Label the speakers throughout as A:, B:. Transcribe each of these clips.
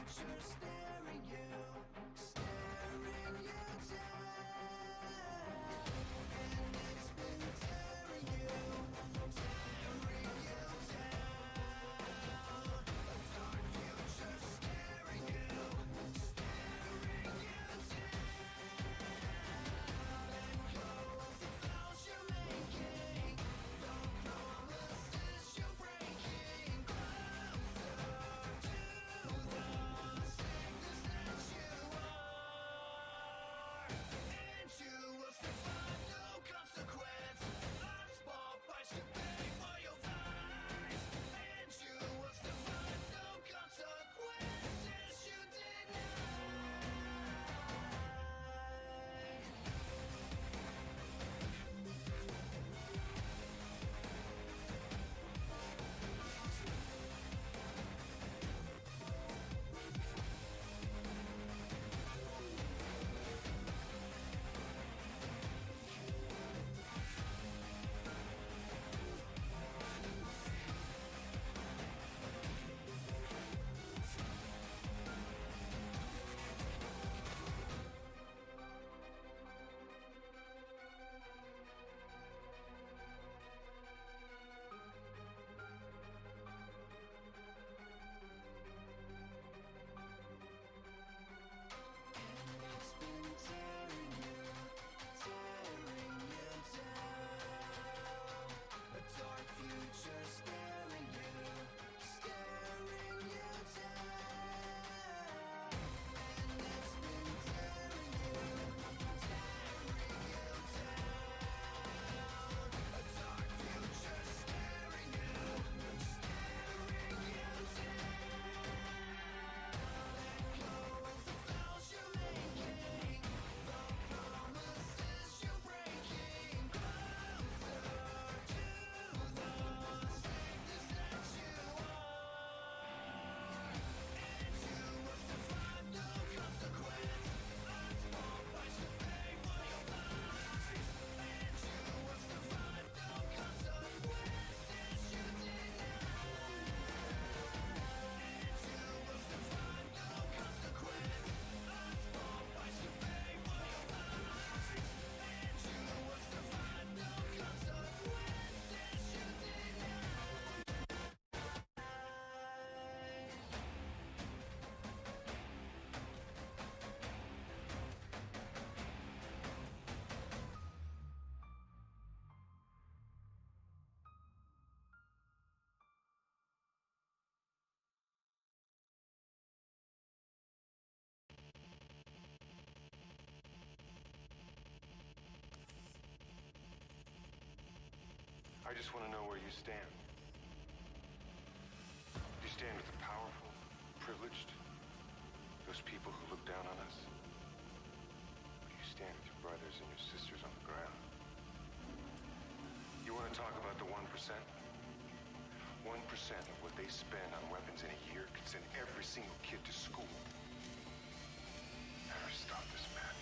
A: future staring you down. And it's been tearing you down. A dark future staring you down. Let go of the vows you're making, the promises you're breaking. Closer to the sickness that you are, and you will survive no consequence. A small price to pay for your lies, and you will survive no consequences you deny. It's been tearing you down. A dark future staring you down. And it's been tearing you down. A dark future staring you down. Let go of the vows you're making, the promises you're breaking. Closer to the sickness that you are, and you will survive no consequence. A small price to pay for your lies, and you will survive no consequences you deny. And you will survive no consequence. A small price to pay for your lies, and you will survive no consequences you deny.
B: I just want to know where you stand. Do you stand with the powerful, privileged, those people who look down on us? Or do you stand with your brothers and your sisters on the ground? You want to talk about the 1%? 1% of what they spend on weapons in a year could send every single kid to school. Never stop this madness.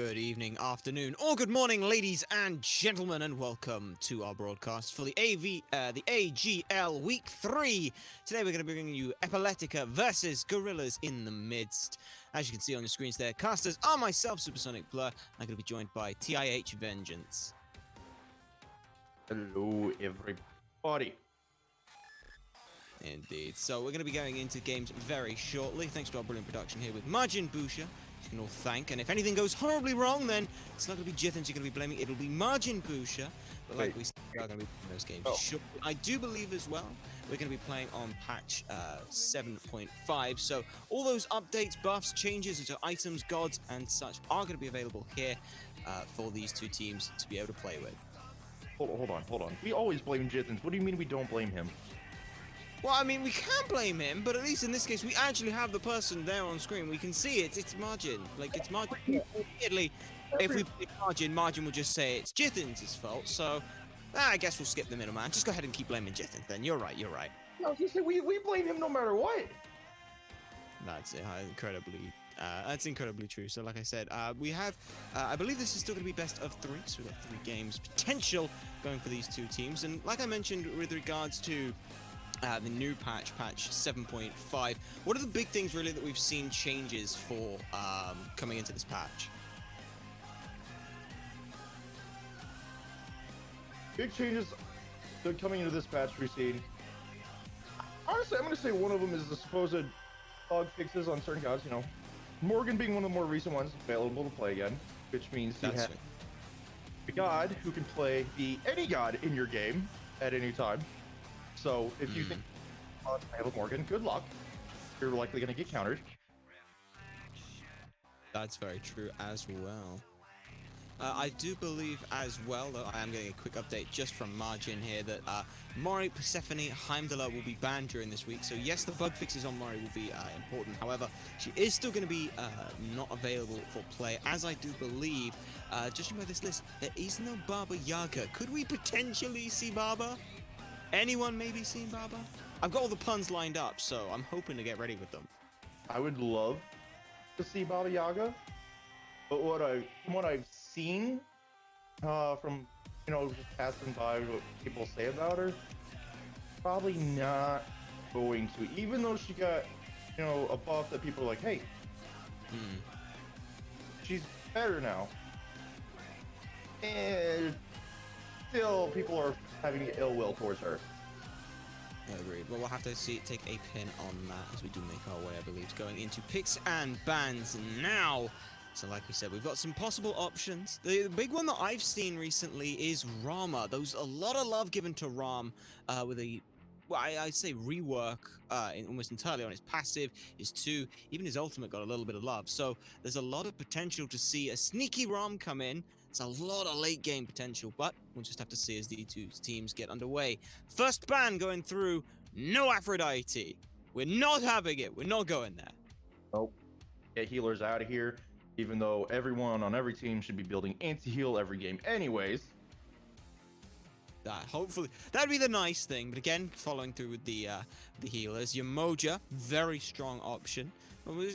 C: Good evening, afternoon, or good morning, ladies and gentlemen, and welcome to our broadcast for the AGL Week 3. Today we're going to be bringing you Epileptica versus Gorillas in the Midst. As you can see on the screens there, casters are myself, Supersonic Blur, and I'm going to be joined by TIH Vengeance.
D: Hello, everybody.
C: Indeed. So we're going to be going into games very shortly, thanks to our brilliant production here with Margin Busha. You can all thank, and if anything goes horribly wrong, then it's not going to be Jithens you're going to be blaming, it'll be Margin Busha. But like we said, we are going to be playing those games shortly. I do believe as well, we're going to be playing on patch 7.5, so all those updates, buffs, changes into items, gods, and such are going to be available here for these two teams to be able to play with.
D: Hold on. We always blame Jithens. What do you mean we don't blame him?
C: Well, I mean, we can blame him, but at least in this case, we actually have the person there on screen. We can see it. It's Margin. Like, it's Margin. Immediately, if we blame Margin, Margin will just say it's Jithens' fault. So, I guess we'll skip the middleman. Just go ahead and keep blaming Jithens then. You're right.
D: No, we blame him no matter what.
C: That's incredibly true. So, like I said, we have, I believe this is still going to be best of 3. So, we've got 3 games potential going for these two teams. And like I mentioned with regards to the new patch 7.5. What are the big things really that we've seen changes for coming into this patch?
D: Big changes that coming into this patch we've seen. Honestly, I'm going to say one of them is the supposed bug fixes on certain gods. You know, Morgan being one of the more recent ones available to play again, which means you have a god who can play any god in your game at any time. So if you think I have a Morgan, good luck. You're likely going to get countered.
C: That's very true as well. I do believe as well, though I am getting a quick update just from Margin here, that Mori, Persephone, Heimdallr will be banned during this week. So yes, the bug fixes on Mori will be important. However, she is still going to be not available for play, as I do believe, judging by this list, there is no Baba Yaga. Could we potentially see Baba? Anyone maybe seen Baba? I've got all the puns lined up, so I'm hoping to get ready with them.
D: I would love to see Baba Yaga, but from what I've seen from just passing by what people say about her, probably not going to. Even though she got a buff that people are like, hey, she's better now, and still people are having ill will towards her.
C: Agreed. Well, we'll have to take a pin on that as we do make our way, I believe, going into picks and bans now. So like we said, we've got some possible options. The big one that I've seen recently is Rama. There's a lot of love given to Ram with I'd say rework almost entirely on his passive, his 2, even his ultimate got a little bit of love. So there's a lot of potential to see a sneaky Ram come in. It's a lot of late game potential, but we'll just have to see as the two teams get underway. First ban going through, no Aphrodite. We're not having it. We're not going there.
D: Nope. Get healers out of here, even though everyone on every team should be building anti-heal every game anyways.
C: Hopefully that'd be the nice thing, but again, following through with the healers. Yamoja, very strong option.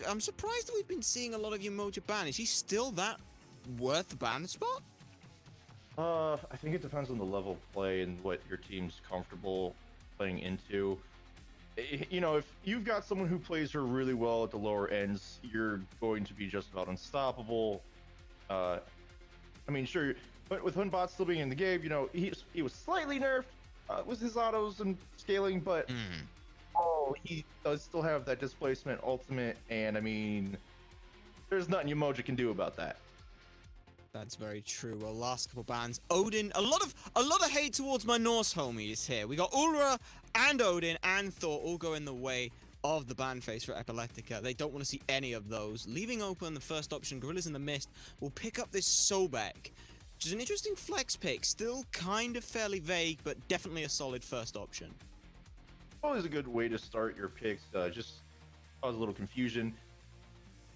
C: I'm surprised that we've been seeing a lot of Yamoja ban. Is he still that worth the ban spot?
D: I think it depends on the level of play and what your team's comfortable playing into. If you've got someone who plays her really well at the lower ends, you're going to be just about unstoppable. Sure, but with Hunbot still being in the game, he was slightly nerfed with his autos and scaling, but he does still have that displacement ultimate, and there's nothing Yamoja can do about that.
C: That's very true. Well, last couple bans, Odin. A lot of hate towards my Norse homies here. We got Ulra and Odin and Thor all go in the way of the ban phase for Epileptica. They don't want to see any of those. Leaving open the first option, Gorillas in the Mist will pick up this Sobek, which is an interesting flex pick. Still kind of fairly vague, but definitely a solid first option.
D: Always a good way to start your picks. Just cause a little confusion.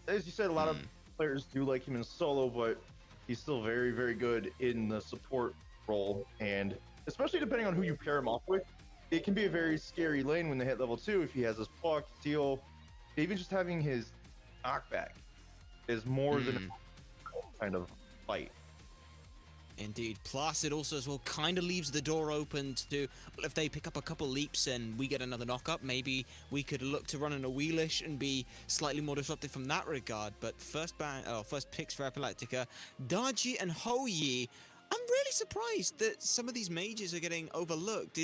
D: As you said, a lot of players do like him in solo, but he's still very, very good in the support role, and especially depending on who you pair him off with, it can be a very scary lane when they hit level 2 if he has his pluck, steal, even just having his knockback is more than kind of fight.
C: Indeed. Plus, it also as well kind of leaves the door open to, well, if they pick up a couple leaps and we get another knock-up, maybe we could look to run in a wheelish and be slightly more disruptive from that regard. But first picks for Epileptica, Daji and Hoyi. I'm really surprised that some of these mages are getting overlooked.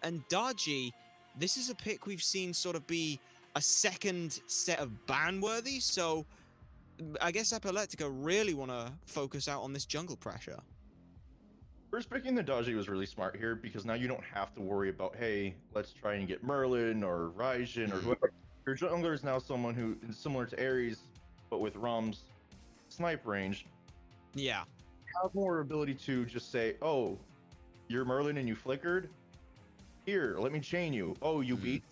C: And Daji, this is a pick we've seen sort of be a second set of ban-worthy, so I guess Epileptica really want to focus out on this jungle pressure.
D: First picking the Daji was really smart here because now you don't have to worry about, hey, let's try and get Merlin or Raijin or whoever. Your jungler is now someone who is similar to Ares, but with Rom's snipe range.
C: Yeah.
D: Have more ability to just say, oh, you're Merlin and you flickered? Here, let me chain you. Oh, you beat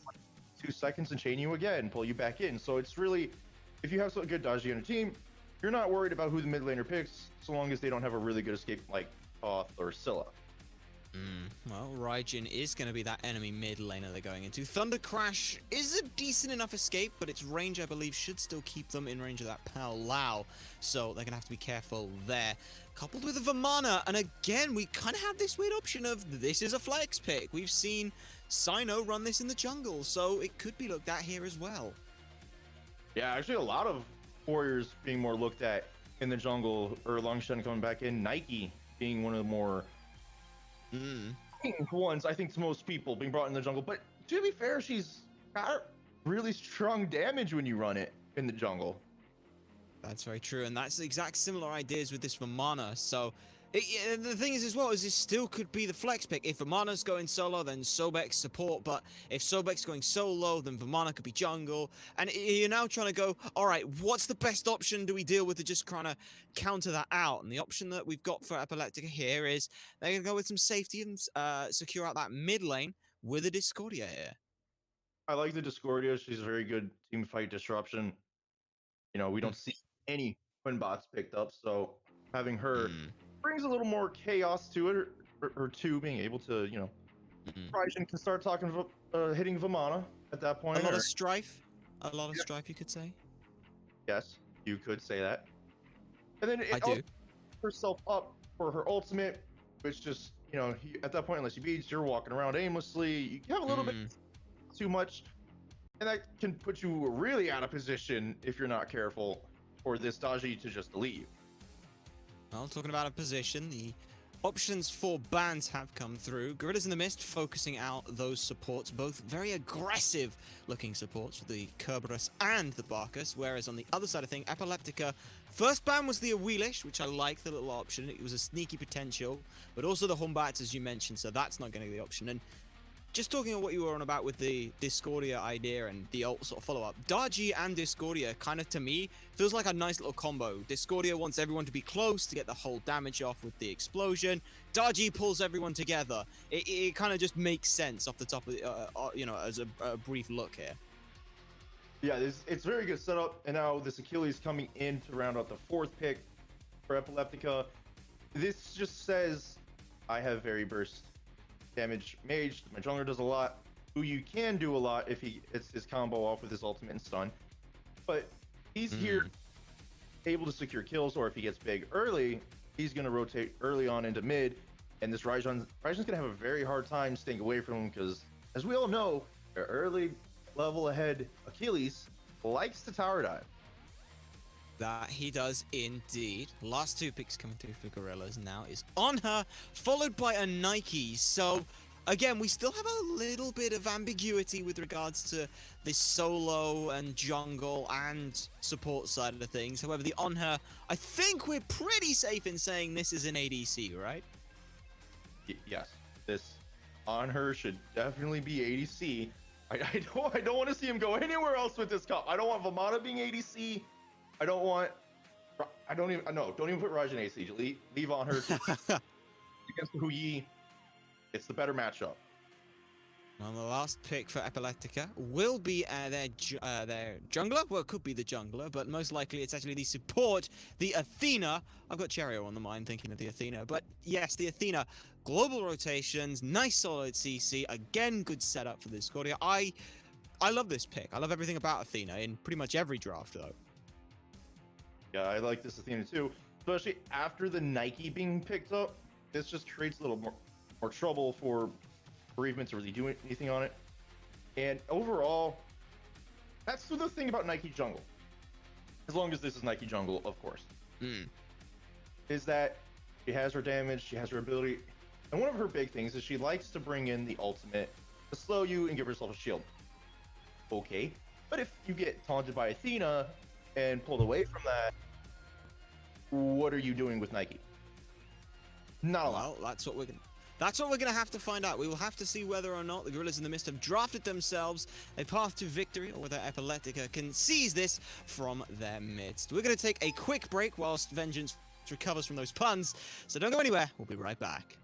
D: 2 seconds and chain you again, pull you back in. So it's really, if you have some good Daji on your team, you're not worried about who the mid laner picks, so long as they don't have a really good escape like Toth or Scylla.
C: Well, Raijin is going to be that enemy mid laner they're going into. Thunder Crash is a decent enough escape, but its range, I believe, should still keep them in range of that Pao Lao. So they're going to have to be careful there. Coupled with a Vamana, and again, we kind of have this weird option of this is a flex pick. We've seen Sino run this in the jungle, so it could be looked at here as well.
D: Yeah, actually a lot of warriors being more looked at in the jungle, or Longshan coming back in, Nike being one of the more ones, I think, to most people being brought in the jungle. But to be fair, she's got really strong damage when you run it in the jungle.
C: That's very true, and that's the exact similar ideas with this Vamana. So the thing is as well is this still could be the flex pick. If Vamana's going solo, then Sobek's support, but if Sobek's going solo, then Vamana could be jungle. And you're now trying to go, all right, what's the best option do we deal with to just kind of counter that out? And the option that we've got for Epileptica here is they're going to go with some safety and secure out that mid lane with a Discordia here.
D: I like the Discordia. She's a very good team fight disruption. You know, we don't see any twin bots picked up, so having her brings a little more chaos to it, or two being able to, you know, Raijin can start talking about hitting Vamana at that point.
C: A lot of strife, you could say.
D: Yes, you could say that. And then
C: I do.
D: Herself up for her ultimate, which just, you know, at that point, unless you beats, you're walking around aimlessly. You have a little bit too much, and that can put you really out of position if you're not careful for this Daji to just leave.
C: Well, talking about a position, the options for bans have come through. Gorillas in the Mist focusing out those supports, both very aggressive looking supports with the Kerberos and the Barkus, whereas on the other side of things, Epileptica, first ban was the Awilish, which I like the little option. It was a sneaky potential, but also the Humbats, as you mentioned, so that's not going to be the option. And just talking about what you were on about with the Discordia idea and the ult sort of follow-up, Daji and Discordia kind of, to me, feels like a nice little combo. Discordia wants everyone to be close to get the whole damage off with the explosion. Daji pulls everyone together. It kind of just makes sense off the top of, you know, as a brief look here.
D: Yeah, it's very good setup, and now this Achilles coming in to round out the fourth pick for Epileptica. This just says, I have very burst damage mage. My jungler does a lot. Who you can do a lot if it's his combo off with his ultimate and stun. But he's here able to secure kills, or if he gets big early, he's going to rotate early on into mid. And this Raijin's going to have a very hard time staying away from him because, as we all know, the early level ahead Achilles likes to tower dive.
C: That he does indeed. Last two picks coming through for Gorillas now is on her, followed by a Nike. So, again, we still have a little bit of ambiguity with regards to this solo and jungle and support side of the things. However, the on her, I think we're pretty safe in saying this is an ADC, right?
D: Yes, this on her should definitely be ADC. I don't want to see him go anywhere else with this comp. I don't want Vamana being ADC. Don't even put Raijin ADC. Leave on her against the Huyi. It's the better matchup.
C: Well, the last pick for Epileptica will be their jungler. Well, it could be the jungler, but most likely it's actually the support, the Athena. I've got Cherio on the mind thinking of the Athena, but yes, the Athena. Global rotations, nice solid CC. Again, good setup for the Discordia. I love this pick. I love everything about Athena in pretty much every draft, though.
D: Yeah, I like this Athena too. especially after the Nike being picked up. This just creates a little more trouble for Bereavement to really do anything on it. And overall, that's the thing about Nike Jungle. As long as this is Nike Jungle, of course. Is that she has her damage, she has her ability, and one of her big things is she likes to bring in the ultimate to slow you and give herself a shield. Okay, but if you get taunted by Athena and pulled away from that, what are you doing with Nike? Not a lot.
C: Well, that's what we're gonna have to find out. We will have to see whether or not the Gorillas in the Mist have drafted themselves a path to victory, or whether Epileptica can seize this from their midst. We're gonna take a quick break whilst Vengeance recovers from those puns, so don't go anywhere. We'll be right back.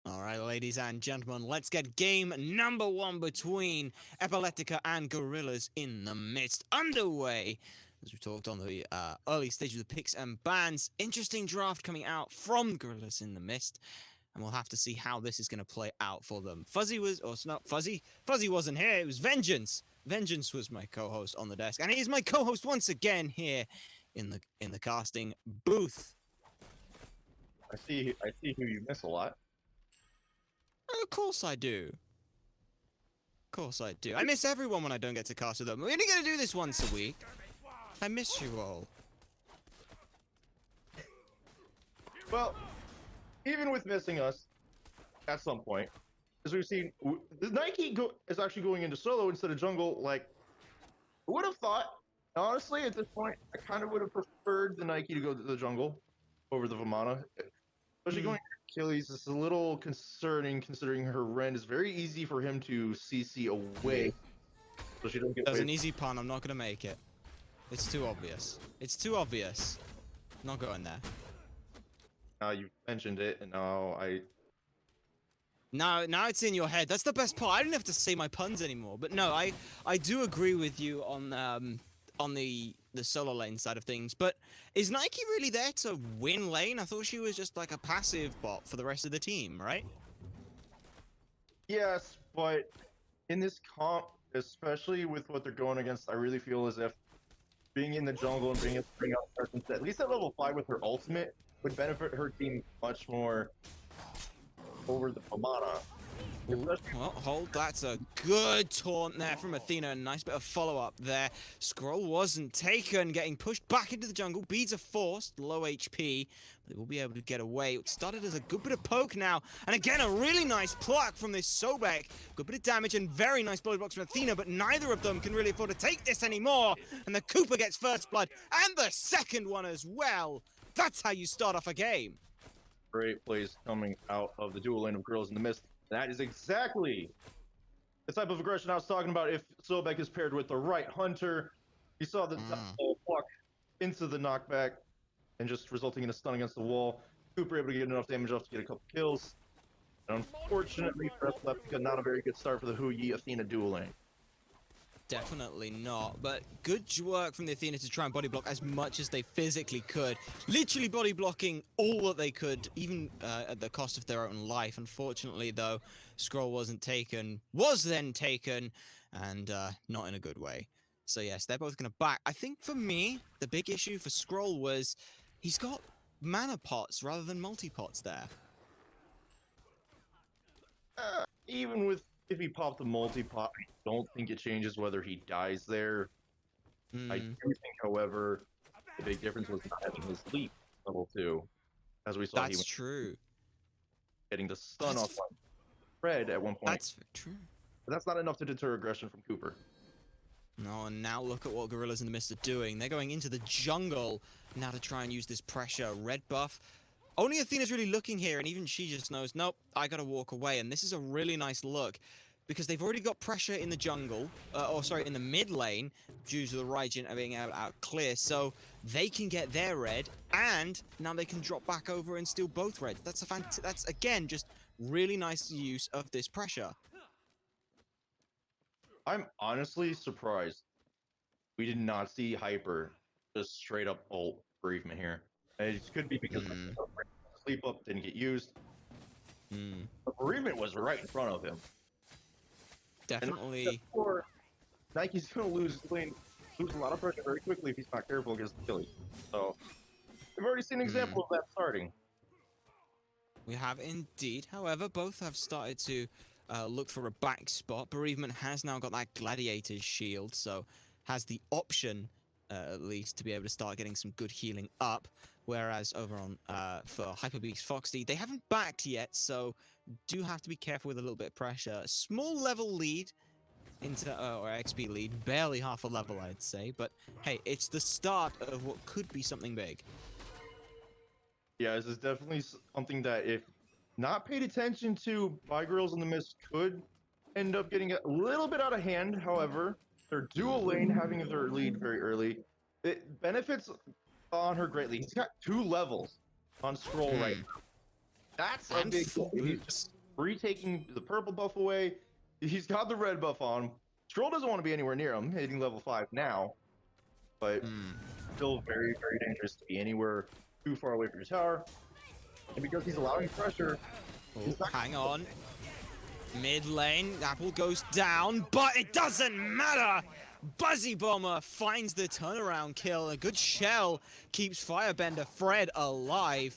C: Alright, ladies and gentlemen, let's get game number 1 between Epileptica and Gorillas in the Mist underway. As we talked on the early stage of the picks and bans, interesting draft coming out from Gorillas in the Mist, and we'll have to see how this is going to play out for them. Fuzzy was, or it's not Fuzzy wasn't here, it was Vengeance. Vengeance was my co-host on the desk, and he's my co-host once again here in the casting booth.
D: I see who you miss a lot.
C: Of course I do. Of course I do. I miss everyone when I don't get to cast with them. We're only going to do this once a week. I miss you all.
D: Well, even with missing us, at some point, as we've seen, the Nike is actually going into solo instead of jungle. Like, I would have thought, honestly, at this point, I kind of would have preferred the Nike to go to the jungle over the Vamana. Especially going to Achilles is a little concerning, considering her Rend is very easy for him to CC away. So she doesn't get
C: There's an easy pun, I'm not going to make it. It's too obvious. It's too obvious. Not going there.
D: Now you mentioned it, and now
C: Now it's in your head. That's the best part. I don't have to say my puns anymore. But no, I do agree with you on the solo lane side of things. But is Nike really there to win lane? I thought she was just like a passive bot for the rest of the team, right?
D: Yes, but in this comp, especially with what they're going against, I really feel as if being in the jungle and being able to bring out presence, at least at level 5 with her ultimate, would benefit her team much more over the Vamana.
C: Ooh, well, hold. That's a good taunt there from Athena. Nice bit of follow-up there. Scroll wasn't taken, getting pushed back into the jungle. Beads are forced, low HP, but they will be able to get away. It started as a good bit of poke now, and again, a really nice pluck from this Sobek. Good bit of damage and very nice body blocks from Athena, but neither of them can really afford to take this anymore. And the Cooper gets first blood, and the second one as well. That's how you start off a game.
D: Great plays coming out of the dual lane of Girls in the Mist. That is exactly the type of aggression I was talking about. If Sobek is paired with the right hunter, you saw the block into the knockback and just resulting in a stun against the wall. Cooper able to get enough damage off to get a couple kills. And unfortunately for Epileptica, not a very good start for the Hu Yi Athena dual lane.
C: Definitely not, but good work from the Athena to try and body block as much as they physically could. Literally body blocking all that they could, even at the cost of their own life. Unfortunately, though, Scroll was then taken, and not in a good way. So yes, they're both going to back. I think for me, the big issue for Scroll was he's got mana pots rather than multi-pots there.
D: Even with if he popped the multi-pot, I don't think it changes whether he dies there. I do think, however, the big difference was not having his leap level 2. As we saw,
C: That's
D: he was
C: true.
D: getting the stun off on Fred at one point.
C: That's true.
D: But that's not enough to deter aggression from Cooper.
C: No, and now look at what Gorillas in the Mist are doing. They're going into the jungle now to try and use this pressure. Red buff. Only Athena's really looking here, and even she just knows, nope, I gotta walk away. And this is a really nice look, because they've already got pressure in the jungle, in the mid lane, due to the Raijin being out clear, so they can get their red, and now they can drop back over and steal both reds. That's again, just really nice use of this pressure.
D: I'm honestly surprised we did not see Hyper just straight up ult bereavement here. And it could be because the sleep up didn't get used. The bereavement was right in front of him.
C: Definitely.
D: Nike's gonna lose a lot of pressure very quickly if he's not careful against Achilles. So we've already seen an example of that starting.
C: We have indeed. However, both have started to look for a back spot. Bereavement has now got that Gladiator's shield, so has the option, at least, to be able to start getting some good healing up. Whereas over on for Hyper Beast Foxy, they haven't backed yet, so do have to be careful with a little bit of pressure. Small level lead into or XP lead, barely half a level, I'd say. But hey, it's the start of what could be something big.
D: Yeah, this is definitely something that, if not paid attention to by Girls in the Mist, could end up getting a little bit out of hand. However, their dual lane having their lead very early, it benefits on her greatly. He's got 2 levels on Scroll right now. That's a big deal. He's retaking the purple buff away. He's got the red buff on. Scroll doesn't want to be anywhere near him, hitting level 5 now. But still very, very dangerous to be anywhere too far away from your tower. And because he's allowing pressure...
C: Hang on. Mid lane, Apple goes down, but it doesn't matter! Buzzy Bomber finds the turnaround kill. A good shell keeps Firebender Fred alive.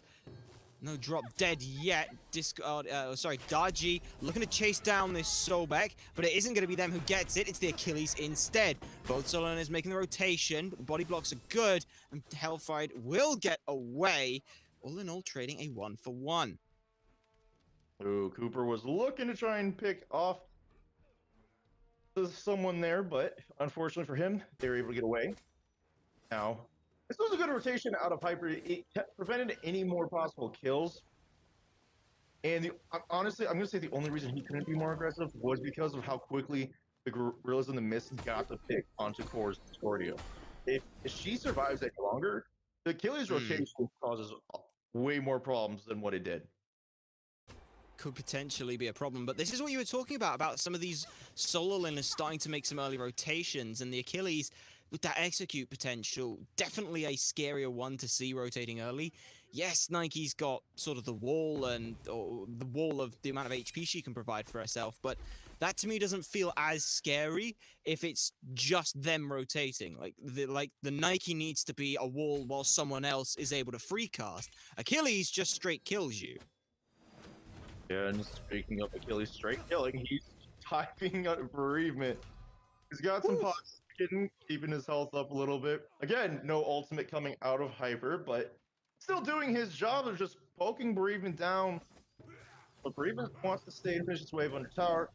C: No drop dead yet. Daji looking to chase down this Sobek, but it isn't going to be them who gets it. It's the Achilles instead. Both soloers making the rotation, but the body blocks are good, and Hellfight will get away. All in all, trading a 1-for-1.
D: Ooh, Cooper was looking to try and pick off someone there, but unfortunately for him, they were able to get away. Now, this was a good rotation out of Hyper. It prevented any more possible kills. And honestly, I'm going to say the only reason he couldn't be more aggressive was because of how quickly the Gorillas in the Mist got the pick onto Core's Discordia. If she survives any longer, the Achilles rotation causes way more problems than what it did.
C: Could potentially be a problem, but this is what you were talking about some of these solo laners starting to make some early rotations, and the Achilles with that execute potential, definitely a scarier one to see rotating early. Yes, Nike's got sort of the wall or the wall of the amount of HP she can provide for herself, but that to me doesn't feel as scary if it's just them rotating. Like the Nike needs to be a wall while someone else is able to free cast. Achilles just straight kills you.
D: Yeah, and speaking of Achilles straight killing, he's typing on bereavement. He's got some
C: Oof.
D: pots, keeping his health up a little bit. Again, no ultimate coming out of Hyper, but still doing his job of just poking bereavement down. But bereavement wants to stay and finish his wave under tower.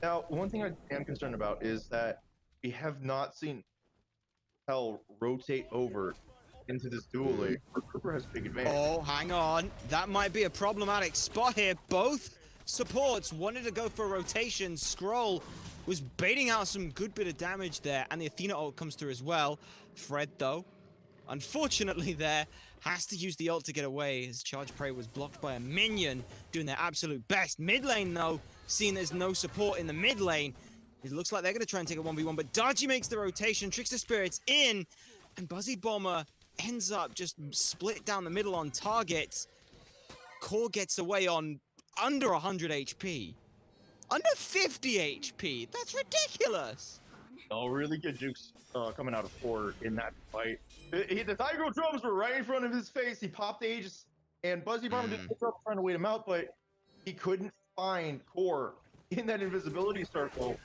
D: Now, one thing I am concerned about is that we have not seen Hell rotate over into this dual lane. Where Cooper has a big advantage.
C: Oh, hang on. That might be a problematic spot here. Both supports wanted to go for a rotation. Scroll was baiting out some good bit of damage there, and the Athena ult comes through as well. Fred, though, unfortunately there, has to use the ult to get away. His charge prey was blocked by a minion, doing their absolute best. Mid lane, though, seeing there's no support in the mid lane, it looks like they're going to try and take a 1v1, but Dodgy makes the rotation, Trickster Spirits in, and Buzzy Bomber ends up just split down the middle on targets. Core gets away on under 100 HP. Under 50 HP. That's ridiculous.
D: Oh, really good jukes coming out of 4 in that fight. The Tiger drums were right in front of his face. He popped the Aegis, and Buzzy Bomber did pick up trying to wait him out, but he couldn't find Core in that invisibility circle.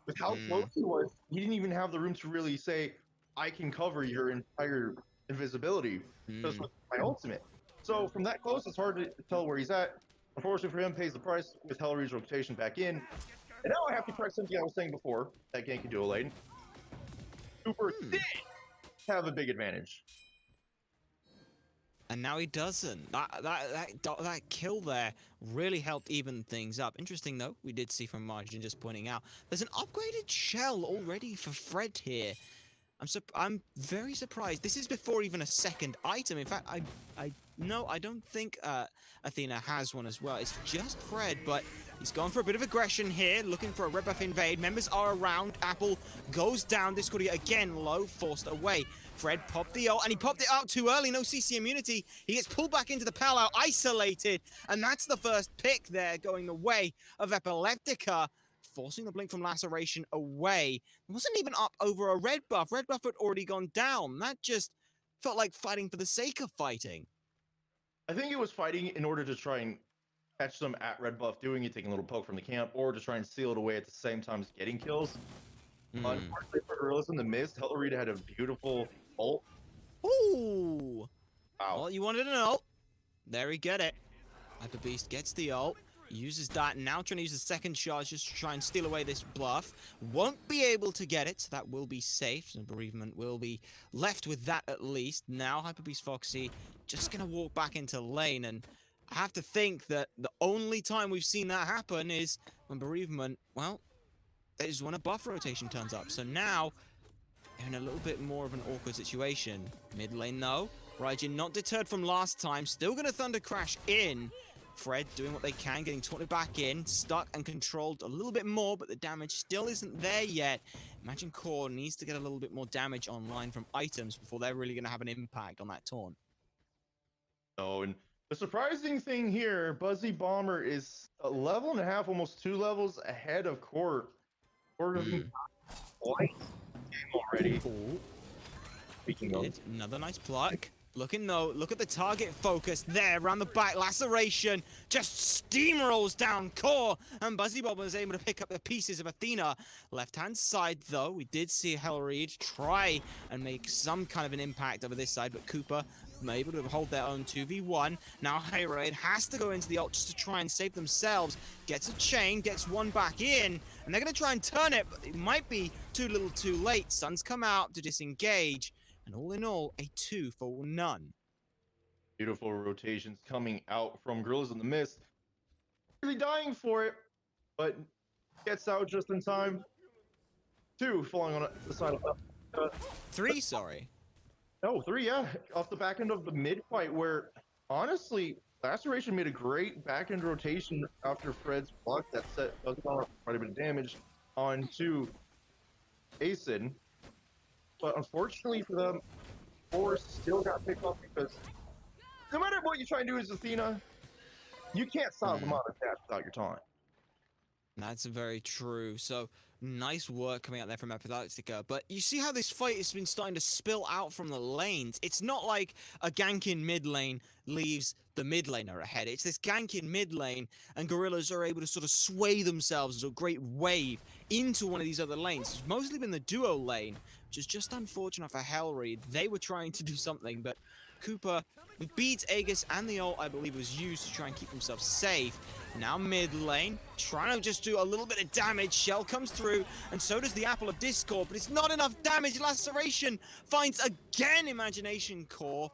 D: With how close he was, he didn't even have the room to really say, I can cover your entire invisibility just with my ultimate. So from that close, it's hard to tell where he's at. Unfortunately for him, pays the price with Hellreed's rotation back in. And now I have to correct something I was saying before, that gank can dual lane. Cooper did have a big advantage.
C: And now he doesn't. That kill there really helped even things up. Interesting, though, we did see from Margin just pointing out, there's an upgraded shell already for Fred here. I'm very surprised. This is before even a second item. In fact, I don't think Athena has one as well. It's just Fred, but he's gone for a bit of aggression here, looking for a red buff invade. Members are around. Apple goes down. Discord again low, forced away. Fred popped the ult, and he popped it out too early. No CC immunity. He gets pulled back into the Palo, isolated, and that's the first pick there, going the way of Epileptica, forcing the blink from Laceration away. It wasn't even up over a red buff. Red buff had already gone down. That just felt like fighting for the sake of fighting.
D: I think it was fighting in order to try and catch them at red buff doing it, taking a little poke from the camp, or to try and seal it away at the same time as getting kills. Unfortunately for Gorillas in the mist, Hellreed had a beautiful ult.
C: Ooh!
D: Wow.
C: Well, you wanted an ult. There we get it. Hyper Beast gets the ult. Uses that, now trying to use the second charge just to try and steal away this bluff. Won't be able to get it, so that will be safe. So Bereavement will be left with that at least. Now Hyper Beast Foxy just going to walk back into lane, and I have to think that the only time we've seen that happen is when Bereavement, well, that is when a buff rotation turns up. So now they're in a little bit more of an awkward situation. Mid lane though, Raijin not deterred from last time, still going to Thunder Crash in. Fred doing what they can, getting taunted back in, stuck and controlled a little bit more, but the damage still isn't there yet. Imagine Core needs to get a little bit more damage online from items before they're really going to have an impact on that taunt.
D: Oh, and the surprising thing here, Buzzy Bomber is a level and a half, almost 2 levels ahead of Core. Core doesn't quite game already. Speaking of,
C: Another nice pluck. Looking though, look at the target focus there around the back. Laceration just steamrolls down Core, and Buzzy Bob was able to pick up the pieces of Athena. Left-hand side though, we did see Hellreed try and make some kind of an impact over this side, but Cooper able to hold their own 2v1. Now Hellreed has to go into the ult just to try and save themselves. Gets a chain, gets one back in, and they're going to try and turn it, but it might be too little too late. Sun's come out to disengage. And all in all, a 2 for none.
D: Beautiful rotations coming out from Gorillas in the Mist. Really dying for it, but gets out just in time. 2 falling on the side of
C: 3, sorry.
D: No, 3, yeah. Off the back end of the mid fight, where honestly, Laceration made a great back end rotation after Fred's block that set quite a bit of damage onto Asen. But unfortunately for them, Core still got picked off because no matter what you try and do as Athena, you can't stop them on attack without your taunt.
C: That's very true. So Nice work coming out there from Epileptica, but you see how this fight has been starting to spill out from the lanes. It's not like a gank in mid lane leaves the mid laner ahead. It's this gank in mid lane, and Gorillas are able to sort of sway themselves as a great wave into one of these other lanes. It's mostly been the duo lane, which is just unfortunate for Hellreed. They were trying to do something, but Cooper, who beats Aegis and the ult, I believe, was used to try and keep himself safe. Now mid lane, trying to just do a little bit of damage. Shell comes through, and so does the Apple of Discord, but it's not enough damage. Laceration finds again Imagination Core.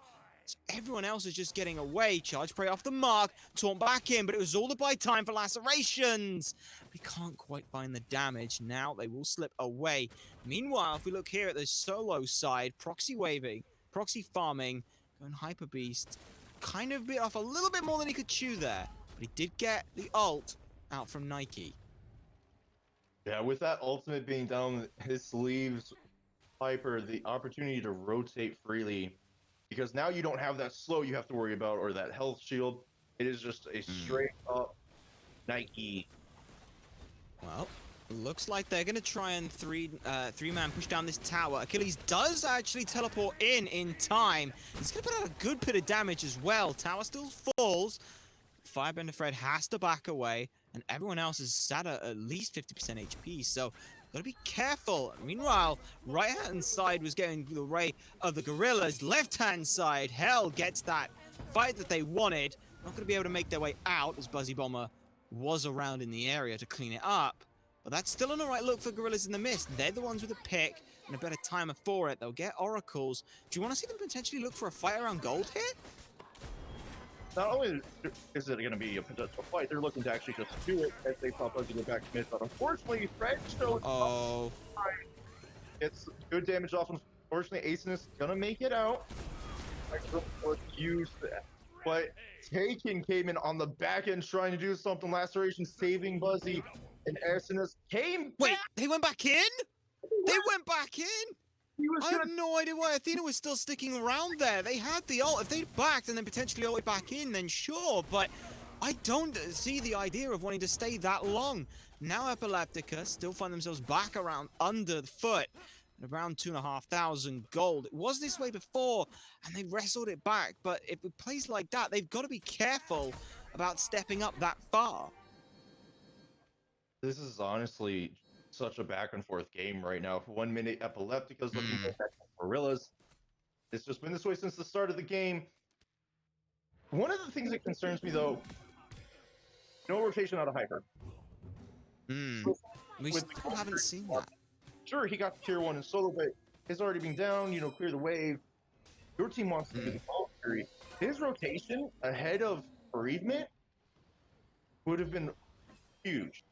C: So everyone else is just getting away. Charge Prey off the mark, taunt back in, but it was all to buy time for Lacerations. We can't quite find the damage. Now they will slip away. Meanwhile, if we look here at the solo side, proxy waving, proxy farming, going Hyper Beast, kind of bit off a little bit more than he could chew there. But he did get the ult out from Nike.
D: Yeah, with that ultimate being down, this leaves Piper the opportunity to rotate freely, because now you don't have that slow you have to worry about or that health shield. It is just a straight up Nike.
C: Well, looks like they're going to try and three-man push down this tower. Achilles does actually teleport in time. He's going to put out a good bit of damage as well. Tower still falls. Firebender Fred has to back away, and everyone else is sat at least 50% HP, so gotta be careful. Meanwhile, right-hand side was getting the way of the Gorillas. Left-hand side, Hell gets that fight that they wanted. Not gonna be able to make their way out, as Buzzy Bomber was around in the area to clean it up. But that's still an alright look for Gorillas in the Mist. They're the ones with a pick and a better timer for it. They'll get oracles. Do you want to see them potentially look for a fight around gold here?
D: Not only is it going to be a potential fight, they're looking to actually just do it as they pop up to go back to mid. But unfortunately, Fred shows
C: Oh.
D: it's good damage off. Unfortunately, Asen is going to make it out. Used that. But Taken came in on the back end trying to do something. Laceration saving Buzzy, and Asenus came
C: Wait,
D: back.
C: they went back in? They went back in?
D: He was
C: I
D: gonna
C: have no idea why Athena was still sticking around there. They had the ult. If they'd backed and then potentially ulted back in, then sure. But I don't see the idea of wanting to stay that long. Now Epileptica still find themselves back around under the foot. At around 2,500 gold. It was this way before, and they wrestled it back. But if it plays like that, they've got to be careful about stepping up that far.
D: This is honestly such a back and forth game right now. For 1 minute, Epileptica's looking at Gorillas. It's just been this way since the start of the game. One of the things that concerns me, though, no rotation out of Hyper.
C: We
D: With
C: still haven't seen that.
D: Sure, he got tier 1 in solo, but he's already been down, clear the wave. Your team wants to do the ball carry. His rotation ahead of Bereavement would have been huge.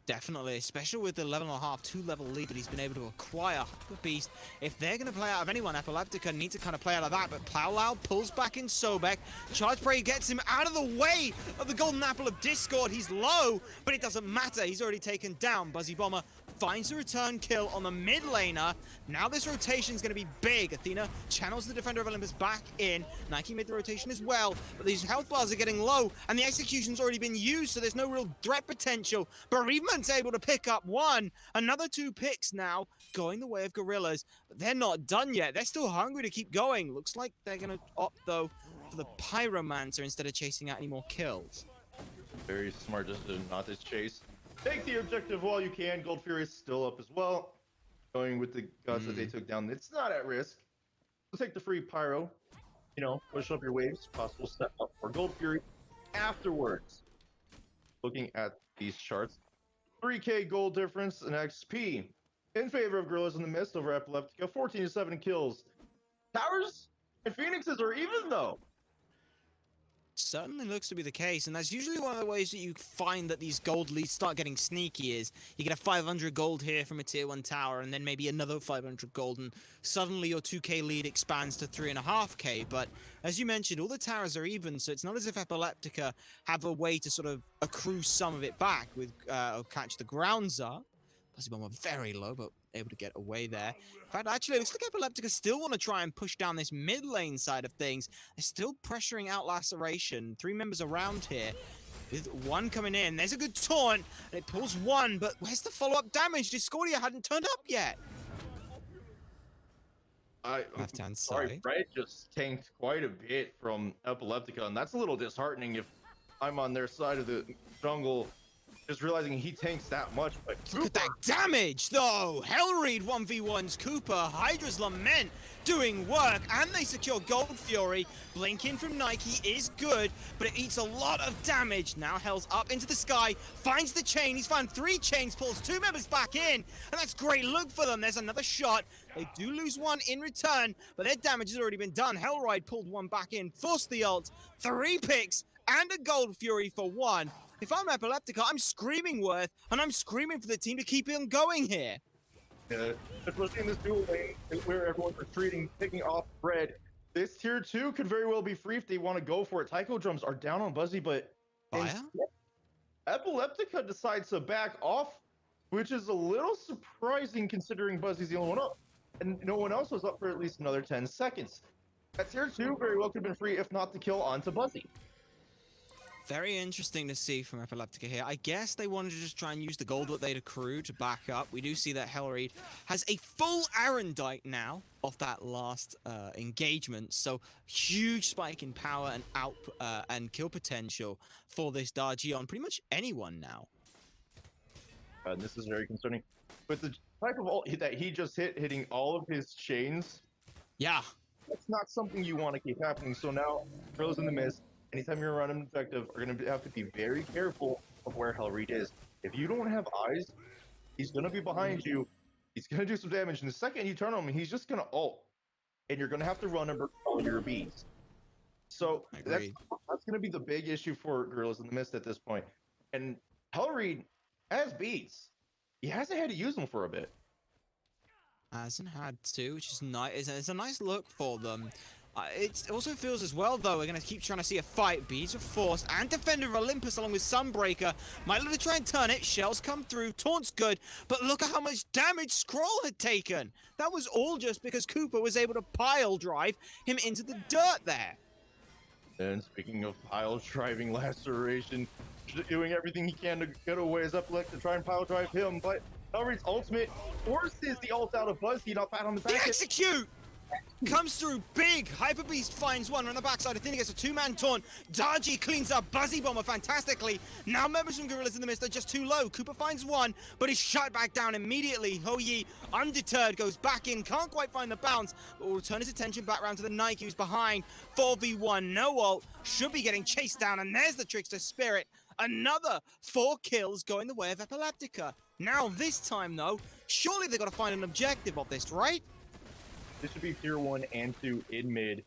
C: Definitely, especially with the 11.5, 2-level lead that he's been able to acquire. Hyper Beast, if they're going to play out of anyone, Epileptica need to kind of play out of that, but Plowlow pulls back in Sobek. Charge Prey gets him out of the way of the Golden Apple of Discord. He's low, but it doesn't matter. He's already taken down. Buzzy Bomber finds a return kill on the mid laner. Now this rotation is going to be big. Athena channels the Defender of Olympus back in. Nike made the rotation as well, but these health bars are getting low, and the execution's already been used, so there's no real threat potential. Bereavement's able to pick up one. Another 2 picks now, going the way of Gorillas, but they're not done yet. They're still hungry to keep going. Looks like they're going to opt, though, for the Pyromancer instead of chasing out any more kills.
D: Very smart decision not to chase. Take the objective while you can. Gold Fury is still up as well. Going with the gods that they took down. It's not at risk. So take the free pyro. Push up your waves. Possible step up for Gold Fury. Afterwards, looking at these charts, 3k gold difference in XP in favor of Gorillas in the Mist over Epileptica. 14 to 7 kills. Towers and Phoenixes are even, though.
C: Certainly looks to be the case, and that's usually one of the ways that you find that these gold leads start getting sneaky is you get a 500 gold here from a tier 1 tower, and then maybe another 500 gold, and suddenly your 2k lead expands to 3.5k. But as you mentioned, all the towers are even, so it's not as if Epileptica have a way to sort of accrue some of it back with catch the grounds up. Buzzy Bomber very low, but able to get away there. In fact, actually, it looks like Epileptica still want to try and push down this mid lane side of things. They're still pressuring out Laceration. 3 members around here. with one coming in. There's a good taunt, and it pulls one, but where's the follow-up damage? Discordia hadn't turned up yet.
D: Sorry,
C: Left-hand side.
D: Fred just tanked quite a bit from Epileptica, and that's a little disheartening if I'm on their side of the jungle, just realizing he tanks that much. But
C: Look at that damage, though! Hellreed 1v1's Cooper, Hydra's Lament doing work, and they secure Gold Fury. Blinking from Nike is good, but it eats a lot of damage. Now Hell's up into the sky, finds the chain. He's found 3 chains, pulls 2 members back in, and that's great look for them. There's another shot. They do lose one in return, but their damage has already been done. Hellride pulled one back in, forced the ult, 3 picks, and a Gold Fury for 1. If I'm Epileptica, I'm screaming Worth, and I'm screaming for the team to keep on going here.
D: Especially in this dual lane where everyone's retreating, picking off Fred. This tier 2 could very well be free if they want to go for it. Taiko drums are down on Buzzy, but
C: Fire?
D: Epileptica decides to back off, which is a little surprising considering Buzzy's the only one up. And no one else was up for at least another 10 seconds. That tier 2 very well could have been free if not the kill onto Buzzy.
C: Very interesting to see from Epileptica here. I guess they wanted to just try and use the gold that they'd accrued to back up. We do see that Hellreed has a full Arendite now off that last engagement. So huge spike in power and and kill potential for this Dargy on pretty much anyone now.
D: And this is very concerning. With the type of ult that he just hitting all of his chains,
C: Yeah.
D: that's not something you want to keep happening. So now, Girls in the Mist, anytime you're around an objective, are going to have to be very careful of where Hellreed is. If you don't have eyes, he's going to be behind you. He's going to do some damage. And the second you turn on him, he's just going to ult. And you're going to have to run under all your beats. So that's going to be the big issue for Gorillas in the Mist at this point. And Hellreed has beats. He hasn't had to use them for a bit.
C: Hasn't had to, which is nice. It's a nice look for them. It also feels as well, though, we're going to keep trying to see a fight. Bees are forced, and Defender of Olympus along with Sunbreaker. Might look to try and turn it. Shells come through. Taunt's good, but look at how much damage Scroll had taken. That was all just because Cooper was able to pile drive him into the dirt there.
D: And speaking of pile driving, Laceration doing everything he can to get away as Epileptic to try and pile drive him, but Hellreed's ultimate forces the ult out of Buzzy, not pat on the
C: The
D: back.
C: execute! Comes through big. Hyper Beast finds one on the backside. I think he gets a 2-man taunt. Dargy cleans up Buzzy Bomber fantastically. Now members from Gorillas in the Mist are just too low. Cooper finds one, but he's shot back down immediately. Hoyi, undeterred, goes back in. Can't quite find the bounce, but will turn his attention back around to the Nike who's behind. 4v1, no ult. Should be getting chased down, and there's the Trickster Spirit. Another 4 kills going the way of Epileptica. Now this time, though, surely they've got to find an objective of this, right?
D: This should be tier 1 and 2 in mid.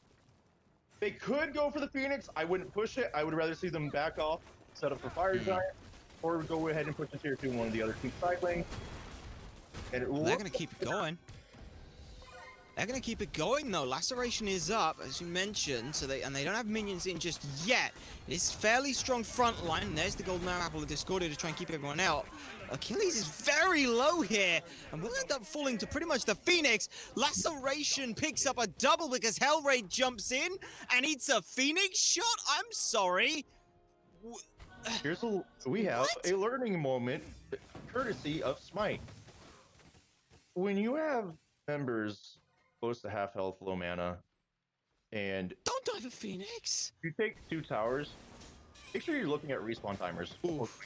D: They could go for the Phoenix. I wouldn't push it. I would rather see them back off, set up for Fire Giant, or go ahead and push the tier 2 one of the other 2 side lanes. And
C: They're going to keep it going. They're going to keep it going, though. Laceration is up, as you mentioned, so they don't have minions in just yet. It is fairly strong front line, and there's the golden apple of Discordia to try and keep everyone out. Achilles is very low here, and we'll end up falling to pretty much the Phoenix. Laceration picks up a double because Hellraid jumps in and eats a Phoenix shot? I'm sorry.
D: We have a learning moment, courtesy of SMITE. When you have members close to half health, low mana, and
C: Don't dive a Phoenix.
D: you take 2 towers, make sure you're looking at respawn timers.
C: Oof.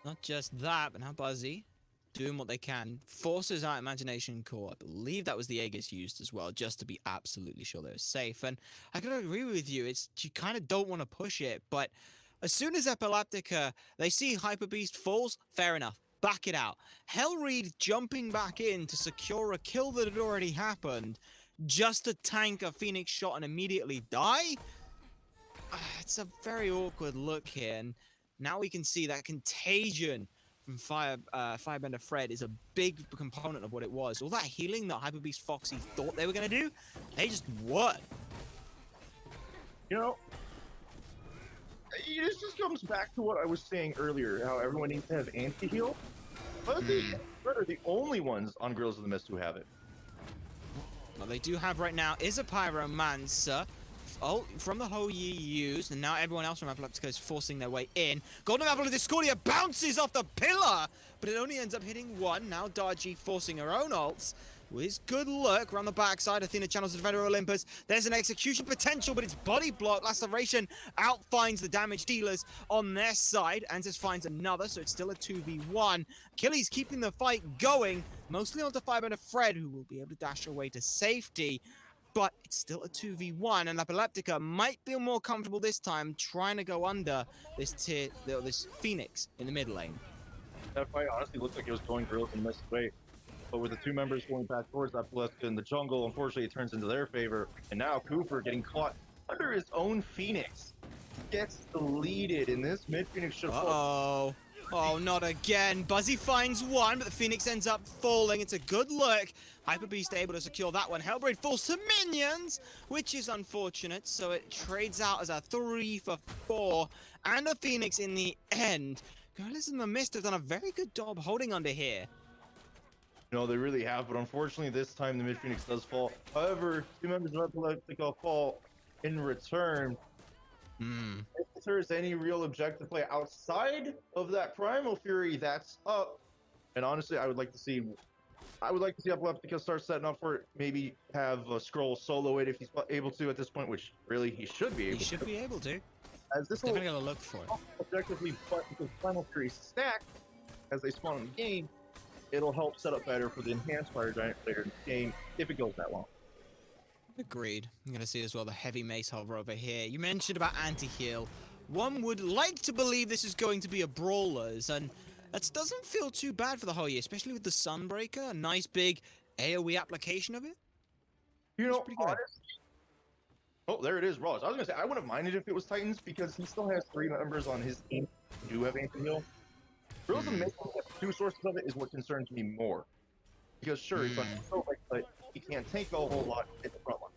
C: Not just that, but now Buzzy doing what they can. Forces out Imagination Core. I believe that was the Aegis used as well, just to be absolutely sure they're safe. And I can agree with you. You kind of don't want to push it, but as soon as Epileptica, they see Hyper Beast falls, fair enough. Back it out. Hellreed jumping back in to secure a kill that had already happened, just to tank a Phoenix shot and immediately die? It's a very awkward look here, and now we can see that contagion from Firebender Fred is a big component of what it was. All that healing that Hyper Beast Foxy thought they were going to do, they just weren't.
D: You know, this just comes back to what I was saying earlier, how everyone needs to have anti-heal. Buzzy and Fred are the only ones on Gorillas of the Mist who have it.
C: What they do have right now is a Pyromancer. ult from the whole Yi used, and now everyone else from Epileptica is forcing their way in. Golden Apple of Discordia bounces off the pillar, but it only ends up hitting one. Now Darji forcing her own ults. With good luck around the backside, Athena channels the Defender Olympus. There's an execution potential, but it's body block. Laceration outfinds the damage dealers on their side. Antis finds another, so it's still a 2v1. Achilles keeping the fight going, mostly onto Firebender Fred, who will be able to dash away to safety. But it's still a 2v1, and Epileptica might feel more comfortable this time trying to go under this this Phoenix in the mid lane.
D: That fight honestly looked like it was going Gorillas in this way. But with the two members going back towards Epileptica in the jungle, unfortunately it turns into their favor. And now Cooper getting caught under his own Phoenix gets deleted, and this mid Phoenix should fall.
C: Oh, not again. Buzzy finds one, but the Phoenix ends up falling. It's a good look. Hyper Beast able to secure that one. Hellblade falls to minions, which is unfortunate. So it trades out as a 3 for 4 and a Phoenix in the end. Gorillas in the Mist have done a very good job holding under here.
D: No, they really have, but unfortunately this time the mid Phoenix does fall. However, two members of Epileptica fall in return. If there's any real objective play outside of that Primal Fury, that's up. And honestly, I would like to see Epileptica start setting up for it. Maybe have a Scroll solo it if he's able to at this point, which really he should be able to.
C: He should be able to.
D: As this
C: Definitely gonna look for it.
D: Objectively, but because Primal Fury stack as they spawn in the game, it'll help set up better for the enhanced Fire Giant player in the game if it goes that long.
C: Agreed. I'm going to see as well the heavy mace hover over here. You mentioned about anti-heal. One would like to believe this is going to be a Brawlers, and that doesn't feel too bad for the whole year, especially with the Sunbreaker. A nice big AoE application of it.
D: You know,
C: pretty good.
D: honestly, oh, there it is, Ross. I was going to say, I wouldn't mind it if it was Titans, because he still has 3 members on his team who do have anti-heal. Girls and Mason have 2 sources of it is what concerns me more. Because sure, he's on but he can't take a whole lot at the front line.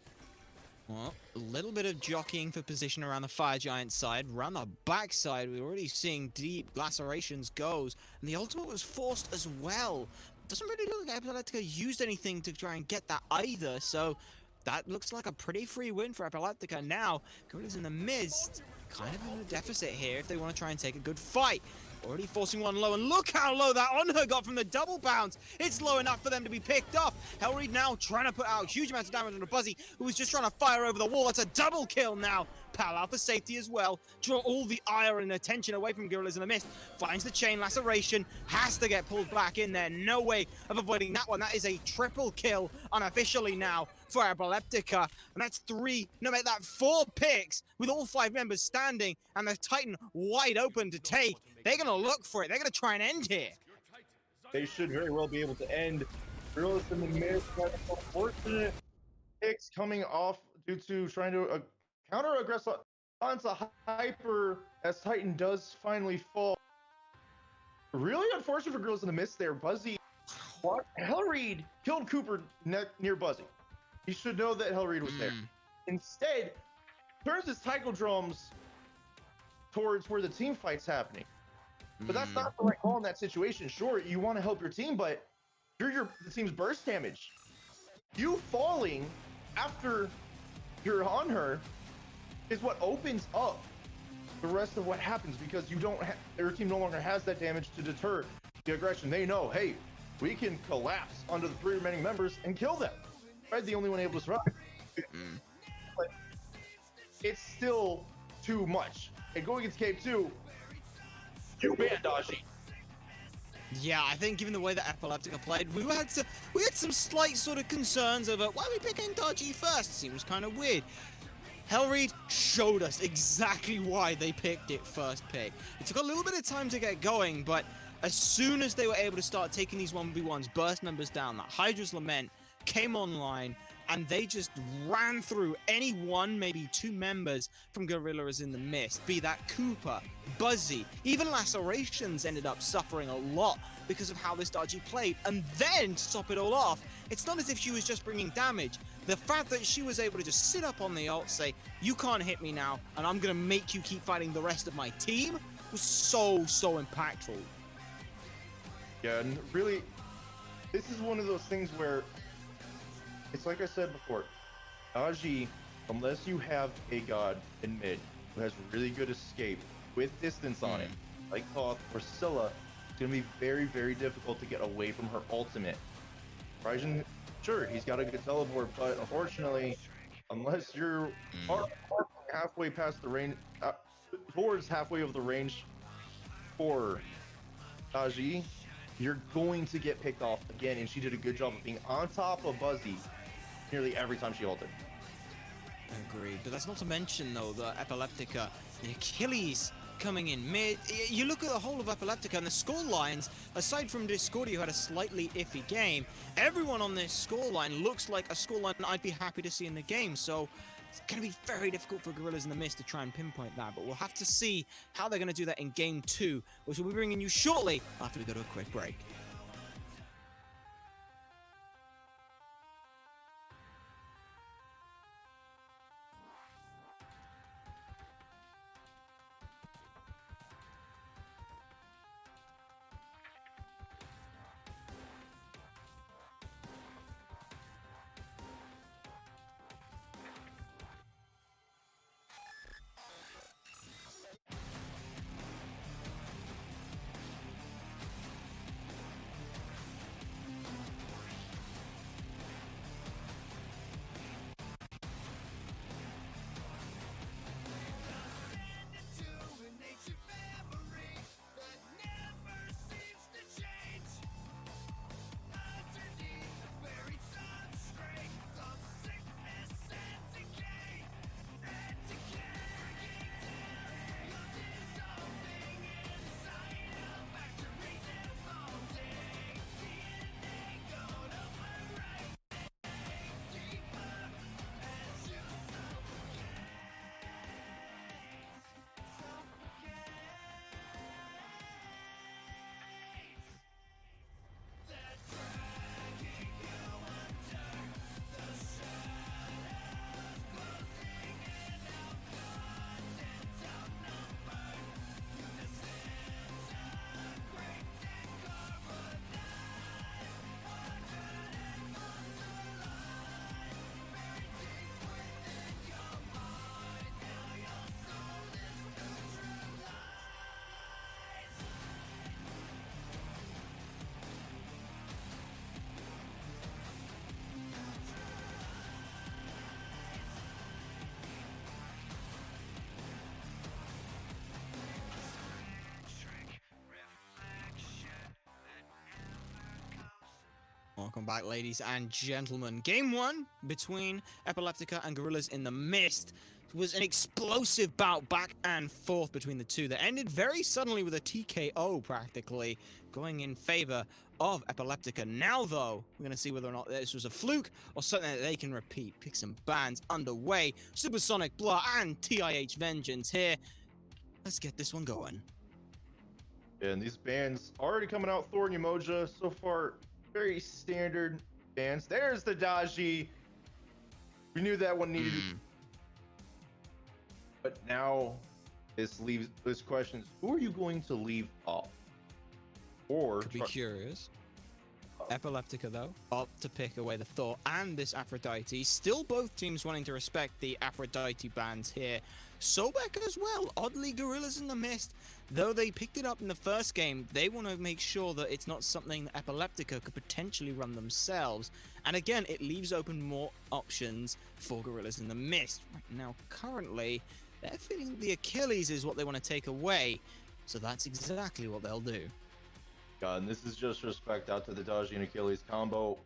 C: Well, a little bit of jockeying for position around the Fire Giant side. Around the back side, we're already seeing deep lacerations goes. And the ultimate was forced as well. Doesn't really look like Epileptica used anything to try and get that either. So that looks like a pretty free win for Epileptica. Now, Gorillas in the Mist, kind of in a deficit here if they want to try and take a good fight. Already forcing one low, and look how low that on her got from the double bounce. It's low enough for them to be picked off. Hellreed now trying to put out huge amounts of damage on the Buzzy, who was just trying to fire over the wall. It's a double kill now. Pal out for safety as well. Draw all the ire and attention away from Gorillas in the Mist. Finds the chain laceration. Has to get pulled back in there. No way of avoiding that one. That is a triple kill unofficially now for Epileptica. And that's 4 picks with all 5 members standing and the Titan wide open to take. They're going to look for it. They're going to try and end here.
D: They should very well be able to end. Gorillas in the Mist have unfortunate picks coming off due to trying to counter-aggress onto Hyper as Titan does finally fall. Really unfortunate for Gorillas in the Mist there. Buzzy, Hellreed killed Cooper near Buzzy. He should know that Hellreed was there. Instead, turns his tackle drums towards where the team fight's happening. But that's not the right call in that situation. Sure, you want to help your team, but you're the team's burst damage. You falling after you're on her is what opens up the rest of what happens, because you don't their team no longer has that damage to deter the aggression. They know, hey, we can collapse under the 3 remaining members and kill them. Fred's the only one able to survive. But it's still too much. And going against Cave 2, you banned Dodgy.
C: Yeah, I think given the way that Epileptica played, we had some slight sort of concerns over why are we picking Dodgy first. Seems kind of weird. Hellreed showed us exactly why they picked it first pick. It took a little bit of time to get going, but as soon as they were able to start taking these 1v1s, burst numbers down, that Hydra's Lament came online, and they just ran through any 1, maybe 2 members from Gorillas in the Mist, be that Cooper, Buzzy, even Lacerations ended up suffering a lot because of how this Dodgy played. And then, to top it all off, it's not as if she was just bringing damage. The fact that she was able to just sit up on the ult, say, you can't hit me now, and I'm going to make you keep fighting the rest of my team, was so impactful.
D: Yeah, and really, this is one of those things where it's like I said before, Aji unless you have a god in mid who has really good escape with distance on it, like Thoth or Scylla, it's going to be very, very difficult to get away from her ultimate. Ryzen, sure, he's got a good teleport, but unfortunately, unless you're halfway past the range, towards halfway of the range for Taji, you're going to get picked off again, and she did a good job of being on top of Buzzy nearly every time she ulted.
C: Agreed, but that's not to mention though the Epileptica, the Achilles coming in mid. You look at the whole of Epileptica and the score lines, aside from Discordia who had a slightly iffy game, everyone on this scoreline looks like a scoreline I'd be happy to see in the game, so it's going to be very difficult for Gorillas in the Mist to try and pinpoint that, but we'll have to see how they're going to do that in Game 2, which we'll be bringing you shortly after we go to a quick break. Welcome back, ladies and gentlemen. Game 1 between Epileptica and Gorillas in the Mist was an explosive bout back and forth between the two that ended very suddenly with a TKO practically going in favor of Epileptica. Now, though, we're going to see whether or not this was a fluke or something that they can repeat. Picks and bans underway. Supersonic Blur and TIH Vengeance here. Let's get this one going.
D: And these bans already coming out. Thor and Umoja so far. Very standard bans. There's the Daji. We knew that one needed. But now this questions: who are you going to leave off? Or
C: could be curious. Epileptica, though, opt to pick away the Thor and this Aphrodite. Still both teams wanting to respect the Aphrodite bans here. Sobek as well. Oddly, Gorillas in the Mist, though they picked it up in the first game, they want to make sure that it's not something that Epileptica could potentially run themselves. And again, it leaves open more options for Gorillas in the Mist. Right now, currently, they're feeling the Achilles is what they want to take away. So that's exactly what they'll do.
D: God, and this is just respect out to the Daji and Achilles combo.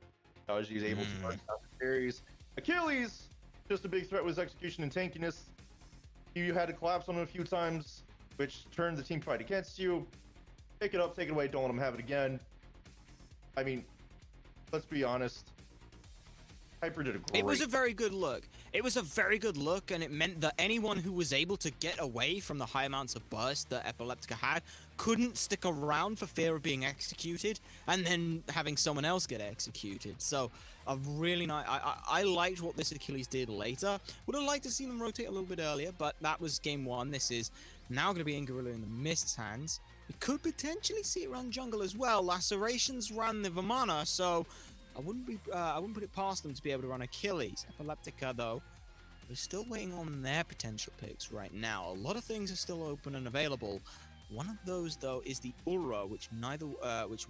D: Daji is able to run down the carries. Achilles, just a big threat with his execution and tankiness. You had to collapse on him a few times, which turned the team fight against you. Pick it up, take it away, don't let him have it again. I mean, let's be honest. Hyper did a great.
C: It was a very good look. It was a very good look, and it meant that anyone who was able to get away from the high amounts of burst that Epileptica had couldn't stick around for fear of being executed, and then having someone else get executed. So, a really nice. I liked what this Achilles did later. Would have liked to see them rotate a little bit earlier, but that was game 1. This is now going to be in Gorilla in the Mist's hands. We could potentially see it run jungle as well. Lacerations ran the Vamana, so I wouldn't put it past them to be able to run Achilles. Epileptica, though, we're still waiting on their potential picks right now. A lot of things are still open and available. One of those, though, is the Ulra, which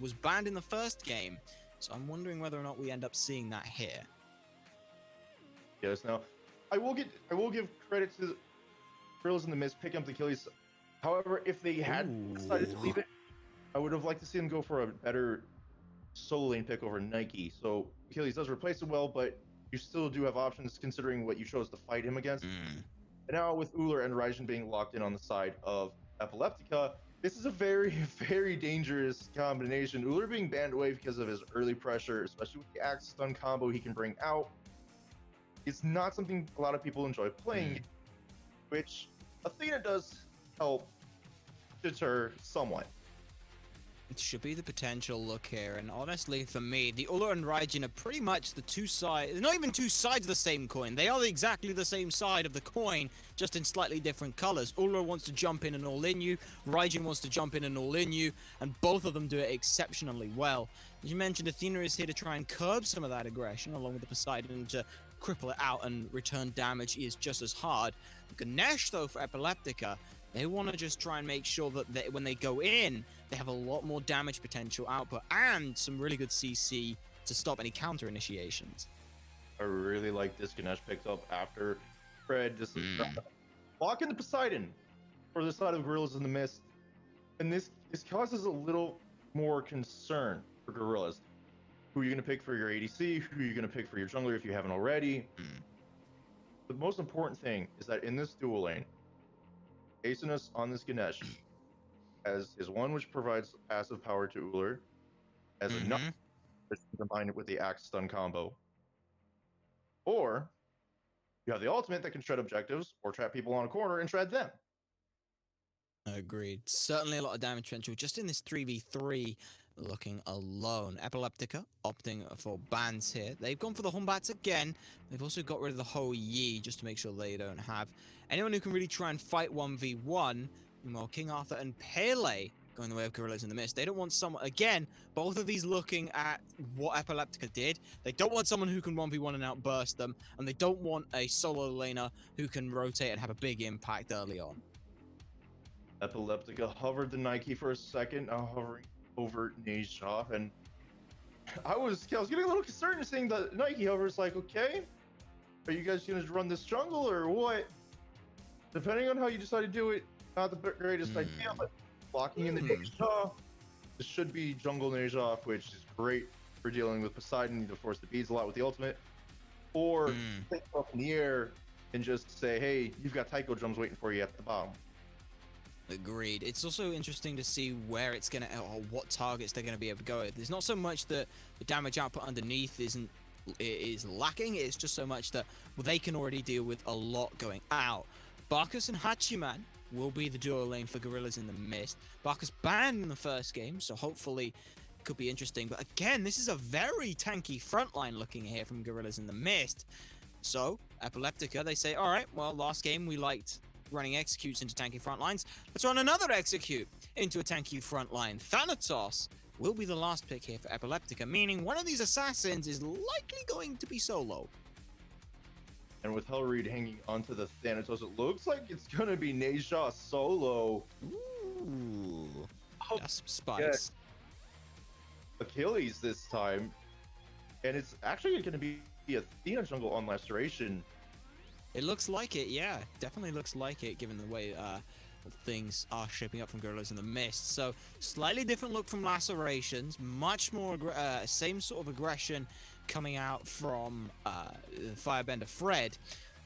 C: was banned in the first game. So I'm wondering whether or not we end up seeing that here.
D: Yes. Now, I will give credit to the Gorillas in the Mist picking up the Achilles. However, if they had decided to leave it, I would have liked to see them go for a better solo lane pick over Nike. So Achilles does replace it well, but you still do have options considering what you chose to fight him against. And now with Uller and Raijin being locked in on the side of Epileptica, this is a very, very dangerous combination. Uller being banned away because of his early pressure, especially with the axe stun combo he can bring out. It's not something a lot of people enjoy playing, which Athena does help deter somewhat.
C: It should be the potential look here, and honestly, for me, the Uller and Raijin are pretty much the two sides, not even two sides of the same coin. They are exactly the same side of the coin, just in slightly different colors. Uller wants to jump in and all in you, Raijin wants to jump in and all in you, and both of them do it exceptionally well. As you mentioned, Athena is here to try and curb some of that aggression, along with the Poseidon to cripple it out, and return damage is just as hard. Ganesh, though, for Epileptica, they want to just try and make sure that when they go in, they have a lot more damage potential output and some really good CC to stop any counter initiations.
D: I really like this Ganesh picked up after Fred just blocking the Poseidon for the side of Gorillas in the Mist. And this causes a little more concern for Gorillas. Who are you going to pick for your ADC? Who are you going to pick for your jungler if you haven't already? The most important thing is that in this dual lane, Asinus on this Ganesh is one which provides passive power to Uller, as enough to combine it with the axe stun combo. Or you have the ultimate that can shred objectives or trap people on a corner and shred them.
C: Agreed. Certainly a lot of damage potential just in this 3v3 looking alone. Epileptica opting for bans here. They've gone for the Humbats again. They've also got rid of the Ho Yi just to make sure they don't have anyone who can really try and fight 1v1. Meanwhile, King Arthur and Pele going the way of Gorillas in the Mist. They don't want someone, again, both of these looking at what Epileptica did. They don't want someone who can 1v1 and outburst them, and they don't want a solo laner who can rotate and have a big impact early on.
D: Epileptica hovered the Nike for a second, now hovering over Nejah, and I was getting a little concerned seeing the Nike hover. It's like, okay, are you guys gonna run this jungle or what? Depending on how you decide to do it, not the greatest idea, but blocking in the Nejah, this should be jungle Nejah, which is great for dealing with Poseidon. You need to force the beads a lot with the ultimate, or take up in the air and just say, hey, you've got Taiko drums waiting for you at the bottom.
C: Agreed. It's also interesting to see where it's gonna, or what targets they're gonna be able to go with. There's not so much that the damage output underneath is lacking. It's just so much that they can already deal with a lot going out. Bacchus and Hachiman will be the duo lane for Gorillas in the Mist. Bacchus banned in the first game, so hopefully it could be interesting. But again, this is a very tanky frontline looking here from Gorillas in the Mist. So Epileptica, they say, all right, well, last game we liked running executes into tanky front lines. Let's run another execute into a tanky front line. Thanatos will be the last pick here for Epileptica, meaning one of these assassins is likely going to be solo.
D: And with Hellreed hanging onto the Thanatos, it looks like it's going to be Nejah solo.
C: Ooh,
D: Oh,
C: that's some spice.
D: Achilles this time. And it's actually going to be the Athena jungle on Laceration.
C: It looks like it, yeah. Definitely looks like it, given the way things are shaping up from Gorillas in the Mist. So, slightly different look from Lacerations. Much more, same sort of aggression coming out from Firebender Fred.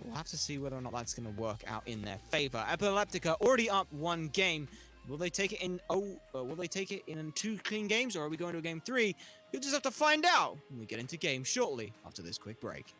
C: We'll have to see whether or not that's going to work out in their favor. Epileptica already up one game. Will they take it in? Will they take it in 2 clean games, or are we going to a game 3? You'll just have to find out when we get into game shortly after this quick break.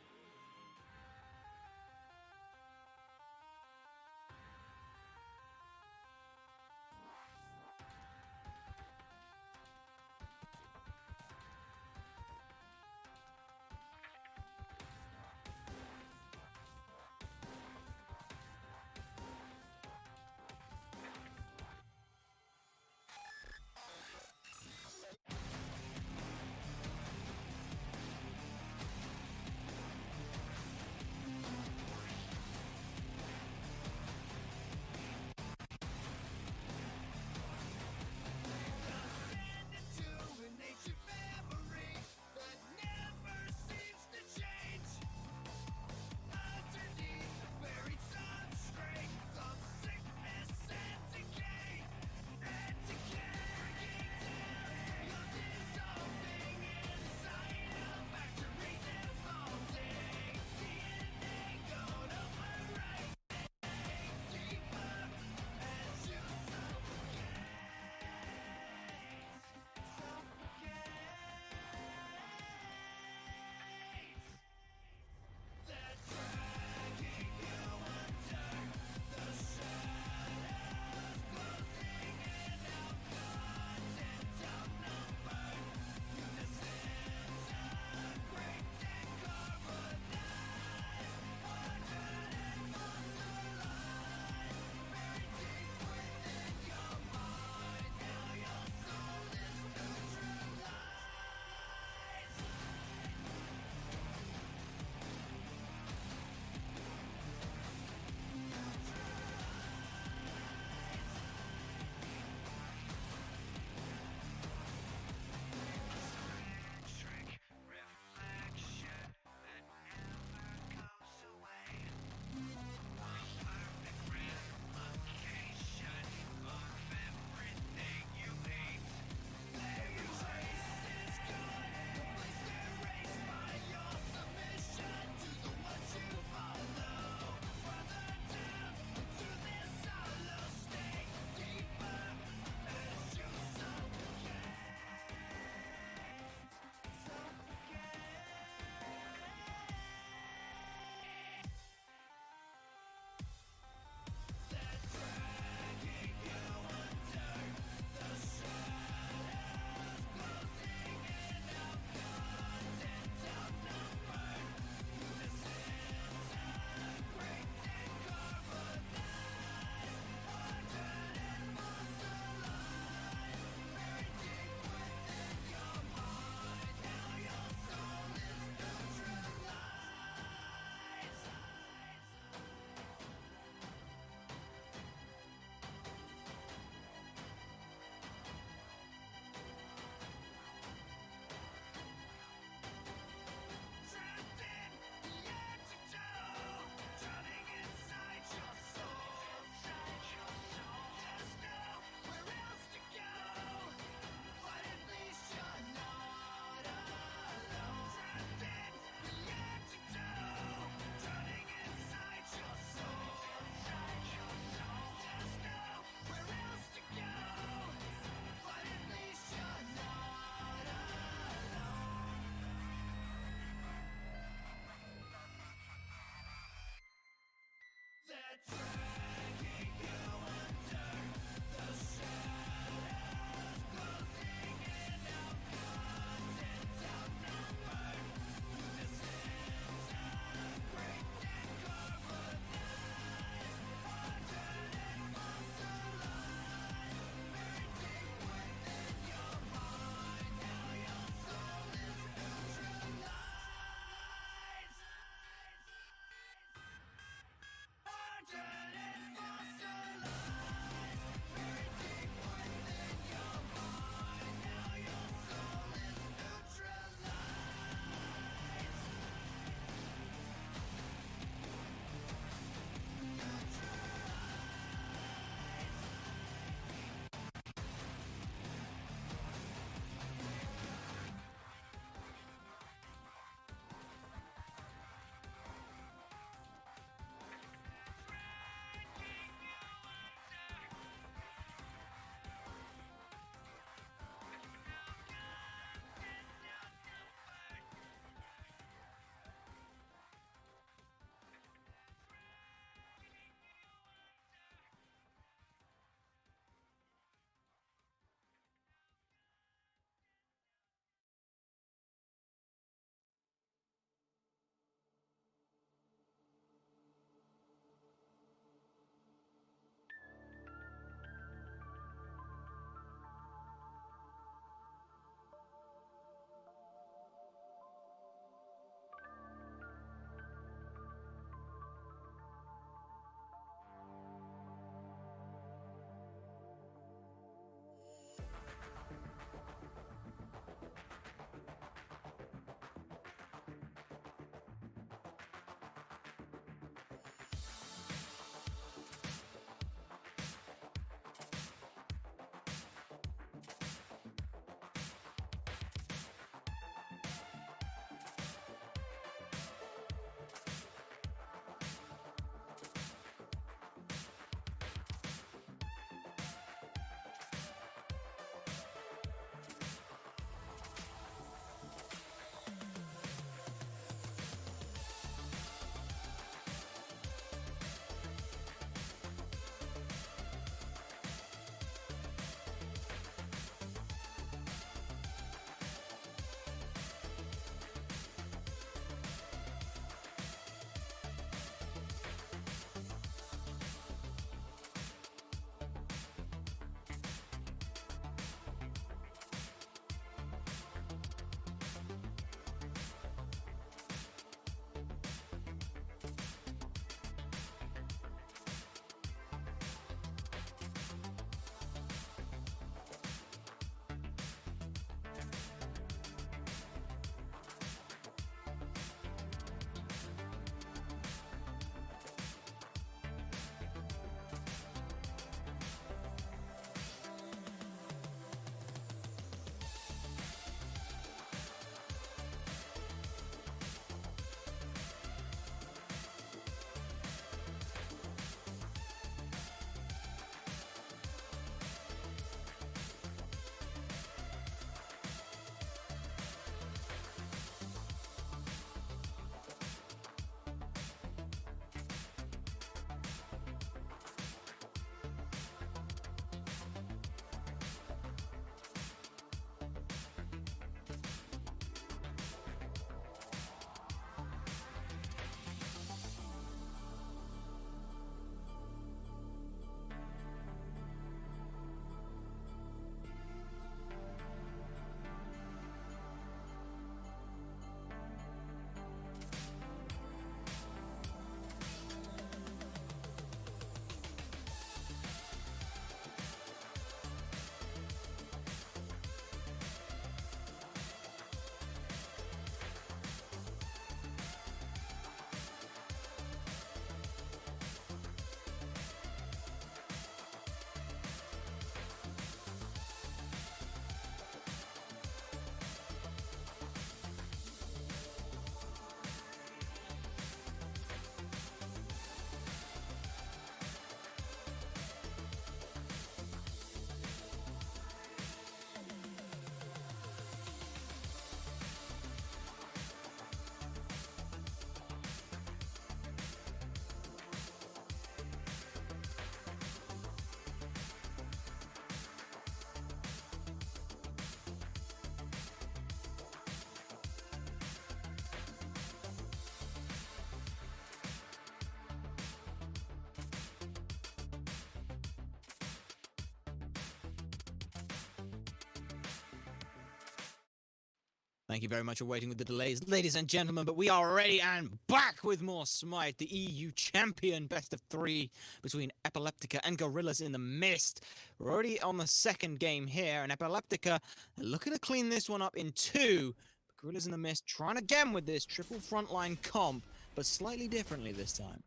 A: dragging you under the shadows, closing in, outgunned, outnumbered. You disintegrate and carbonize, alternate monster lies, buried deep within your mind. Now your soul is neutralized.
C: Thank you very much for waiting with the delays, ladies and gentlemen, but we are ready and back with more Smite, the EU champion best of 3 between Epileptica and Gorillas in the Mist. We're already on the second game here, and Epileptica looking to clean this one up in 2. But Gorillas in the Mist trying again with this triple frontline comp, but slightly differently this time.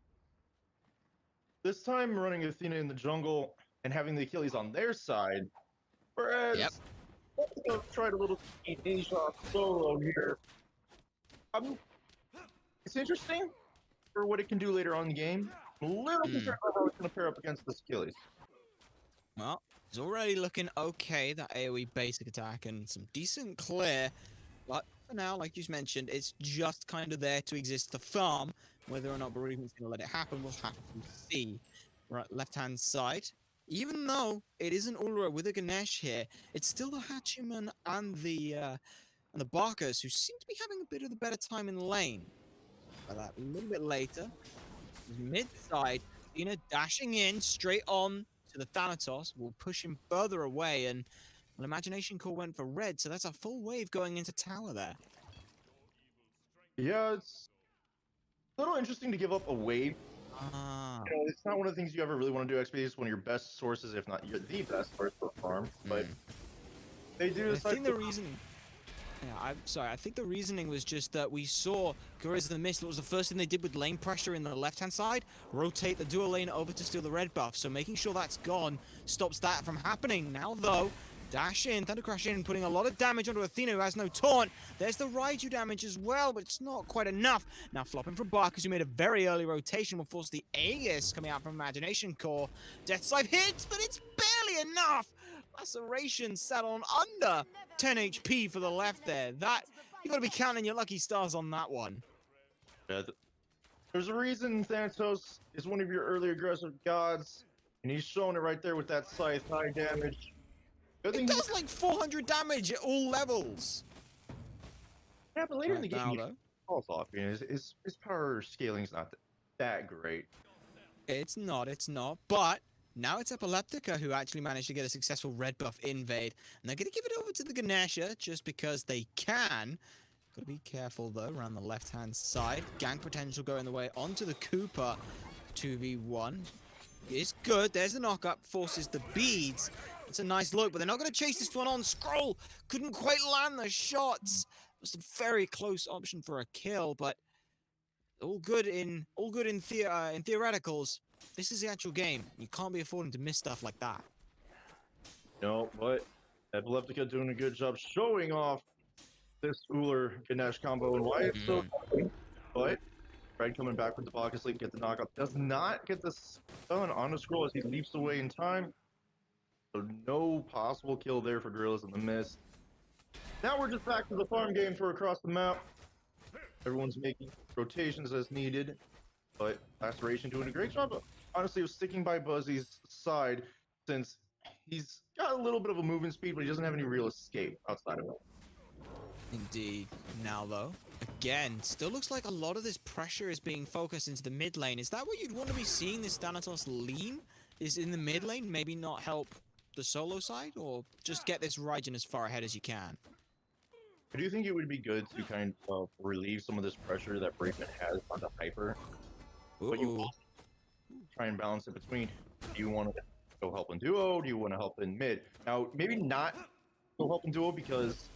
D: This time running Athena in the jungle and having the Achilles on their side, whereas
C: Yep.
D: tried a little Asia solo here. It's interesting for what it can do later on in the game. I'm a little concerned about how it's going to pair up against this Achilles.
C: Well, it's already looking okay, that AoE basic attack and some decent clear. But for now, like you mentioned, it's just kind of there to exist to farm. Whether or not Bereavement's going to let it happen, we'll have to see. We're at left-hand side. Even though it isn't Ulra with a Ganesh here, it's still the Hachiman and the Barkers who seem to be having a bit of the better time in lane. But that a little bit later, mid-side, Athena dashing in straight on to the Thanatos will push him further away, and well, Imagination Core went for red, so that's a full wave going into tower there.
D: Yeah, it's a little interesting to give up a wave.
C: Ah.
D: You know, it's not one of the things you ever really want to do. XP is one of your best sources, if not the best source for farm. But they do.
C: I think the reason. Yeah, I'm sorry. I think the reasoning was just that we saw Gorillas in the Mist. What was the first thing they did with lane pressure in the left-hand side? Rotate the dual lane over to steal the red buff. So making sure that's gone stops that from happening. Now though, dash in, Thunder Crash in, putting a lot of damage onto Athena, who has no taunt. There's the Raiju damage as well, but it's not quite enough. Now flopping from Barkers, who made a very early rotation, will force the Aegis coming out from Imagination Core. Death Scythe hits, but it's barely enough. Laceration sat on under 10 HP for the left there. That, you gotta be counting your lucky stars on that one.
D: Yeah, there's a reason Thanatos is one of your early aggressive gods, and he's showing it right there with that scythe, high damage.
C: It does like 400 damage at all levels.
D: Yeah, but later in the
C: Right
D: game,
C: now,
D: he
C: though,
D: falls off. You know, his power scaling's not that great.
C: it's not, but now it's Epileptica who actually managed to get a successful red buff invade, and they're going to give it over to the Ganesha just because they can. Got to be careful though around the left-hand side. Gank potential going the way onto the Cooper. 2v1 is good. There's the knockup, forces the beads. It's a nice look, but they're not going to chase this one on. Scroll couldn't quite land the shots. It was a very close option for a kill, but all good in theoreticals. This is the actual game. You can't be affording to miss stuff like that.
D: No, but Epileptica doing a good job showing off this Uller Ganesh combo and why it's so funny. But Fred coming back with the pocket sleep, get the knockup. Does not get the stun on the scroll as he leaps away in time. So no possible kill there for Gorillas in the Mist. Now we're just back to the farm game for across the map. Everyone's making rotations as needed, but Laceration doing a great job. Honestly, of sticking by Buzzy's side since he's got a little bit of a movement speed, but he doesn't have any real escape outside of it.
C: Indeed. Now though, again, still looks like a lot of this pressure is being focused into the mid lane. Is that what you'd want to be seeing this Thanatos lean? Is in the mid lane, maybe not help the solo side, or just get this Raijin as far ahead as you can?
D: I do think it would be good to kind of relieve some of this pressure that Braveman has on the Hyper. But you also try and balance it between, do you want to go help in duo, do you want to help in mid? Now, maybe not go help in duo because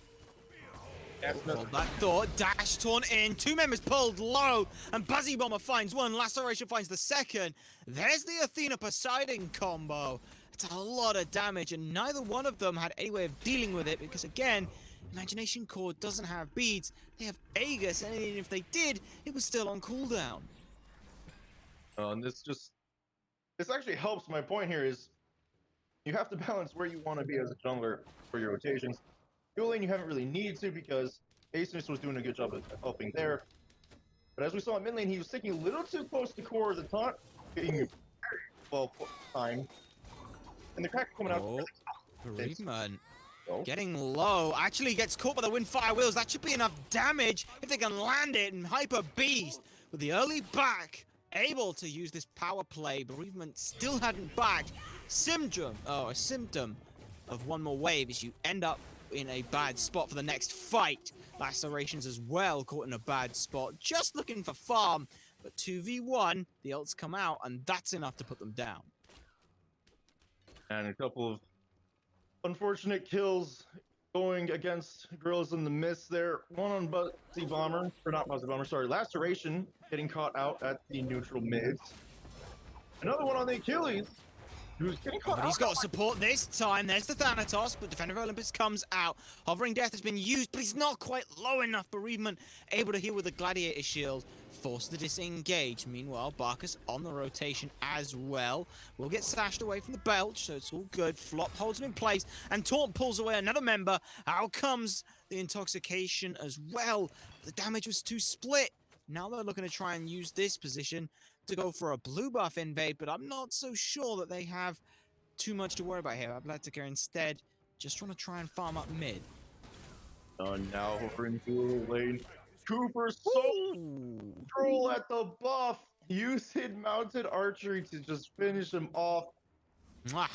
C: Hold that thought, dash taunt in, 2 members pulled low, and Buzzy Bomber finds one, Laceration finds the second. There's the Athena Poseidon combo. It's a lot of damage, and neither one of them had any way of dealing with it, because again, Imagination Core doesn't have beads, they have Aegis, and even if they did, it was still on cooldown.
D: and this actually helps. My point here is you have to balance where you want to be as a jungler for your rotations. Dual lane you haven't really needed to because Asus was doing a good job of helping there. But as we saw in mid lane, he was sticking a little too close to core of the taunt, getting very well timed. And the crack coming out.
C: Bereavement.
D: Oh.
C: Getting low, actually gets caught by the Windfire Wheels. That should be enough damage if they can land it. And Hyper Beast with the early back, able to use this power play. Bereavement still hadn't backed. A symptom of one more wave as you end up in a bad spot for the next fight. Lacerations as well caught in a bad spot, just looking for farm. But 2v1, the ults come out, and that's enough to put them down.
D: And a couple of unfortunate kills going against Gorillas in the Mist there. One on Buzzy Bomber, or not Buzzy Bomber, sorry, Laceration, getting caught out at the neutral mids. Another one on the Achilles, who's getting caught
C: But
D: out.
C: he's got support this time. There's the Thanatos, but Defender of Olympus comes out. Hovering Death has been used, but he's not quite low enough. Bereavement able to heal with the Gladiator Shield. Forced to disengage. Meanwhile, Barkus on the rotation as well. Will get slashed away from the Belch, so it's all good. Flop holds him in place, and Taunt pulls away another member. Out comes the Intoxication as well. The damage was too split. Now they're looking to try and use this position to go for a blue buff invade, but I'm not so sure that they have too much to worry about here. Epileptica instead just trying to try and farm up mid.
D: Now over in dual lane. Cooper so control at the buff. Used mounted archery to just finish him off.
C: Mwah.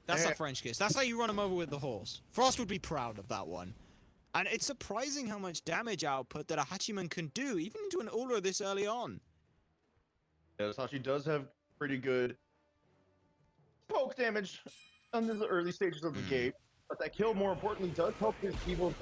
C: That's a French kiss. That's how you run him over with the horse. Frost would be proud of that one. And it's surprising how much damage output that a Hachiman can do, even into an Ula this early on.
D: Yeah, Sashi does have pretty good poke damage on the early stages of the game, but that kill, more importantly, does help his evil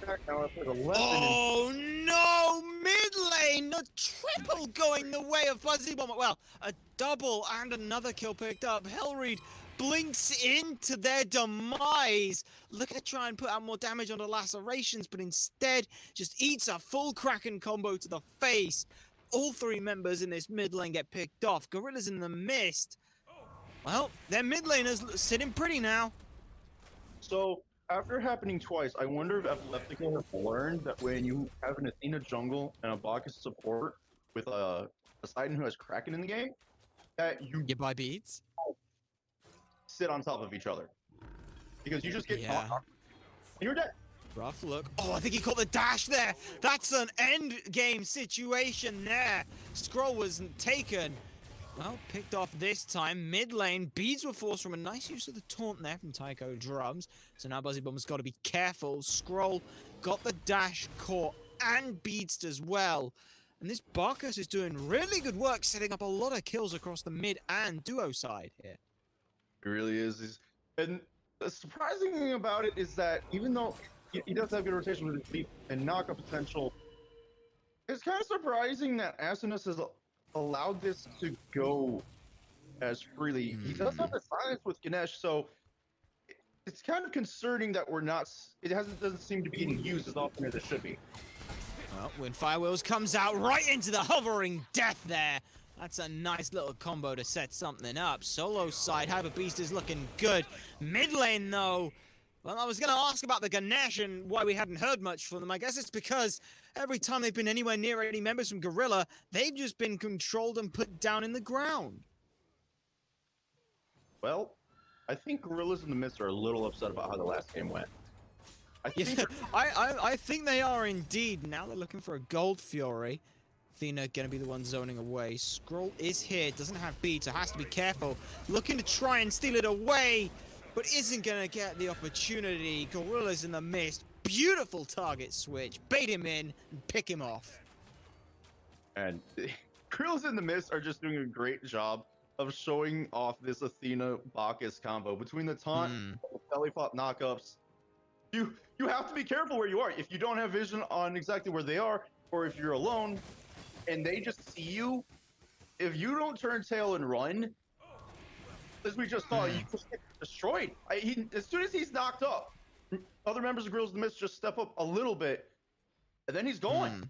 D: back now after the left.
C: Oh no! Mid lane! A triple going the way of Buzzy Bomber. Well, a double and another kill picked up. Hellreed blinks into their demise. Looking to try and put out more damage on the Lacerations, but instead just eats a full Kraken combo to the face. All three members in this mid lane get picked off. Gorillas in the Mist. Well, their mid laners sitting pretty now.
D: So, after happening twice, I wonder if Epileptica has learned that when you have an Athena jungle and a Bacchus support with a Poseidon who has Kraken in the game, that you
C: buy beads?
D: sit on top of each other. Because you just get caught and you're dead.
C: Rough look. Oh, I think he caught the dash there. That's an end game situation there. Scroll wasn't taken. Well, picked off this time. Mid lane, beads were forced from a nice use of the taunt there from Tycho Drums. So now Buzzy Bomber's got to be careful. Scroll got the dash caught and beads as well. And this Barkus is doing really good work setting up a lot of kills across the mid and duo side here.
D: It really is. And the surprising thing about it is that even though he does have good rotation with his feet and knockup potential, it's kind of surprising that Asinus has allowed this to go as freely. He does have the silence with Ganesh, so it's kind of concerning that doesn't seem to be getting used as often as it should be.
C: Well, when Firewheels comes out right into the hovering death there. That's a nice little combo to set something up. Solo side, Hyper Beast is looking good. Mid lane, though. Well, I was going to ask about the Ganesh and why we hadn't heard much from them. I guess it's because every time they've been anywhere near any members from Gorilla, they've just been controlled and put down in the ground.
D: Well, I think Gorillas in the Mist are a little upset about how the last game went.
C: I think they are indeed. Now they're looking for a Gold Fury. Athena gonna be the one zoning away. Scroll is here, doesn't have beat, so has to be careful. Looking to try and steal it away, but isn't gonna get the opportunity. Gorillas in the Mist, beautiful target switch. Bait him in and pick him off.
D: And Gorillas in the Mist are just doing a great job of showing off this Athena Bacchus combo between the taunt and the belly flop knockups. You have to be careful where you are. If you don't have vision on exactly where they are, or if you're alone and they just see you, if you don't turn tail and run, as we just saw, you just get destroyed. As soon as he's knocked up, other members of Gorillas in the Mist just step up a little bit, and then he's going.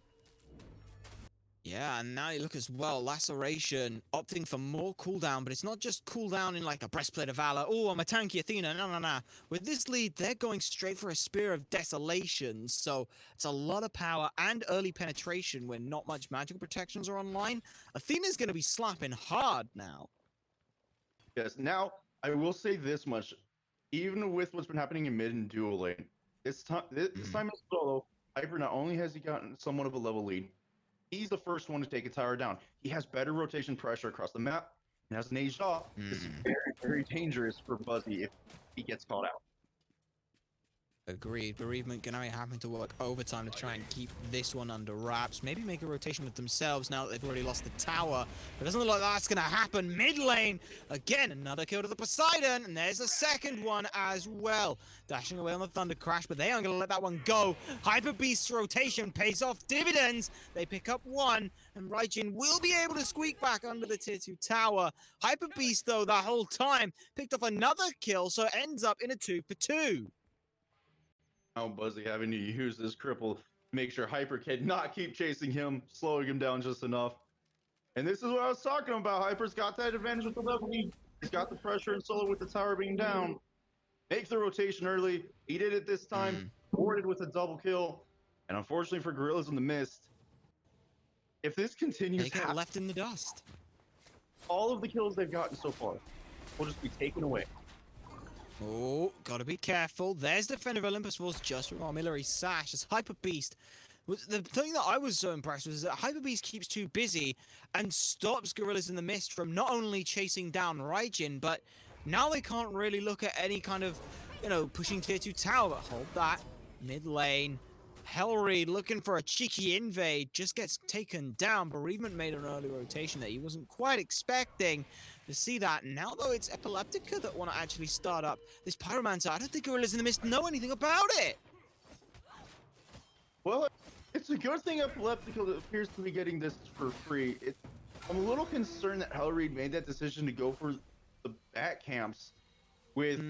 C: Yeah, and now you look as well, Laceration opting for more cooldown, but it's not just cooldown in like a Breastplate of Valor. Oh, I'm a tanky Athena. No. With this lead, they're going straight for a Spear of Desolation, so it's a lot of power and early penetration when not much magical protections are online. Athena's going to be slapping hard now.
D: Yes, now, I will say this much. Even with what's been happening in mid and dual lane, this time in solo, Hyper not only has he gotten somewhat of a level lead, he's the first one to take a tower down. He has better rotation pressure across the map, and as an Aja, is very, very dangerous for Buzzy if he gets caught out.
C: Agreed. Bereavement gonna be having to work overtime to try and keep this one under wraps. Maybe make a rotation with themselves now that they've already lost the tower. But it doesn't look like that's gonna happen. Mid lane, again, another kill to the Poseidon, and there's a second one as well. Dashing away on the Thunder Crash, but they aren't gonna let that one go. Hyper Beast's rotation pays off dividends. They pick up one, and Raijin will be able to squeak back under the tier 2 tower. Hyper Beast, though, that whole time, picked off another kill, so it ends up in a 2-for-2.
D: Now Buzzy having to use this cripple to make sure Hyper cannot keep chasing him, slowing him down just enough. And this is what I was talking about. Hyper's got that advantage with the level. He's got the pressure and solo with the tower being down. Make the rotation early. He did it this time. Rewarded with a double kill. And unfortunately for Gorillas in the Mist, if this continues,
C: They get left in the dust.
D: all of the kills they've gotten so far will just be taken away.
C: Oh, gotta be careful. There's Defender of Olympus Falls just from Armillary Sash as Hyper Beast. The thing that I was so impressed with is that Hyper Beast keeps too busy and stops Gorillas in the Mist from not only chasing down Raijin, but now they can't really look at any kind of, pushing tier 2 tower. But hold that. Mid lane. Hellreed looking for a cheeky invade, just gets taken down. Bereavement made an early rotation that he wasn't quite expecting to see that. Now, though, it's Epileptica that want to actually start up this Pyromancer. I don't think Gorillas in the Mist know anything about it.
D: Well, it's a good thing Epileptica appears to be getting this for free. I'm a little concerned that Hellreed made that decision to go for the back camps with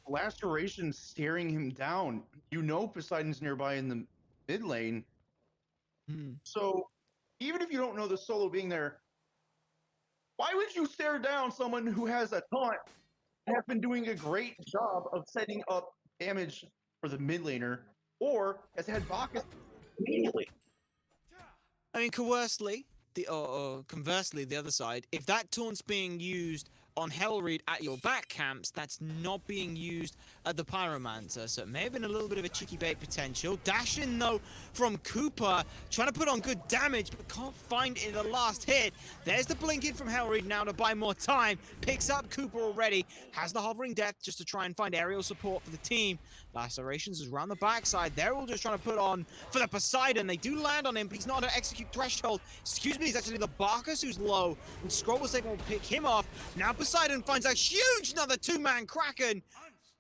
D: Laceration staring him down. Poseidon's nearby in the mid lane. So even if you don't know the solo being there, why would you stare down someone who has a taunt and has been doing a great job of setting up damage for the mid laner, or has had Bacchus immediately?
C: I mean, conversely, the other side, if that taunt's being used on Hellreed at your back camps, that's not being used at the Pyromancer, so it may have been a little bit of a cheeky bait potential. Dash in, though, from Cooper, trying to put on good damage, but can't find it in the last hit. There's the blink in from Hellreed now to buy more time. Picks up Cooper already, has the Hovering Death just to try and find aerial support for the team. Lacerations is around the backside. They're all just trying to put on for the Poseidon. They do land on him, but he's not at execute threshold. Excuse me, he's actually the Bacchus who's low, and Scroll was able to pick him off. Now Poseidon finds a huge another two-man Kraken.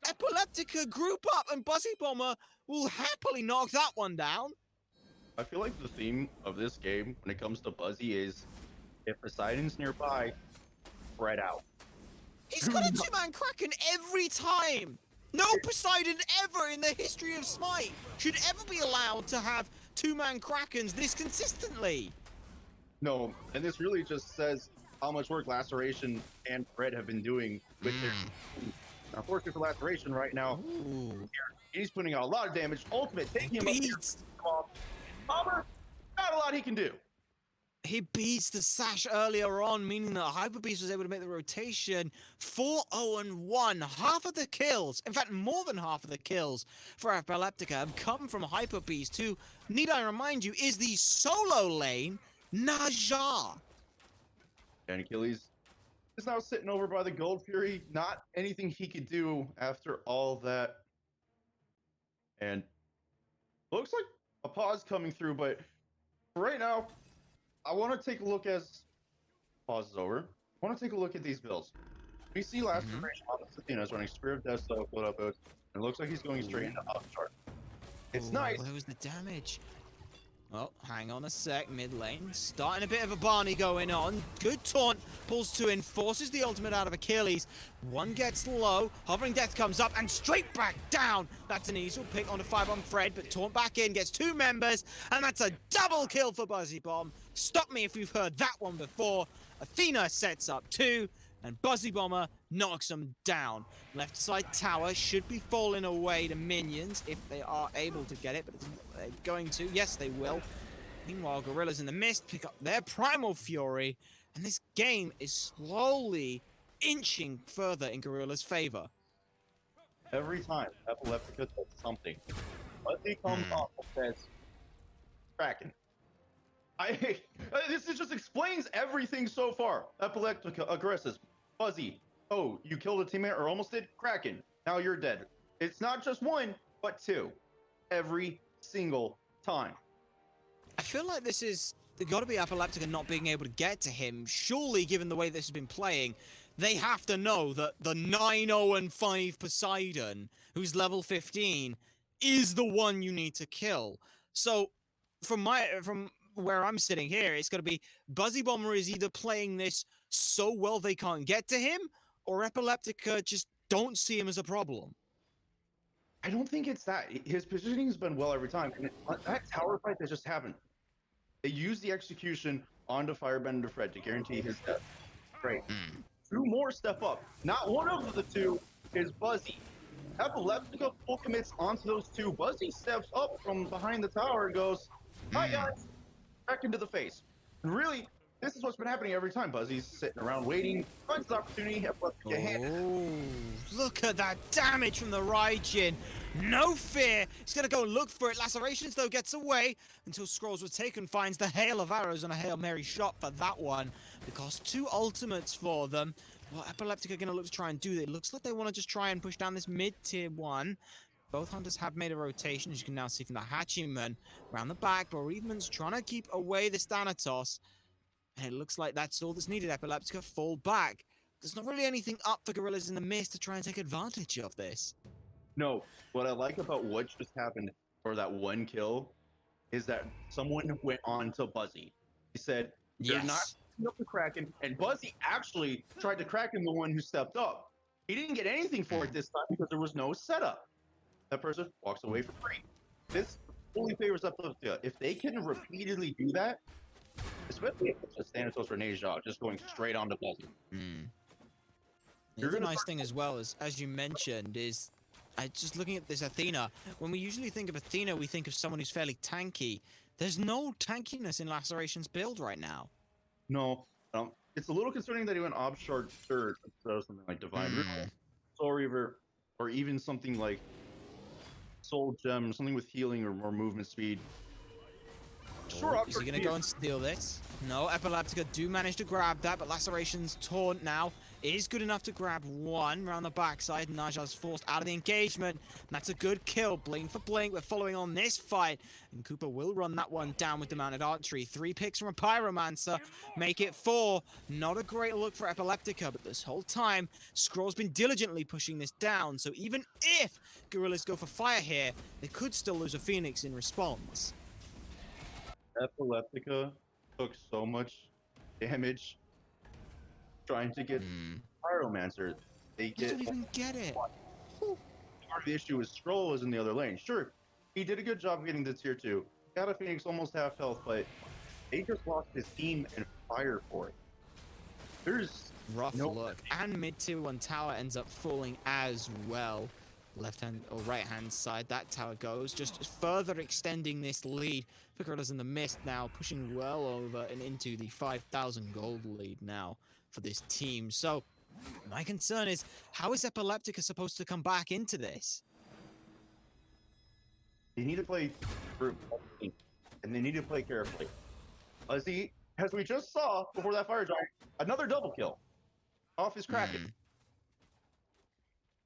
C: Epileptica group up, and Buzzy Bomber will happily knock that one down.
D: I feel like the theme of this game when it comes to Buzzy is, if Poseidon's nearby, spread out.
C: He's got a two-man Kraken every time. No Poseidon ever in the history of Smite should ever be allowed to have two-man Krakens this consistently.
D: No, and this really just says how much work Laceration and Fred have been doing with their... Unfortunately for Laceration right now, he's putting out a lot of damage. Ultimate, taking him up here. Bomber, not a lot he can do.
C: He beats the Sash earlier on, meaning that Hyper Beast was able to make the rotation 4-0-1. Half of the kills, in fact, more than half of the kills for Epileptica have come from Hyper Beast, who, need I remind you, is the solo lane Naja.
D: And Achilles is now sitting over by the Gold Fury. Not anything he could do after all that. And looks like a pause coming through, but right now, I want to take a look as pause is over. I want to take a look at these builds. We see Laceration on the Athena's running Spear of Death, so put up it, and it looks like he's going straight into Upstart. It's nice.
C: Where was the damage? Oh, hang on a sec, mid lane. Starting a bit of a Barney going on. Good taunt. Pulls two in, forces the ultimate out of Achilles. One gets low. Hovering Death comes up and straight back down. That's an easy pick on a 5 on Fred, but taunt back in, gets two members, and that's a double kill for Buzzy Bomb. Stop me if you've heard that one before. Athena sets up two, and Buzzy Bomber knocks them down. Left side tower should be falling away to minions if they are able to get it, but they're going to. Yes, they will. Meanwhile, Gorillas in the Mist pick up their Primal Fury, and this game is slowly inching further in Gorillas' favor.
D: Every time Epileptica does something, Buzzy comes off and says, Kraken. This just explains everything so far. Epileptica aggresses. Buzzy, oh, you killed a teammate or almost did? Kraken, now you're dead. It's not just one, but 2. Every single time.
C: I feel like this is got to be Epileptica not being able to get to him. Surely, given the way this has been playing, they have to know that the 9-0-5 Poseidon, who's level 15, is the one you need to kill. So, from where I'm sitting here, it's got to be Buzzy Bomber is either playing this so well they can't get to him, or Epileptica just don't see him as a problem.
D: I don't think it's that. His positioning has been well every time. And that tower fight that just happened, they used the execution onto Firebender Fred to guarantee his death. Great. 2 more step up. Not one of the 2 is Buzzy. Epileptica full commits onto those 2. Buzzy steps up from behind the tower and goes, "Hi guys," back into the face. And really, this is what's been happening every time. Buzzy's sitting around waiting, finds the opportunity, Epileptica
C: Look at that damage from the Raijin. No fear. He's going to go and look for it. Lacerations, though, gets away until Scrolls was taken, finds the hail of arrows and a Hail Mary shot for that one. Because 2 ultimates for them. Well, Epileptica going to look to try and do that. It looks like they want to just try and push down this mid-tier 1. Both hunters have made a rotation, as you can now see from the Hachiman around the back. But Bereavement's trying to keep away this Thanatos. And it looks like that's all that's needed. Epileptica fall back. There's not really anything up for Gorillas in the Mist to try and take advantage of this.
D: No, what I like about what just happened for that 1 kill is that someone went on to Buzzy. He said, "You're not up to Kraken," and Buzzy actually tried to Kraken the one who stepped up. He didn't get anything for it this time because there was no setup. That person walks away for free. This fully favors Epileptica. If they can repeatedly do that, especially if it's a Thanatos or Neja just going straight on to Buzzy.
C: The other nice thing as well, as you mentioned, is just looking at this Athena. When we usually think of Athena, we think of someone who's fairly tanky. There's no tankiness in Laceration's build right now.
D: No, it's a little concerning that he went Obshard third instead of something like Divine Ripple, Soul Reaver, or even something like Soul Gem, something with healing or more movement speed. Sure,
C: Is he going to go and steal this? No, Epileptica do manage to grab that, but Laceration's taunt now is good enough to grab 1 around the backside. Naja's forced out of the engagement, and that's a good kill. Blink for blink, we're following on this fight, and Cooper will run that one down with the mounted archery. 3 picks from a Pyromancer, make it 4. Not a great look for Epileptica, but this whole time, Scroll's been diligently pushing this down, so even if Gorillas go for fire here, they could still lose a Phoenix in response.
D: Epileptica took so much damage trying to get Pyromancer. They
C: don't even get it.
D: Part of the issue is Scroll is in the other lane. Sure, he did a good job getting the tier 2. Got a Phoenix almost half health, but they just lost his team and fire for it. There's
C: rough look. And mid-tier 1 tower ends up falling as well. Left-hand or right-hand side, that tower goes, just further extending this lead. Gorillas in the Mist now, pushing well over and into the 5,000 gold lead now for this team. So, my concern is, how is Epileptica supposed to come back into this?
D: They need to play group, and they need to play carefully. As we just saw before that fire giant, another double kill off his Kraken.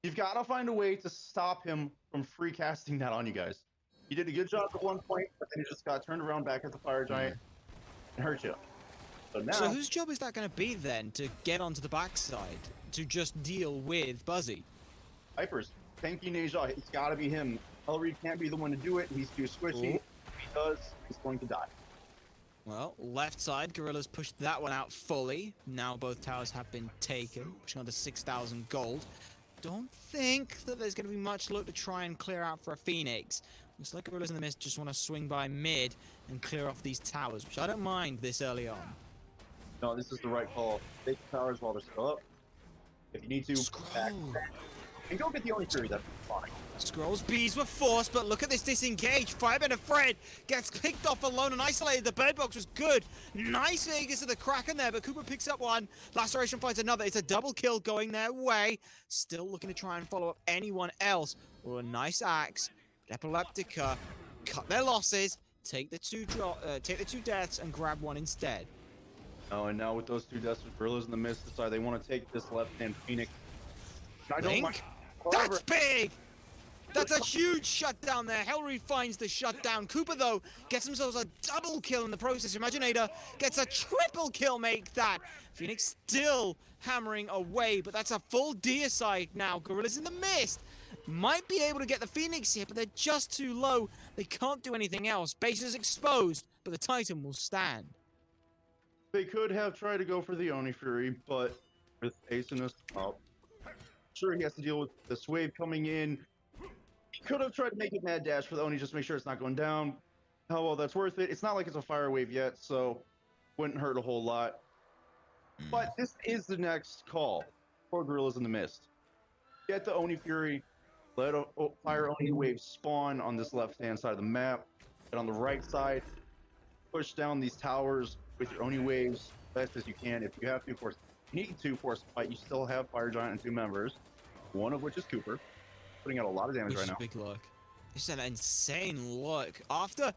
D: You've got to find a way to stop him from free casting that on you guys. He did a good job at one point, but then he just got turned around back at the fire giant and hurt you. So now,
C: so whose job is that going to be then, to get onto the backside, to just deal with Buzzy?
D: Hyper's tanky Neja, it's got to be him. Elreed can't be the one to do it. He's too squishy. If he does, he's going to die.
C: Well, left side, Gorillas pushed that one out fully. Now both towers have been taken, pushing on to 6,000 gold. Don't think that there's going to be much look to try and clear out for a Phoenix. Looks like Gorillas in the Mist just want to swing by mid and clear off these towers, which I don't mind this early on.
D: No, this is the right call. Take the towers while they're still up. If you need to, back. And go get the only fury, that's fine.
C: Scrolls bees were forced, but look at this disengage. Firebender Fred gets kicked off alone and isolated. The bird box was good. Nice Vegas of the Kraken there, but Cooper picks up one. Laceration finds another. It's a double kill going their way. Still looking to try and follow up anyone else. Or a nice axe. But Epileptica cut their losses, take the two deaths, and grab one instead.
D: Oh, and now with those 2 deaths with Gorillas in the Mist, decide they want to take this left-hand Phoenix. I don't mind.
C: That's big! That's a huge shutdown there. Hellreed finds the shutdown. Cooper, though, gets themselves a double kill in the process. Imaginator gets a triple kill, make that. Phoenix still hammering away, but that's a full deicide now. Gorillas in the mist might be able to get the Phoenix here, but they're just too low. They can't do anything else. Base is exposed, but the Titan will stand.
D: They could have tried to go for the Oni Fury, but with Ace in his top, sure he has to deal with this wave coming in. He could have tried to make it mad dash for the Oni, just make sure it's not going down. How well that's worth it. It's not like it's a fire wave yet, so wouldn't hurt a whole lot. But this is the next call for Gorillas in the Mist. Get the Oni Fury, let a fire Oni wave spawn on this left-hand side of the map, and on the right side, push down these towers with your Oni waves best as you can. If you have to, of course, need to force a fight, you still have Fire Giant and 2 members, one of which is Cooper, putting out a lot of damage right now.
C: Big look. It's an insane look. After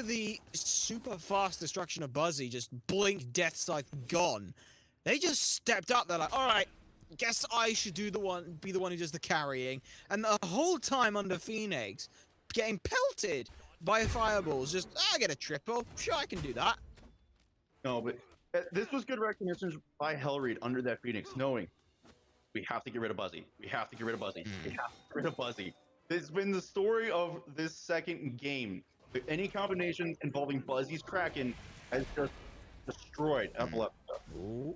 C: the super fast destruction of Buzzy, just blink death scythe gone, they just stepped up. They're like, all right, guess I should be the one who does the carrying. And the whole time under Phoenix, getting pelted by fireballs. Just, I get a triple. Sure, I can do that.
D: No, but this was good recognition by Hellreed under that Phoenix, knowing we have to get rid of Buzzy. We have to get rid of Buzzy. We have to get rid of Buzzy. It's been the story of this second game. Any combination involving Buzzy's Kraken has just destroyed Epileptica.
C: Ooh.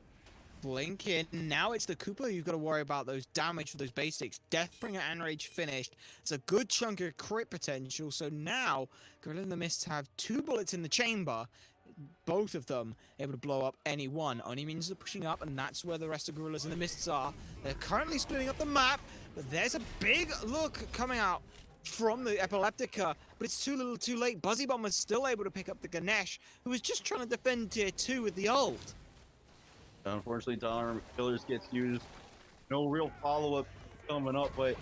C: Blink in. Now it's the Cooper you've got to worry about those damage for those basics. Deathbringer and Rage finished. It's a good chunk of crit potential. So now, Gorilla in the Mist have 2 bullets in the chamber. Both of them able to blow up any one. Only means they're pushing up, and that's where the rest of Gorillas in the Mists are. They're currently splitting up the map, but there's a big look coming out from the Epileptica, but it's too little too late. Buzzy Bomber's still able to pick up the Ganesh, who was just trying to defend tier 2 with the ult.
D: Unfortunately, Dollar Killers gets used. No real follow-up coming up, but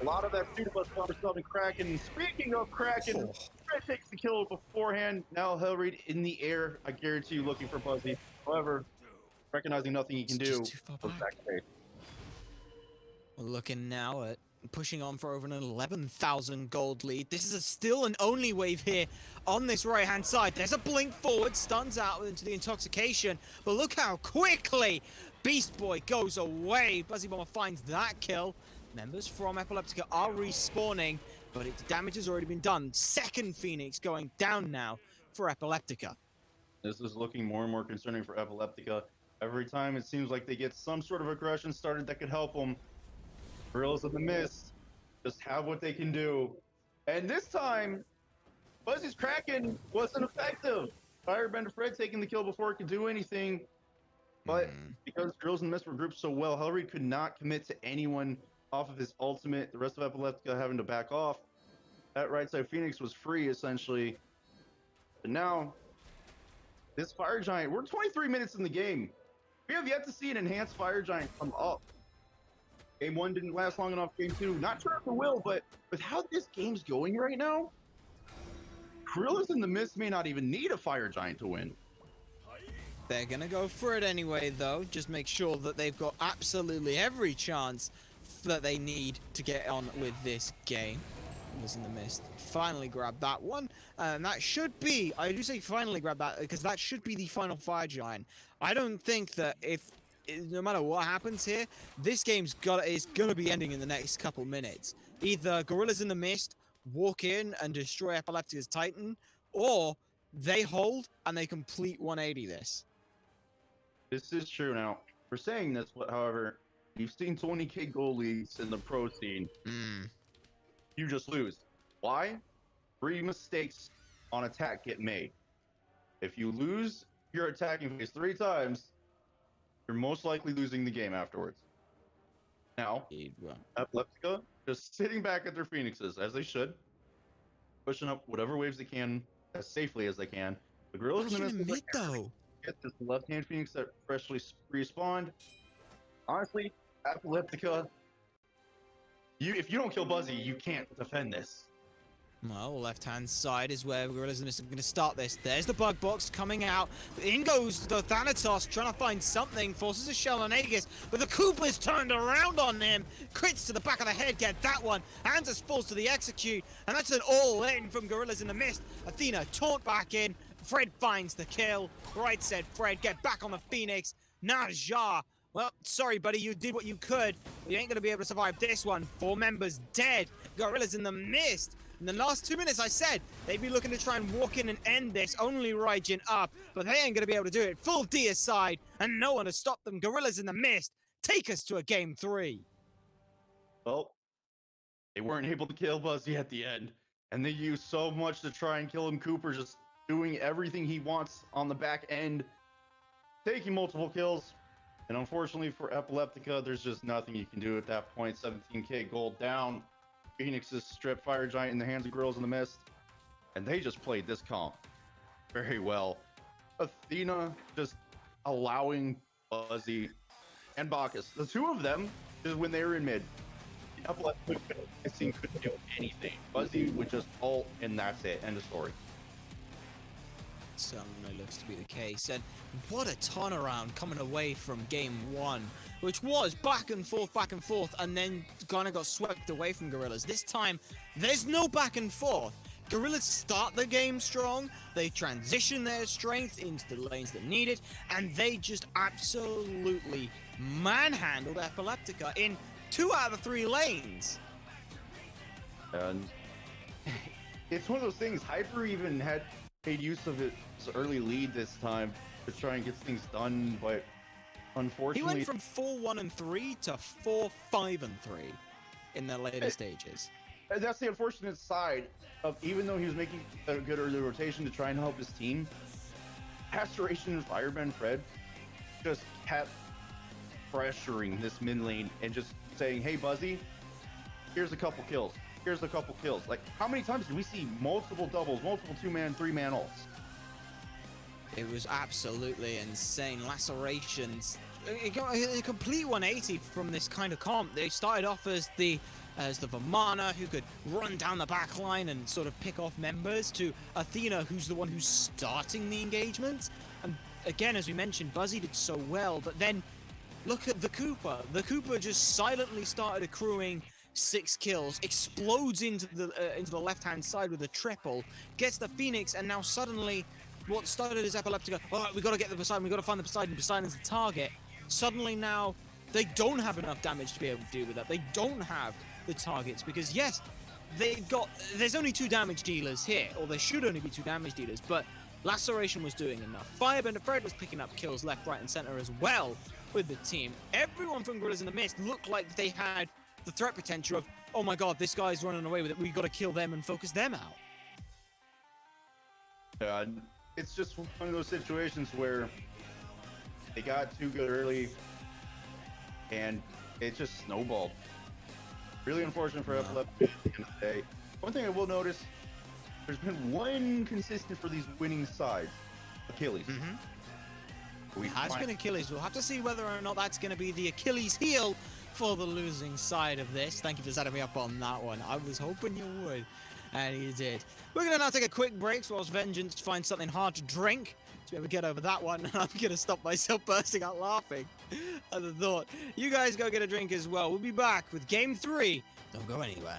D: a lot of that Super Bus Bomber stuff and Kraken. Speaking of Kraken, Fred takes the kill beforehand. Now Hellreed in the air. I guarantee you looking for Buzzy. However, recognizing nothing he can do.
C: Just too far back. We're looking now at pushing on for over an 11,000 gold lead. This is still an only wave here on this right-hand side. There's a blink forward, stuns out into the intoxication, but look how quickly Beast Boy goes away. Buzzy Bomber finds that kill. Members from Epileptica are respawning, but its damage has already been done. Second Phoenix going down now for Epileptica.
D: This is looking more and more concerning for Epileptica. Every time it seems like they get some sort of aggression started that could help them. Gorillas in the Mist just have what they can do. And this time, Buzzy's Kraken wasn't effective. Firebender Fred taking the kill before it could do anything. But because Gorillas in the Mist were grouped so well, Hellreed could not commit to anyone off of his ultimate. The rest of Epileptica having to back off. That right side Phoenix was free, essentially. But now, this Fire Giant, we're 23 minutes in the game. We have yet to see an enhanced Fire Giant come up. Game 1 didn't last long enough. Game 2, not sure if it will, but with how this game's going right now, Gorillas in the Mist may not even need a Fire Giant to win.
C: They're gonna go for it anyway, though. Just make sure that they've got absolutely every chance that they need to get on with this game. Gorillas in the Mist finally grab that one, and that should be, I do say finally grab that, because that should be the final Fire Giant. I don't think that no matter what happens here, this game's is gonna be ending in the next couple minutes. Either Gorillas in the Mist walk in and destroy Epileptica's Titan, or they hold and they complete 180 this.
D: This is true. Now, we're saying this, but however, you've seen 20k goal leads in the pro scene. You just lose. Why? 3 mistakes on attack get made. If you lose your attacking phase 3 times, you're most likely losing the game afterwards. Now, Epileptica just sitting back at their Phoenixes, as they should, pushing up whatever waves they can as safely as they can. The Gorillas in the Mist,
C: though.
D: Get this left-hand Phoenix that freshly respawned. Honestly, Epileptica, if you don't kill Buzzy, you can't defend this.
C: Well, left-hand side is where Gorillas are going to start this. There's the bug box coming out. In goes the Thanatos, trying to find something. Forces a shell on Aegis, but the Cooper's turned around on him. Crits to the back of the head, get that one. Anzus falls to the execute, and that's an all-in from Gorillas in the Mist. Athena taunt back in. Fred finds the kill. Right said Fred, get back on the Phoenix. Naja. Well, sorry, buddy, you did what you could. You ain't going to be able to survive this one. 4 members dead. Gorillas in the Mist. In the last 2 minutes, I said they'd be looking to try and walk in and end this, only Raijin up, but they ain't going to be able to do it. Full D aside, and no one has stopped them. Gorillas in the Mist take us to a game 3.
D: Well, they weren't able to kill Buzzy at the end, and they used so much to try and kill him. Cooper just doing everything he wants on the back end, taking multiple kills. And unfortunately for Epileptica, there's just nothing you can do at that point. 17k gold down. Phoenix's strip Fire Giant in the hands of Gorillas in the Mist. And they just played this comp very well. Athena just allowing Buzzy and Bacchus, the two of them, just when they were in mid, the Epileptica couldn't do anything. Buzzy would just ult, and that's it. End of story.
C: Certainly looks to be the case, and what a turnaround coming away from game 1, which was back and forth, and then kind of got swept away from Gorillas. This time, there's no back and forth. Gorillas start the game strong, they transition their strength into the lanes that need it, and they just absolutely manhandled Epileptica in 2 out of 3 lanes.
D: And it's one of those things, Hyper even had made use of his early lead this time to try and get things done, but unfortunately
C: He went from 4-1-3 to 4-5-3 in the later stages.
D: that's the unfortunate side of, even though he was making a good early rotation to try and help his team, Pastoration and Fireman Fred just kept pressuring this mid lane and just saying, hey Buzzy, here's a couple kills. Here's a couple kills. Like, how many times did we see multiple doubles, multiple 2-man, 3-man ults?
C: It was absolutely insane. Lacerations. It got a complete 180 from this kind of comp. They started off as the Vamana, who could run down the back line and sort of pick off members, to Athena, who's the one who's starting the engagement. And again, as we mentioned, Buzzy did so well, but then look at the Cooper. The Cooper just silently started accruing 6 kills, explodes into the left-hand side with a triple, gets the Phoenix, and now suddenly what started as Epileptica, all right, we got to get the Poseidon, we got to find the Poseidon, Poseidon's the target. Suddenly now they don't have enough damage to be able to deal with that. They don't have the targets because, yes, there's only 2 damage dealers here, or there should only be 2 damage dealers, but Laceration was doing enough. Firebender Fred was picking up kills left, right, and center as well with the team. Everyone from Gorillas in the Mist looked like they had the threat potential of, oh my god, this guy's running away with it, we got to kill them and focus them out.
D: It's just one of those situations where they got too good early and it just snowballed. Really unfortunate for Epileptica at the end of the day. One thing I will notice, there's been one consistent for these winning sides, Achilles.
C: It has been Achilles. We'll have to see whether or not that's going to be the Achilles heel for the losing side of this. Thank you for setting me up on that one. I was hoping you would, and you did. We're going to now take a quick break whilst Vengeance finds something hard to drink to be able to get over that one. I'm going to stop myself bursting out laughing at the thought. You guys go get a drink as well. We'll be back with Game 3. Don't go anywhere.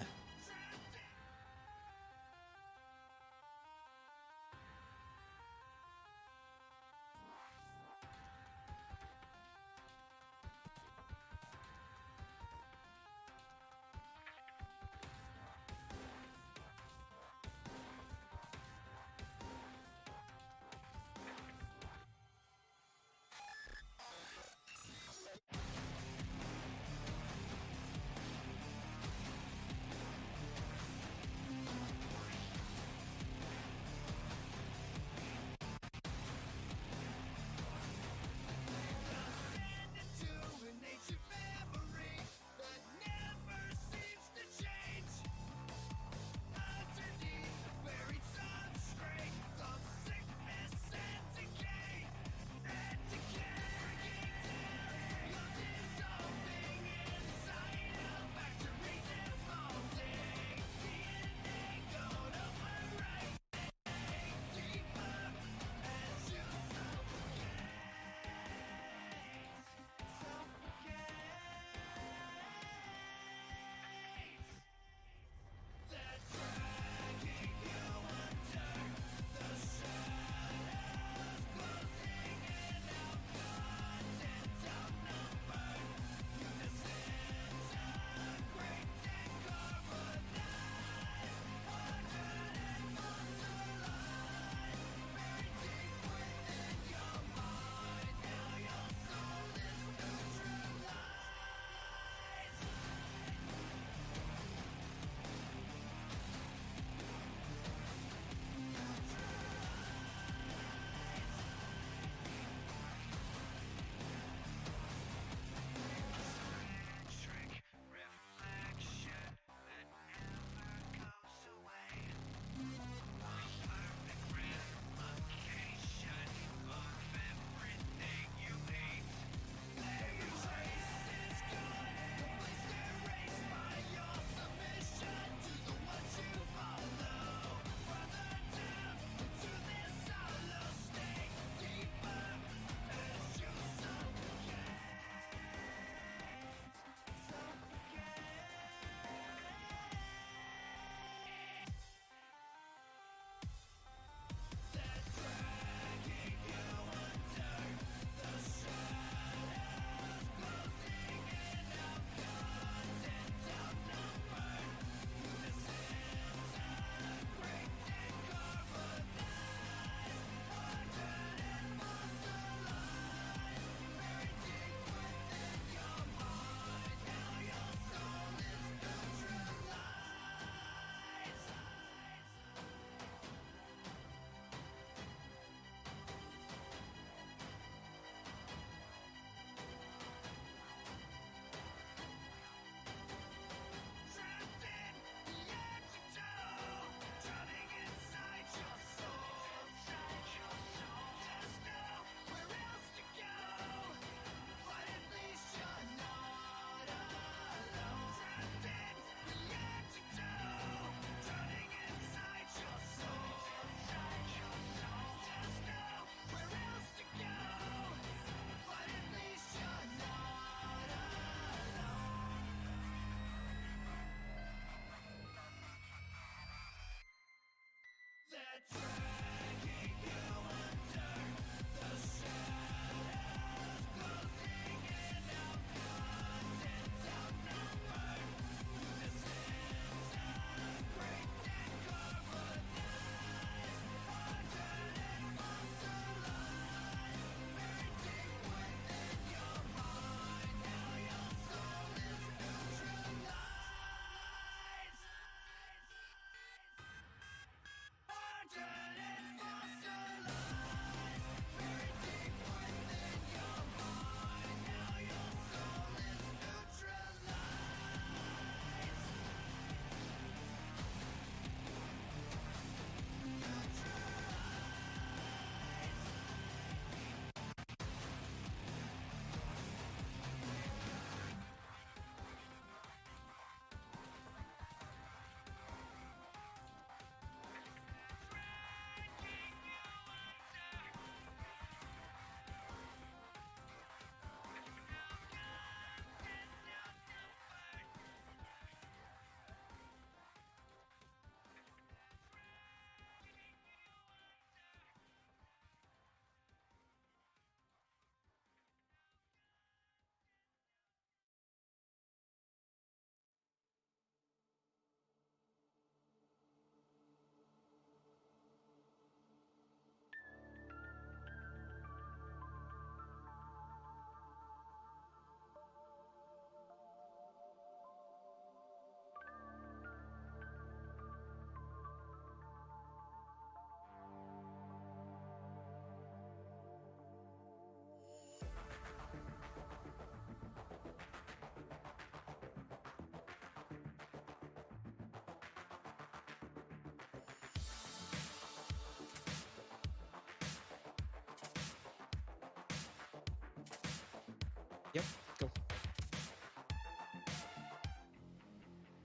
C: Yep, go.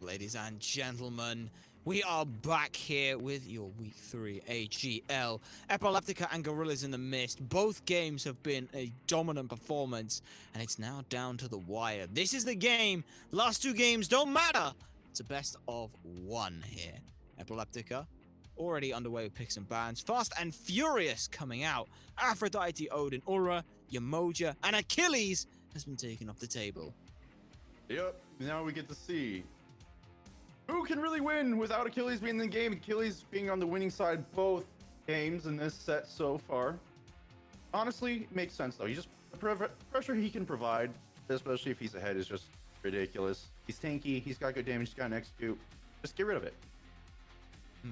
C: Ladies and gentlemen, we are back here with your Week 3 AGL. Epileptica and Gorillas in the Mist. Both games have been a dominant performance, and it's now down to the wire. This is the game. Last two games don't matter. It's a best of one here. Epileptica already underway with picks and bans. Fast and Furious coming out. Aphrodite, Odin, Aura, Yamoja, and Achilles has been taken off the table.
D: Yep, now we get to see who can really win without Achilles being in the game. Achilles being on the winning side both games in this set so far. Honestly, makes sense though. He just the pressure he can provide, especially if he's ahead, is just ridiculous. He's tanky, he's got good damage, he's got an execute. Just get rid of it.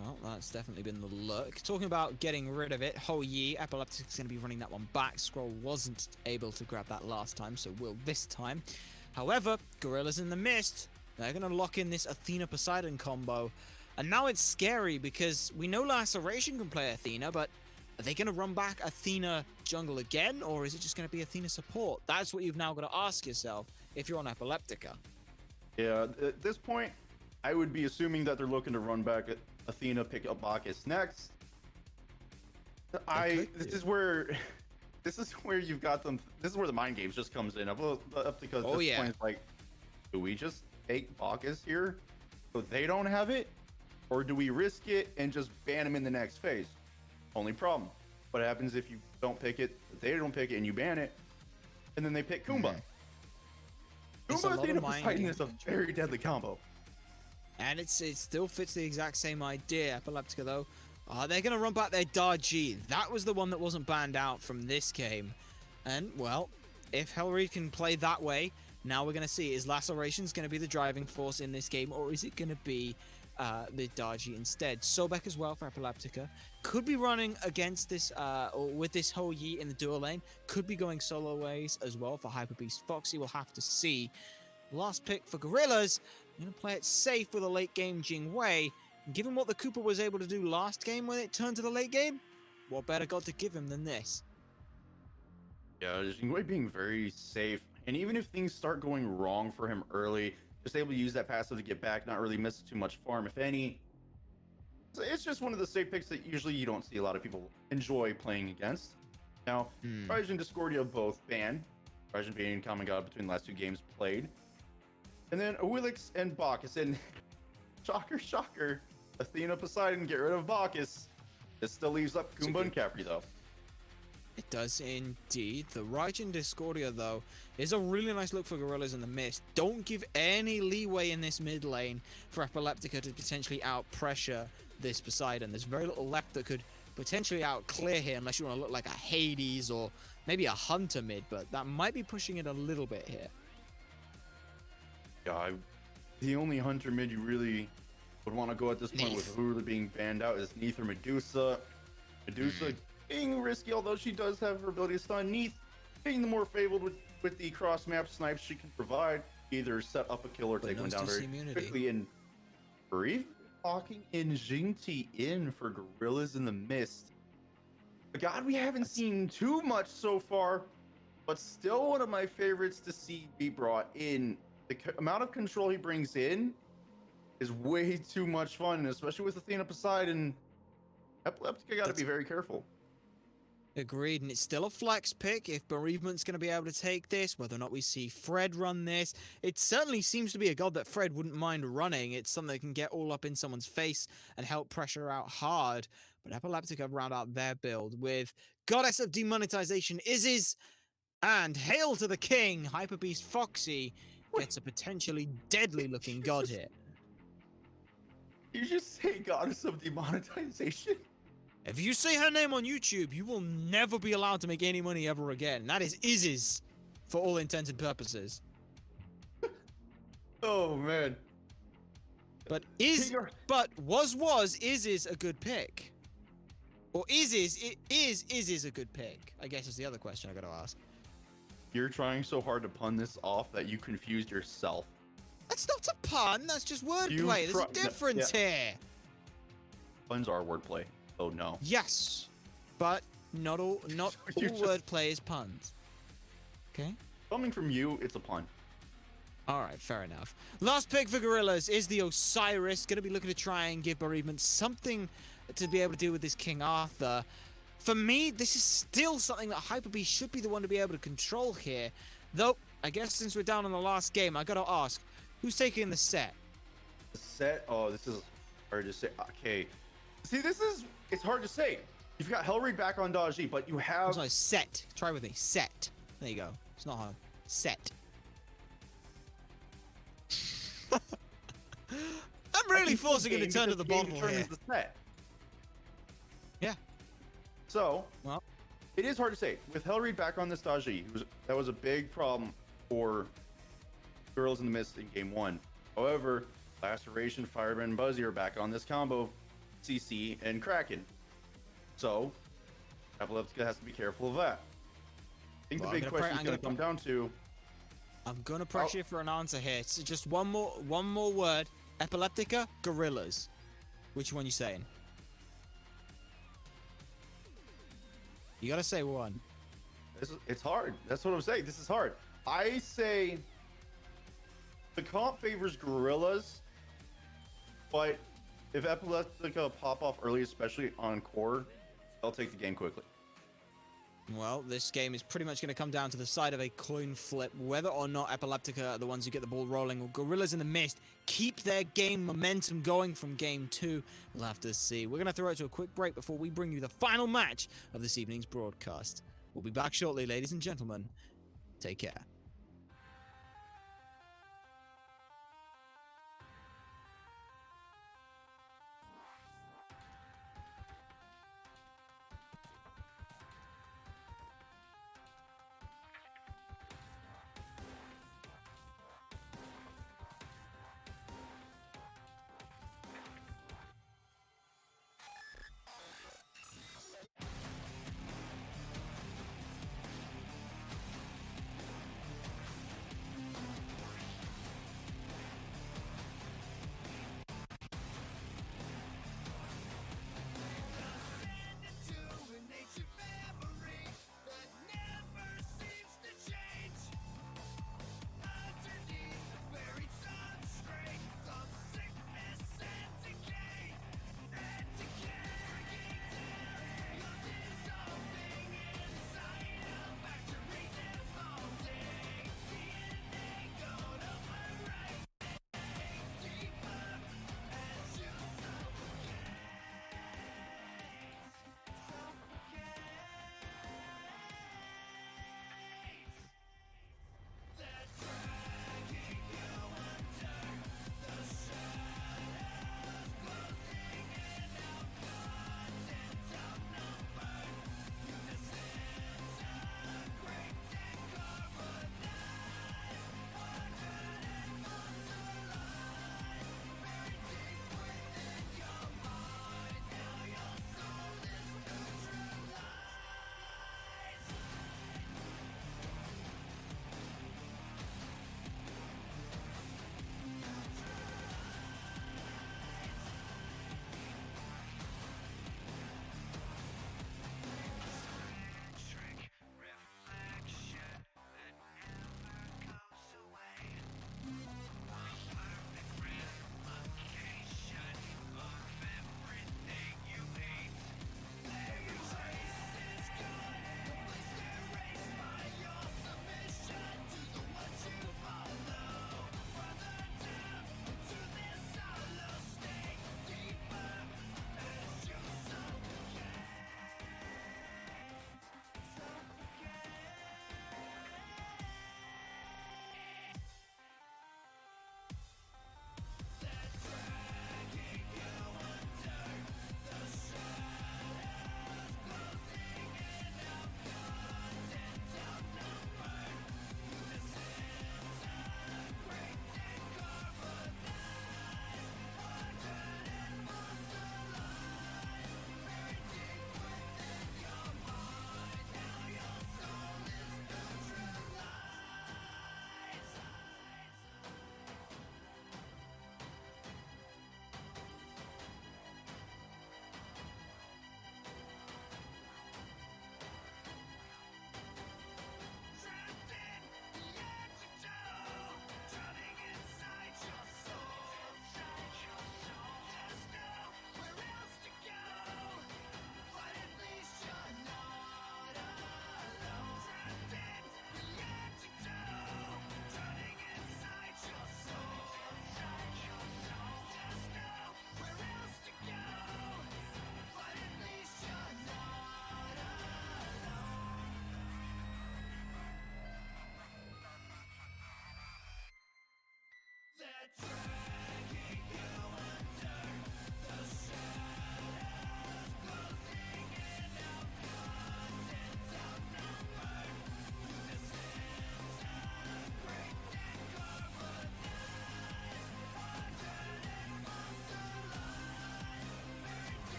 C: Well, that's definitely been the look. Talking about getting rid of it, Ho Yi, Epileptic's going to be running that one back. Scroll wasn't able to grab that last time, so will this time. However, Gorillas in the Mist, they're going to lock in this Athena-Poseidon combo. And now it's scary because we know Laceration can play Athena, but are they going to run back Athena jungle again, or is it just going to be Athena support? That's what you've now got to ask yourself if you're on Epileptica.
D: Yeah, at this point, I would be assuming that they're looking to run back Athena, pick up Bacchus next. This is where you've got them. This is where the mind games just comes in. Because
C: Oh,
D: this
C: yeah.
D: point is like, do we just take Bacchus here so they don't have it, or do we risk it and just ban him in the next phase? Only problem: what happens if you don't pick it, they don't pick it, and you ban it, and then they pick Kumba?
C: It's a
D: Kumba
C: lot of
D: Athena
C: mind
D: Poseidon
C: games.
D: is a very deadly combo.
C: And it still fits the exact same idea. Epileptica, though, they're going to run back their Darji. That was the one that wasn't banned out from this game. And, well, if Hellreed can play that way, now we're going to see, is Lacerations going to be the driving force in this game, or is it going to be the Darji instead? Sobek as well for Epileptica. Could be running against this, or with this Ho Yi in the dual lane. Could be going solo ways as well for Hyper Beast Foxy. We'll have to see. Last pick for Gorillas. I'm going to play it safe with a late game Jing Wei. Given what the Cooper was able to do last game when it turned to the late game, what better god to give him than this?
D: Yeah, Jingwei being very safe. And even if things start going wrong for him early, just able to use that passive to get back, not really miss too much farm, if any. So it's just one of the safe picks that usually you don't see a lot of people enjoy playing against. Now, Raijin and Discordia both banned. Raijin being common god between the last two games played. And then Awilix and Bacchus. And shocker, shocker, Athena Poseidon, get rid of Bacchus. This still leaves up Kumba and Capri, though.
C: It does indeed. The Raijin Discordia, though, is a really nice look for Gorillas in the Mist. Don't give any leeway in this mid lane for Epileptica to potentially out-pressure this Poseidon. There's very little left that could potentially out-clear here, unless you want to look like a Hades or maybe a Hunter mid, but that might be pushing it a little bit here.
D: Yeah, the only Hunter mid you really would want to go at this point with Hula being banned out is Neith or Medusa. Medusa being risky, although she does have her ability to stun. Neith being the more favored with the cross-map snipes she can provide, either set up a kill or take one down very quickly. And Brave locking in Jingti in for Gorillas in the Mist. A god we haven't seen too much so far, but still one of my favorites to see be brought in. The amount of control he brings in is way too much fun, and especially with Athena Poseidon, Epileptica got to be very careful.
C: Agreed, and it's still a flex pick if Bereavement's going to be able to take this, whether or not we see Fred run this. It certainly seems to be a god that Fred wouldn't mind running. It's something that can get all up in someone's face and help pressure out hard. But Epileptica round out their build with Goddess of Demonetization, Isis, and Hail to the King, Hyper Beast Foxy gets a potentially deadly looking god here.
D: You just say Goddess of Demonetization?
C: If you say her name on YouTube, you will never be allowed to make any money ever again. That is Isis, for all intents and purposes.
D: Oh man.
C: But was Isis a good pick? Or is Isis a good pick? I guess is the other question I gotta ask.
D: You're trying so hard to pun this off that you confused yourself.
C: That's not a pun, that's just wordplay. There's a difference here.
D: Puns are wordplay. Oh no.
C: Yes, but not all wordplay is puns. Okay?
E: Coming from you, it's a punt.
C: All right, fair enough. Last pick for Gorillas is the Osiris. Going to be looking to try and give Bereavement something to be able to do with this King Arthur. For me, this is still something that Hyper Beast should be the one to be able to control here. Though, I guess since we're down on the last game, I got to ask, who's taking the set?
E: The set. Oh, this is hard to say. Okay. See, it's hard to say. You've got Hellraid back on Daji, but you have.
C: Sorry, set. Try with me. Set. There you go. It's not hard. Set. I'm really forcing it to turn to the bottle here.
E: The set.
C: Yeah.
E: So,
C: well,
E: it is hard to say. With Hellraid back on this Daji, that was a big problem for Girls in the Mist in Game 1. However, Laceration, Firebrand, and Buzzy are back on this combo, CC, and Kraken. So, Epileptica has to be careful of that. I think the big question is going to come down to...
C: I'm going to pressure you for an answer here. It's just one more word. Epileptica, Gorillas. Which one you saying? You got to say one.
E: It's hard. That's what I'm saying. This is hard. I say the comp favors Gorillas, but if Epileptica pop off early, especially on core, they'll take the game quickly.
C: Well, this game is pretty much going to come down to the side of a coin flip, whether or not Epileptica are the ones who get the ball rolling, or Gorillas in the Mist keep their game momentum going from Game 2. We'll have to see. We're going to throw it to a quick break before we bring you the final match of this evening's broadcast. We'll be back shortly, ladies and gentlemen. Take care.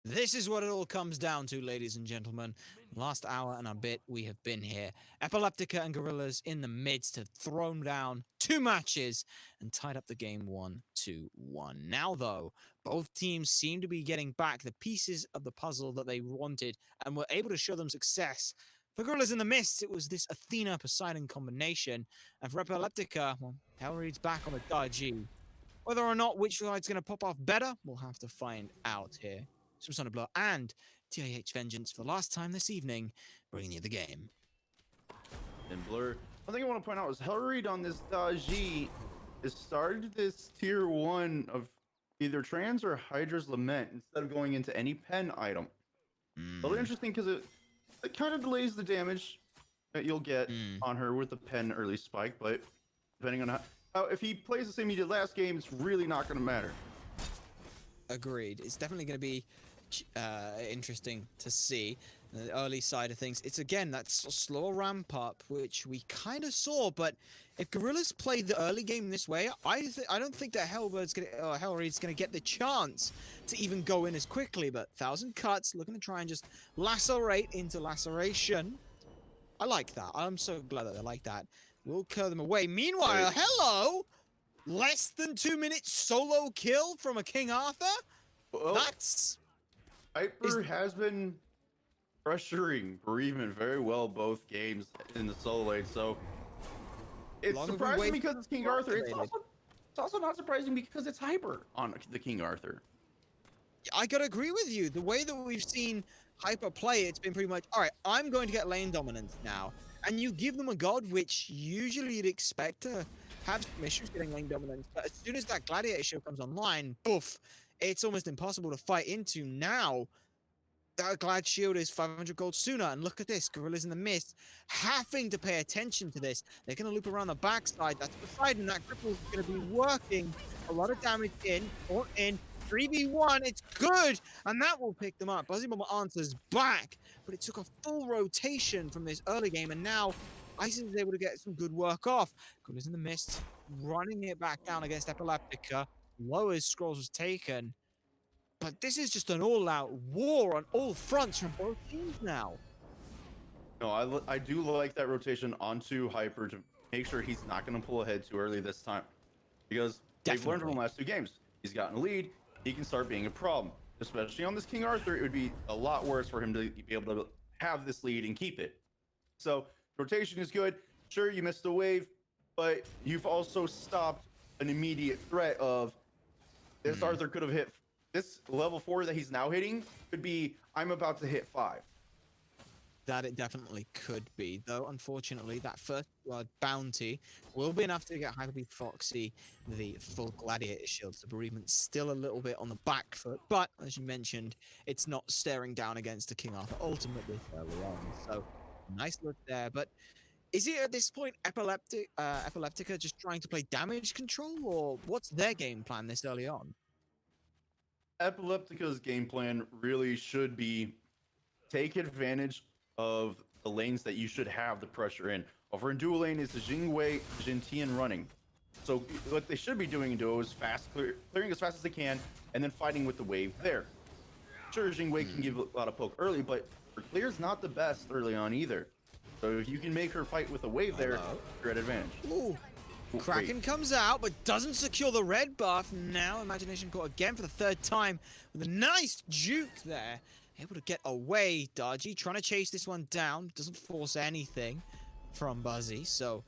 C: This is what it all comes down to, ladies and gentlemen. Last hour and a bit we have been here. Epileptica and Gorillas in the midst have thrown down 2 matches and tied up the game 1-1. Now, though, both teams seem to be getting back the pieces of the puzzle that they wanted and were able to show them success. For Gorillas in the Mist, it was this Athena-Poseidon combination. And for Epileptica, well, Hellreed's back on the Darji. Whether or not which side's going to pop off better, we'll have to find out here. Supersonic Blow and TIH Vengeance for the last time this evening, bringing you the game.
E: And Blur. One thing I want to point out is Hellreed on this Daji has started this tier 1 of either Trans or Hydra's Lament instead of going into any pen item. A little interesting because it kind of delays the damage that you'll get on her with the pen early spike, but depending on how if he plays the same he did last game, it's really not going to matter.
C: Agreed. It's definitely going to be interesting to see the early side of things. It's again that slow ramp up, which we kind of saw. But if Gorillas play the early game this way, I don't think that Hellreed's going to get the chance to even go in as quickly. But 1,000 cuts, looking to try and just lacerate into laceration. I like that. I'm so glad that they like that. We'll clear them away. Meanwhile, hello, less than 2 minutes solo kill from a King Arthur.
E: Well,
C: That's
E: Hyper has been pressuring Bereavement very well both games in the solo lane, so it's
C: Long as we
E: surprising
C: wait
E: because it's King
C: for
E: Arthur. It's
C: activated.
E: also not surprising because it's Hyper on the King Arthur.
C: I gotta agree with you. The way that we've seen Hyper play, it's been pretty much, all right, I'm going to get lane dominance now. And you give them a god, which usually you'd expect to have some issues getting lane dominance. But as soon as that Gladiator show comes online, poof, it's almost impossible to fight into. Now, that Glad Shield is 500 gold sooner. And look at this, Gorillas in the Mist having to pay attention to this. They're going to loop around the backside. That's Poseidon. That cripple is going to be working. A lot of damage in, or in. 3v1, it's good, and that will pick them up. Buzzy Bomber answers back, but it took a full rotation from this early game, and now Isis is able to get some good work off. Gorillas in the Mist, running it back down against Epileptica. Lowest Scrolls was taken, but this is just an all-out war on all fronts from both teams now.
E: No, I do like that rotation onto Hyper to make sure he's not going to pull ahead too early this time, because they've learned from the last 2 games. He's gotten a lead. He can start being a problem, especially on this King Arthur. It would be a lot worse for him to be able to have this lead and keep it. So rotation is good. Sure, you missed the wave, but you've also stopped an immediate threat of this Arthur could have hit this level 4 that he's now hitting could be I'm about to hit 5.
C: That it definitely could be, though unfortunately that first blood bounty will be enough to get Hyper Foxy the full Gladiator shield. So Bereavement's still a little bit on the back foot, but as you mentioned, it's not staring down against the King Arthur ultimately early on. So nice look there, but is it at this point Epileptica just trying to play damage control, or what's their game plan this early on?
E: Epileptica's game plan really should be take advantage of the lanes that you should have the pressure in. Over in dual lane is the Jingwei, Jin Tian running. So what they should be doing in duo is clearing as fast as they can, and then fighting with the wave there. Sure, Jingwei can give a lot of poke early, but her clear's not the best early on either. So if you can make her fight with a wave there, you're at advantage.
C: Ooh. Kraken comes out, but doesn't secure the red buff. Now Imagination caught again for the 3rd time with a nice juke there. Able to get away. Darji trying to chase this one down. Doesn't force anything from Buzzy. So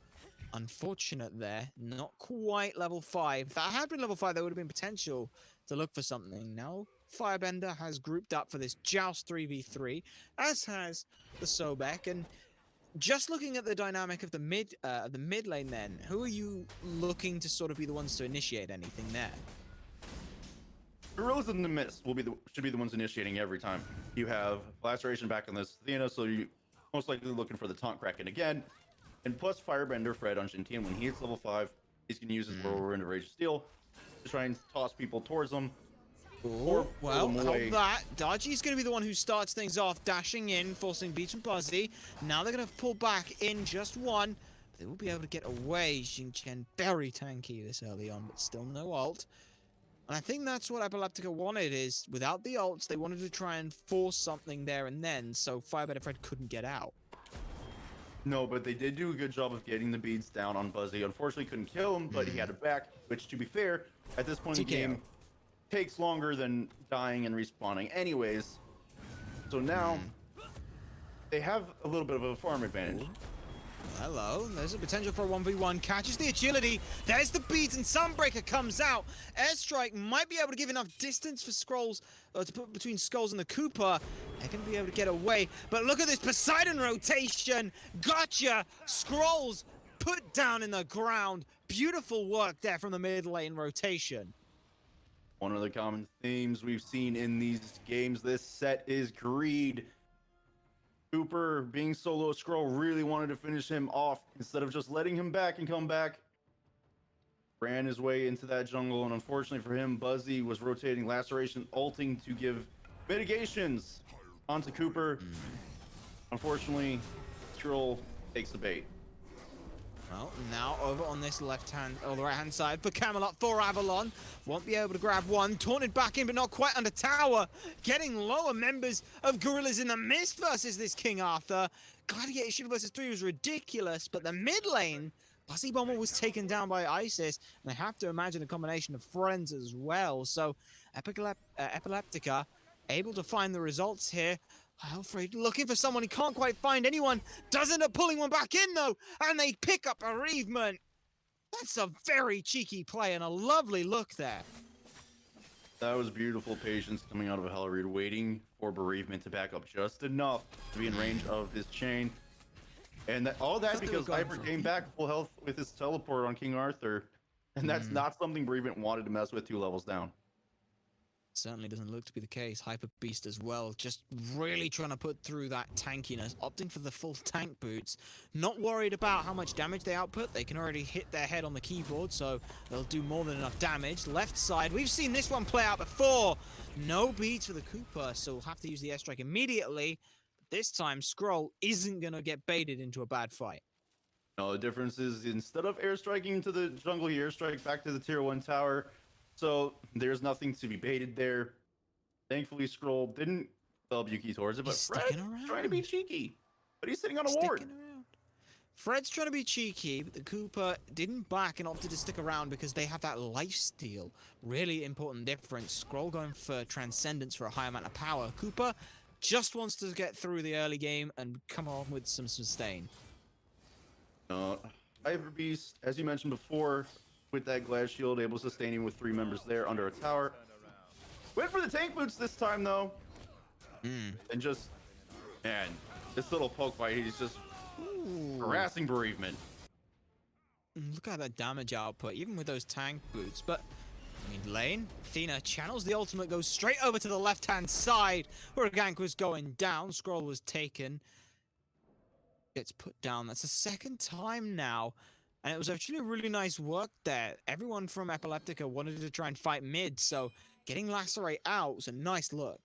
C: unfortunate there. Not quite level 5. If that had been level 5, there would have been potential to look for something. Now Firebender has grouped up for this Joust 3v3, as has the Sobek. And just looking at the dynamic of the mid lane then, who are you looking to sort of be the ones to initiate anything there?
E: Gorillas in the Mist should be the ones initiating every time. You have Laceration back on this Athena, so you most likely looking for the taunt Kraken again. And plus Firebender Fred on Shintian, when he hits level 5, he's going to use his Whirlwind of Rage of Steel to try and toss people towards him.
C: Ooh, well, hold that. Darji's going to be the one who starts things off, dashing in, forcing Beach and Buzzy. Now they're going to pull back in just one. But they will be able to get away. Xingqian very tanky this early on, but still no ult. And I think that's what Epileptica wanted, is without the ults, they wanted to try and force something there and then, so Firebender Fred couldn't get out.
E: No, but they did do a good job of getting the beads down on Buzzy. Unfortunately, couldn't kill him, but he had it back, which, to be fair, at this point in the
C: TKO.
E: game, takes longer than dying and respawning anyways. So now, they have a little bit of a farm advantage.
C: Hello, there's a potential for a 1v1. Catches the agility. There's the beads, and Sunbreaker comes out. Airstrike might be able to give enough distance for Scrolls to put between Skulls and the Cooper. They're going to be able to get away. But look at this Poseidon rotation. Gotcha. Scrolls put down in the ground. Beautiful work there from the mid lane rotation.
E: One of the common themes we've seen in these games this set is greed. Cooper, being solo Scroll, really wanted to finish him off instead of just letting him back and come back. Ran his way into that jungle, and unfortunately for him, Buzzy was rotating Laceration, ulting to give mitigations onto Cooper. Unfortunately, Scroll takes the bait.
C: Well, now over on this left-hand, or the right-hand side for Camelot, for Avalon. Won't be able to grab one. Taunted back in, but not quite under tower. Getting lower members of Gorillas in the Mist versus this King Arthur. Gladiator Shield versus 3 was ridiculous, but the mid lane, Buzzy Bomber was taken down by Isis, and I have to imagine a combination of friends as well. So, Epileptica able to find the results here. Alfred looking for someone, he can't quite find anyone. Does end up pulling one back in though, and they pick up Bereavement. That's a very cheeky play and a lovely look there.
E: That was beautiful patience coming out of a Hellreed, waiting for Bereavement to back up just enough to be in range of his chain. And all that because Hyper came back full health with his teleport on King Arthur. And that's not something Bereavement wanted to mess with 2 levels down.
C: Certainly doesn't look to be the case. Hyper Beast as well, just really trying to put through that tankiness, opting for the full tank boots. Not worried about how much damage they output. They can already hit their head on the keyboard, so they'll do more than enough damage. Left side, we've seen this one play out before. No beats for the Cooper, so we'll have to use the airstrike immediately. This time, Scroll isn't going to get baited into a bad fight.
E: No, the difference is instead of airstriking into the jungle, he airstrike back to the tier 1 tower. So there's nothing to be baited there. Thankfully, Scroll didn't develop Yuki towards it, but Fred's trying to be cheeky. But he's sitting on a ward.
C: Fred's trying to be cheeky, but the Cooper didn't back and opted to stick around because they have that lifesteal. Really important difference. Scroll going for Transcendence for a high amount of power. Cooper just wants to get through the early game and come on with some sustain.
E: Hyper Beast, as you mentioned before, with that glass shield, able to sustain him with 3 members there under a tower. Went for the tank boots this time though. And just, man, this little poke fight, he's just harassing Bereavement.
C: Look at that damage output, even with those tank boots. But mid lane, Athena channels the ultimate, goes straight over to the left-hand side where a gank was going down. Scroll was taken. Gets put down. That's the 2nd time now. And it was actually a really nice work there. Everyone from Epileptica wanted to try and fight mid, so getting Lacerate out was a nice look.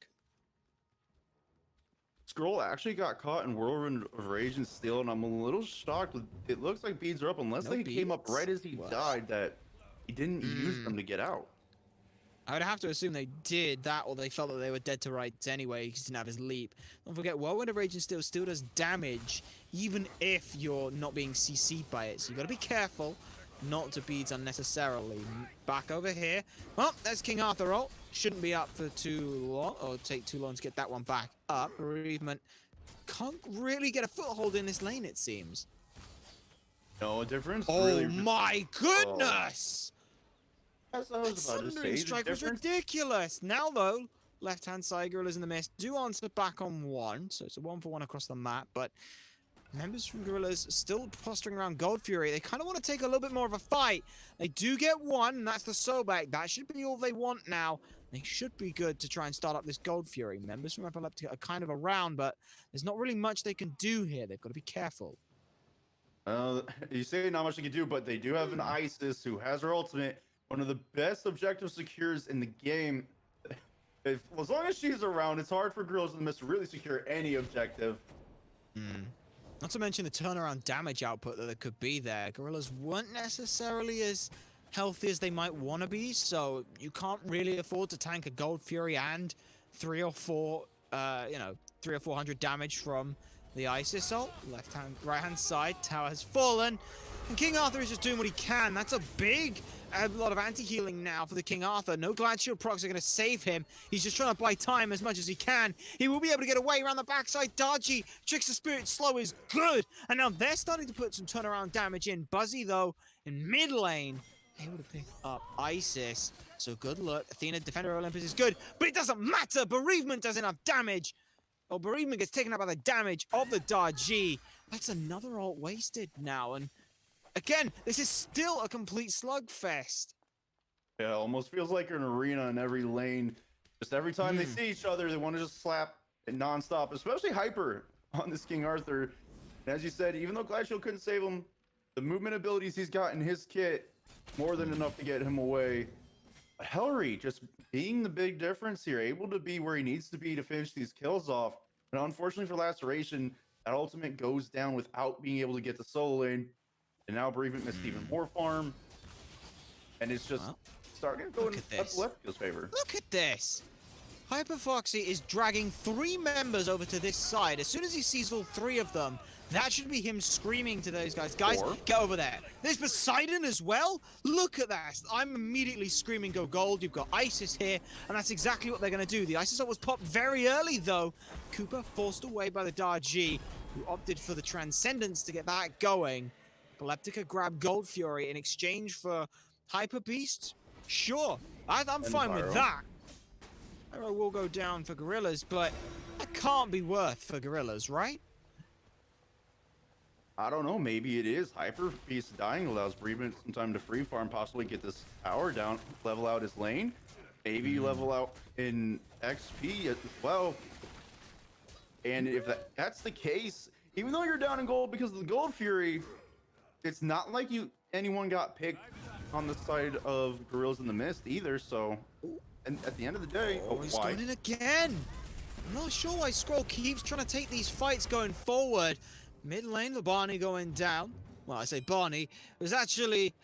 E: Scroll actually got caught in Whirlwind of Rage and Steel, and I'm a little shocked. It looks like beads are up, unless they came up right as he died, that he didn't use them to get out.
C: I would have to assume they did that, or they felt that they were dead to rights anyway, because he didn't have his leap. Don't forget, Whirlwind of Rage and Steel still does damage, even if you're not being CC'd by it. So you got to be careful not to beads unnecessarily. Back over here. Well, there's King Arthur ult. Shouldn't be up for too long, or take too long to get that one back up. Bereavement can't really get a foothold in this lane, it seems.
E: No difference.
C: Oh
E: really,
C: my goodness!
E: As I was about to say,
C: Strike was ridiculous. Now though, left-hand side, Gorillas in the Mist do answer back on 1, so it's a 1-for-1 across the map, but members from Gorillas still posturing around Gold Fury. They kind of want to take a little bit more of a fight. They do get 1, and that's the Sobek. That should be all they want now. They should be good to try and start up this Gold Fury. Members from Epileptica are kind of around, but there's not really much they can do here. They've got to be careful.
E: You say not much they can do, but they do have an Isis who has her ultimate. One of the best objective secures in the game. As long as she's around, it's hard for Gorillas in the Mist to really secure any objective.
C: Not to mention the turnaround damage output that there could be there. Gorillas weren't necessarily as healthy as they might want to be, so you can't really afford to tank a Gold Fury and 3 or 400 damage from the Ice Assault. Right-hand side, tower has fallen, and King Arthur is just doing what he can. That's a lot of anti-healing now for the King Arthur. No Glad Shield procs are going to save him. He's just trying to buy time as much as he can. He will be able to get away around the backside. Dodgy, Trickster Spirit slow is good, and now they're starting to put some turnaround damage in. Buzzy, though, in mid lane, able to pick up Isis. So good luck. Athena, Defender Olympus is good, but it doesn't matter. Bereavement does enough damage. Oh, Bereavement gets taken out by the damage of the Dodgy. That's another ult wasted now, and again, this is still a complete slugfest.
E: Yeah, almost feels like an arena in every lane. Just every time they see each other, they want to just slap it nonstop, especially Hyper on this King Arthur. And as you said, even though Glad Shield couldn't save him, the movement abilities he's got in his kit, more than enough to get him away. But Hellry just being the big difference here, able to be where he needs to be to finish these kills off. And unfortunately for Laceration, that ultimate goes down without being able to get the solo lane. And now Bereavement missed even more farm. And it's just starting to go in Epileptica's favor.
C: Look at this. Hyper Foxy is dragging 3 members over to this side. As soon as he sees all 3 of them, that should be him screaming to those guys. Guys, get over there. There's Poseidon as well. Look at that. I'm immediately screaming, go gold. You've got Isis here, and that's exactly what they're going to do. The Isis was popped very early, though. Cooper forced away by the Darji, who opted for the Transcendence to get that going. Epileptica grabbed Gold Fury in exchange for Hyper Beast. Sure, I'm fine with that. Pyro will go down for Gorillas, but that can't be worth for Gorillas, right?
E: I don't know, maybe it is. Hyper Beast dying allows Bereavement some time to free farm, possibly get this tower down, level out his lane, maybe level out in XP as well. And if that's the case, even though you're down in gold because of the Gold Fury, it's not like anyone got picked on the side of Gorillas in the Mist either, so... And at the end of the day,
C: he's going in again. I'm not sure why Scroll keeps trying to take these fights going forward. Mid lane, the Barney going down. Well, I say Barney. It was actually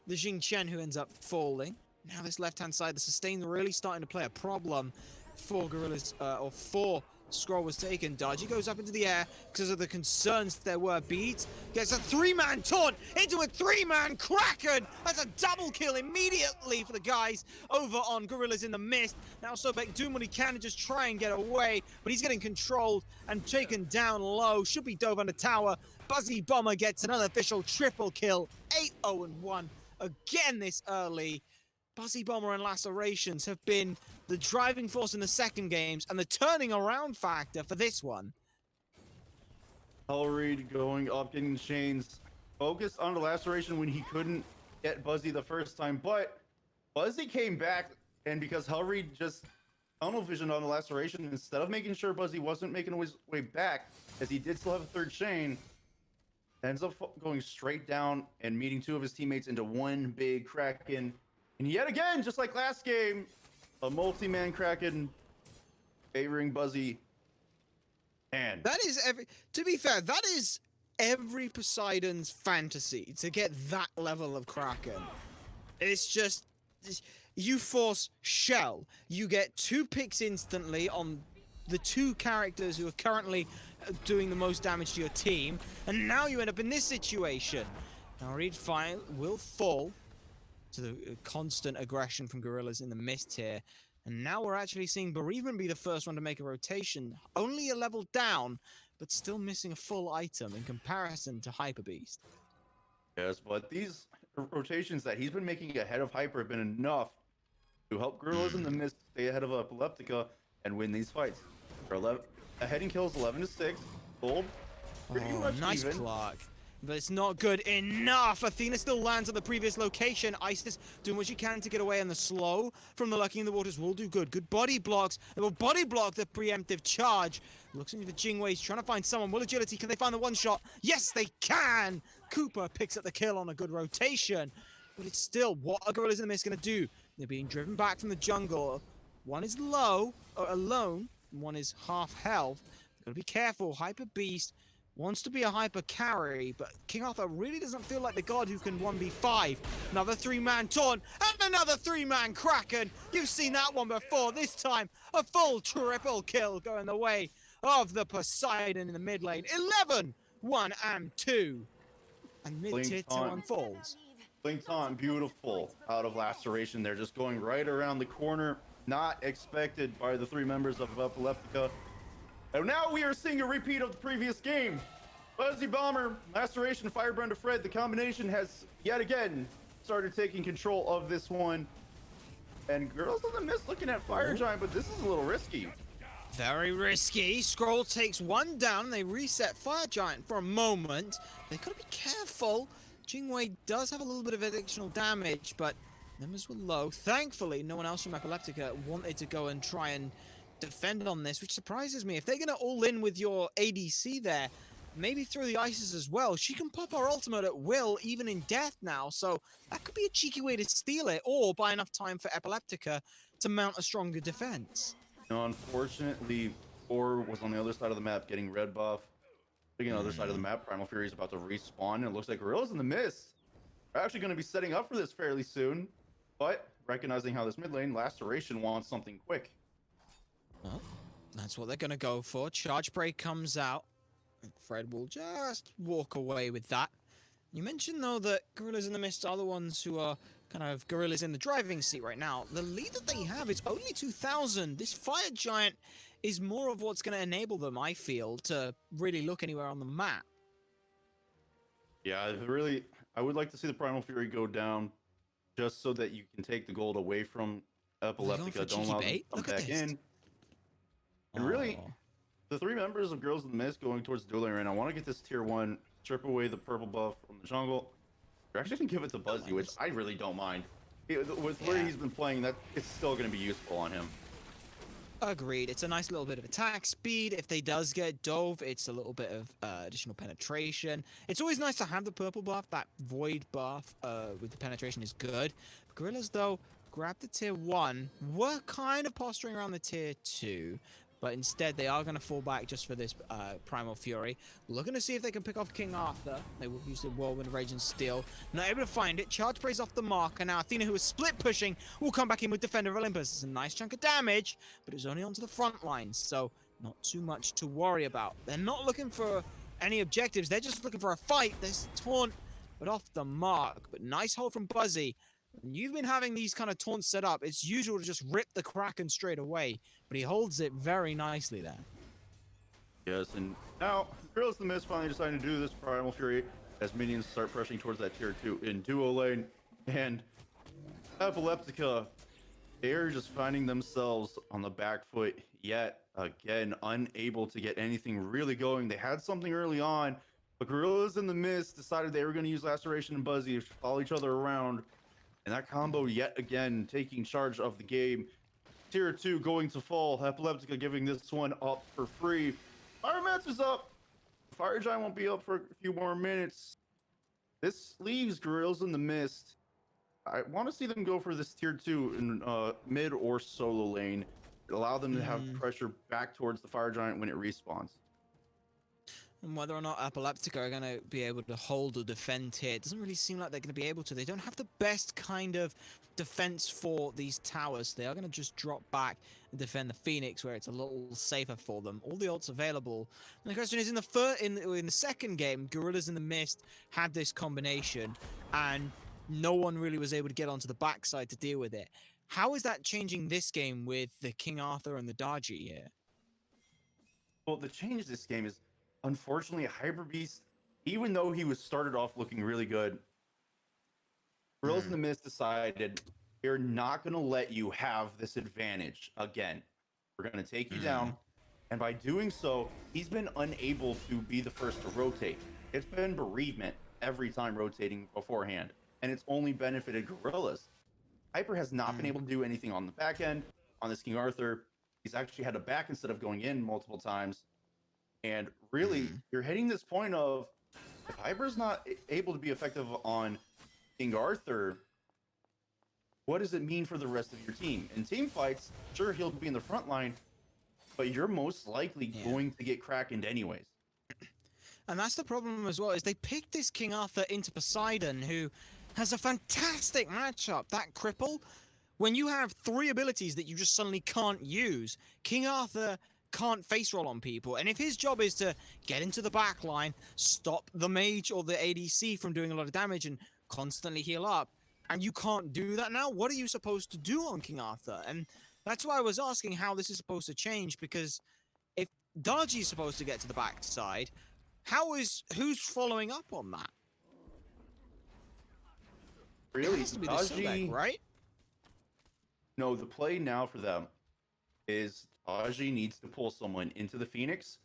C: the Jing Chen who ends up falling. Now this left-hand side, the sustain really starting to play a problem for Gorillas, or for Scroll was taken. Dodgy goes up into the air because of the concerns there were. Beads gets a 3-man taunt into a 3-man Kraken. That's a double kill immediately for the guys over on Gorillas in the Mist. Now Sobek doing what he can to just try and get away, but he's getting controlled and taken down low. Should be dove under tower. Buzzy Bomber gets another official triple kill. 8-0-1 again this early. Buzzy Bomber and Lacerations have been the driving force in the second games and the turning around factor for this one.
E: Hellreed going up, getting chains, focused on the Laceration when he couldn't get Buzzy the first time, but Buzzy came back, and because Hellreed just tunnel vision on the Laceration, instead of making sure Buzzy wasn't making his way back, as he did still have a third chain, ends up going straight down and meeting 2 of his teammates into one big Kraken. And yet again, just like last game, a multi-man Kraken favoring Buzzy. And
C: that is to be fair, that is every Poseidon's fantasy to get that level of Kraken. It's just, you force Shell, you get 2 picks instantly on the 2 characters who are currently doing the most damage to your team, and now you end up in this situation. Now Reed Fire will fall to the constant aggression from Gorillas in the Mist here. And now we're actually seeing Bereavement be the first one to make a rotation. Only a level down, but still missing a full item in comparison to Hyper Beast.
E: Yes, but these rotations that he's been making ahead of Hyper have been enough to help Gorillas in the Mist stay ahead of Epileptica and win these fights. Ahead in kills 11-6. Gold, pretty much
C: nice
E: even.
C: block. But it's not good enough. Athena still lands at the previous location. Isis doing what she can to get away, and the slow from the Lucky in the Waters will do good. Good body blocks. They will body block the preemptive charge. Looks into the Jingwei. He's trying to find someone. Will Agility, can they find the one shot? Yes, they can! Cooper picks up the kill on a good rotation. But it's still, what are Gorillas in the Mist going to do? They're being driven back from the jungle. One is low, or alone, and one is half health. They've got to be careful. Hyper Beast wants to be a hyper carry, but King Arthur really doesn't feel like the god who can 1v5. Another 3-man taunt, and another 3-man Kraken. You've seen that one before. This time, a full triple kill going the way of the Poseidon in the mid lane. 11, 1 and 2. And mid-tier 2
E: taunt.
C: unfolds.
E: Blink taunt, beautiful out of Laceration. They're just going right around the corner. Not expected by the 3 members of Epileptica. And now we are seeing a repeat of the previous game. Buzzy Bomber, Laceration, Firebrand to Fred. The combination has yet again started taking control of this one. And Girls in the Mist looking at Fire Giant, but this is a little risky.
C: Very risky. Scroll takes one down. They reset Fire Giant for a moment. They gotta be careful. Jingwei does have a little bit of additional damage, but numbers were low. Thankfully, no one else from Epileptica wanted to go and try and defend on this, which surprises me. If they're gonna all in with your ADC there, maybe throw the ices as well. She can pop her ultimate at will, even in death now, so that could be a cheeky way to steal it, or buy enough time for Epileptica to mount a stronger defense.
E: Now, unfortunately, Thor was on the other side of the map getting red buff. Looking on the other side of the map, Primal Fury is about to respawn, and it looks like Gorillas in the Mist are actually going to be setting up for this fairly soon. But recognizing how this mid lane, Laceration wants something quick.
C: Well, that's what they're going to go for. Charge Break comes out. Fred will just walk away with that. You mentioned, though, that Gorillas in the Mist are the ones who are kind of gorillas in the driving seat right now. The lead that they have is only 2,000. This Fire Giant is more of what's going to enable them, I feel, to really look anywhere on the map.
E: Yeah, really, I would like to see the Primal Fury go down just so that you can take the gold away from Epileptica. Don't allow them to come back in. And really, the 3 members of Girls in the Mist going towards the dual lane right now. I want to get this tier 1, strip away the purple buff from the jungle. You're actually going to give it to Buzzy, which I really don't mind. With where he's been playing, that it's still going to be useful on him.
C: Agreed. It's a nice little bit of attack speed. If they does get dove, it's a little bit of additional penetration. It's always nice to have the purple buff. That void buff with the penetration is good. Gorillas, though, grab the tier 1. We're kind of posturing around the tier 2. But instead, they are going to fall back just for this Primal Fury. Looking to see if they can pick off King Arthur. They will use the Whirlwind Rage and Steel. Not able to find it. Charge Praise off the mark. And now Athena, who is split pushing, will come back in with Defender of Olympus. It's a nice chunk of damage, but it's only onto the front lines. So not too much to worry about. They're not looking for any objectives. They're just looking for a fight. This taunt, but off the mark. But nice hold from Buzzy. When you've been having these kind of taunts set up, it's usual to just rip the Kraken straight away, but he holds it very nicely there.
E: Yes, and now Girls in the Mist finally deciding to do this Primal Fury as minions start pressing towards that tier 2 in duo lane, and Epileptica, they're just finding themselves on the back foot yet again, unable to get anything really going. They had something early on, but Gorillas in the Mist decided they were going to use Laceration and Buzzy to follow each other around. And that combo yet again taking charge of the game. Tier 2 going to fall. Epileptica giving this one up for free. Firematch is up. Fire Giant won't be up for a few more minutes. This leaves Gorillas in the Mist. I want to see them go for this tier 2 in mid or solo lane. Allow them to have pressure back towards the Fire Giant when it respawns.
C: And whether or not Epileptica are going to be able to hold or defend here, it doesn't really seem like they're going to be able to. They don't have the best kind of defense for these towers. They are going to just drop back and defend the Phoenix, where it's a little safer for them. All the ults available. And the question is, in the second game, Gorillas in the Mist had this combination, and no one really was able to get onto the backside to deal with it. How is that changing this game with the King Arthur and the Daji here?
E: Well, the change this game is, unfortunately, Hyper Beast, even though he was started off looking really good, Gorillas in the Mist decided we're not going to let you have this advantage again. We're going to take you down. And by doing so, he's been unable to be the first to rotate. It's been bereavement every time rotating beforehand. And it's only benefited Gorillas. Hyper has not been able to do anything on the back end. On this King Arthur, he's actually had to back instead of going in multiple times. And really, you're hitting this point of, if Hyper's not able to be effective on King Arthur, what does it mean for the rest of your team? In team fights, sure, he'll be in the front line, but you're most likely going to get Krakened anyways.
C: And that's the problem as well, is they picked this King Arthur into Poseidon, who has a fantastic matchup. That cripple, when you have 3 abilities that you just suddenly can't use, King Arthur can't face roll on people. And if his job is to get into the back line, stop the mage or the ADC from doing a lot of damage and constantly heal up, and you can't do that now, what are you supposed to do on King Arthur? And that's why I was asking how this is supposed to change, because if Darji is supposed to get to the backside, who's following up on that? It
E: Really,
C: has to be the Sobek, right?
E: No, the play now for them is Taji needs to pull someone into the Phoenix,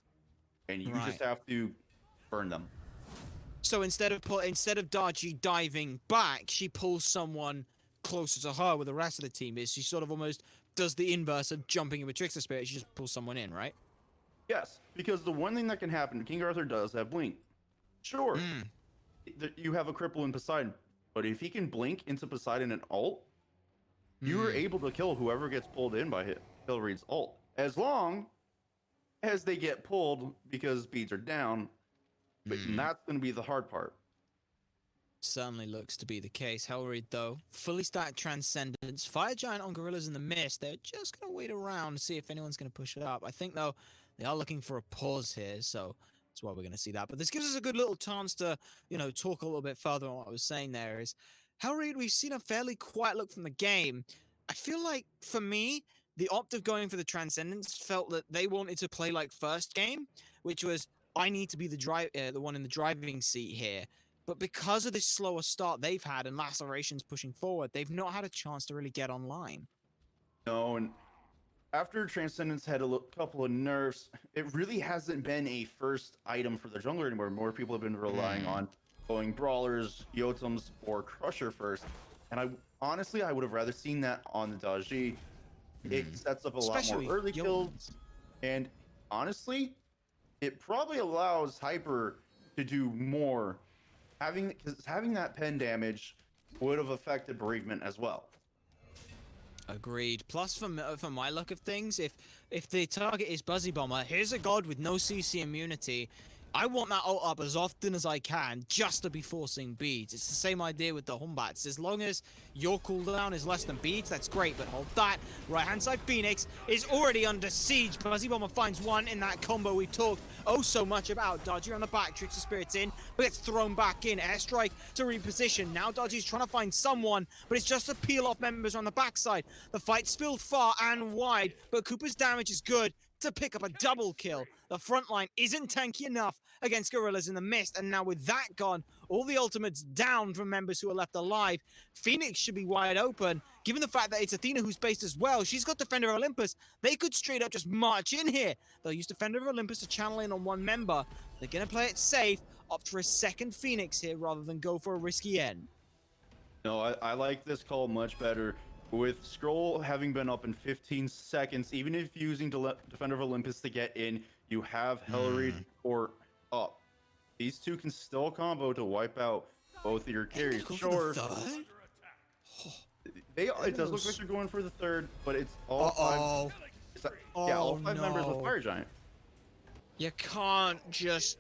E: and you just have to burn them.
C: So instead of Darji diving back, she pulls someone closer to her where the rest of the team is. She sort of almost does the inverse of jumping in with Trickster Spirit. She just pulls someone in, right?
E: Yes, because the one thing that can happen, King Arthur does have blink. Sure, you have a cripple in Poseidon, but if he can blink into Poseidon and ult, you are able to kill whoever gets pulled in by Hilari's ult, as long as they get pulled because beads are down. But that's going to be the hard part.
C: Certainly looks to be the case. Hellreed, though, fully stacked Transcendence. Fire Giant on Gorillas in the Mist. They're just going to wait around to see if anyone's going to push it up. I think, though, they are looking for a pause here, so that's why we're going to see that. But this gives us a good little chance to, talk a little bit further on what I was saying there is, Hellreed, we've seen a fairly quiet look from the game. I feel like, for me, the opt of going for the Transcendence felt that they wanted to play like first game, which was, I need to be the one in the driving seat here. But because of this slower start they've had and Lacerations pushing forward, they've not had a chance to really get online.
E: No, and after Transcendence had a couple of nerfs, it really hasn't been a first item for the jungler anymore. More people have been relying on going Brawlers, Yotems, or Crusher first. And I would have rather seen that on the Daji. It sets up a lot more early kills. And honestly, it probably allows Hyper to do more. Because having that pen damage would have affected Bereavement as well.
C: Agreed. Plus, for my look of things, if the target is Buzzy Bomber, here's a god with no CC immunity. I want that ult up as often as I can, just to be forcing beads. It's the same idea with the Humbats. As long as your cooldown is less than beads, that's great, but hold that. Right-hand side Phoenix is already under siege. Buzzy Bomber finds one in that combo we talked so much about. Dodgy on the back, Trickster Spirit's in, but gets thrown back in. Airstrike to reposition. Now Dodgy's trying to find someone, but it's just to peel off members on the backside. The fight spilled far and wide, but Cooper's damage is good to pick up a double kill. The front line isn't tanky enough against Gorillas in the Mist, and now with that gone, all the ultimates down from members who are left alive. Phoenix should be wide open, given the fact that it's Athena who's based as well. She's got Defender of Olympus. They could straight up just march in here. They'll use Defender of Olympus to channel in on one member. They're going to play it safe, opt for a second Phoenix here rather than go for a risky end.
E: No, I like this call much better. With Scroll having been up in 15 seconds, even if using Defender of Olympus to get in, you have Hellreed or up. These two can still combo to wipe out both of your carries. Sure, it does look like they're going for the third, but it's all five. All five members with Fire Giant.
C: You can't just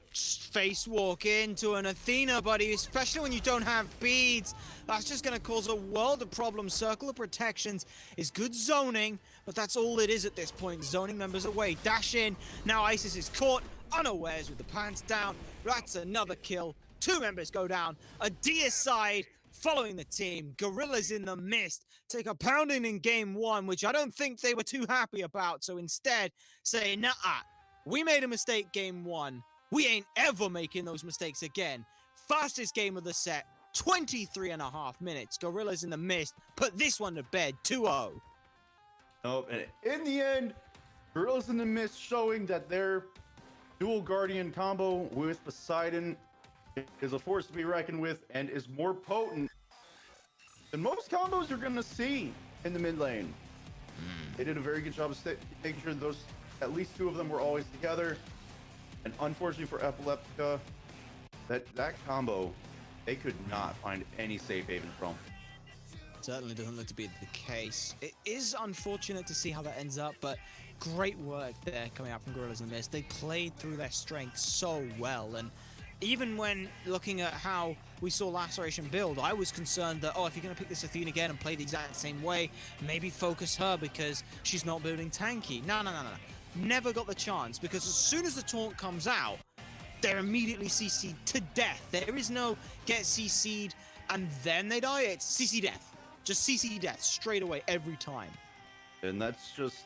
C: face walk into an Athena, buddy, especially when you don't have beads. That's just going to cause a world of problems. Circle of Protections is good zoning, but that's all it is at this point. Zoning members away. Dash in. Now Isis is caught unawares with the pants down. That's another kill. 2 members go down. A deicide following the team. Gorillas in the Mist take a pounding in game 1, which I don't think they were too happy about. So instead, say, nah-uh. We made a mistake game 1. We ain't ever making those mistakes again. Fastest game of the set, 23.5 minutes. Gorillas in the Mist put this one to bed, 2-0.
E: Oh, and in the end, Gorillas in the Mist showing that their dual Guardian combo with Poseidon is a force to be reckoned with and is more potent than most combos you're going to see in the mid lane. They did a very good job of making sure those at least 2 of them were always together. And unfortunately for Epileptica, that combo, they could not find any safe haven from.
C: Certainly doesn't look to be the case. It is unfortunate to see how that ends up, but great work there coming out from Gorillas in the Mist. They played through their strengths so well, and even when looking at how we saw Laceration build, I was concerned that, oh, if you're going to pick this Athena again and play the exact same way, maybe focus her because she's not building tanky. No. Never got the chance, because as soon as the taunt comes out, they're immediately CC'd to death. There is no get CC'd and then they die. It's CC death. Just CC death straight away every time.
E: And that's just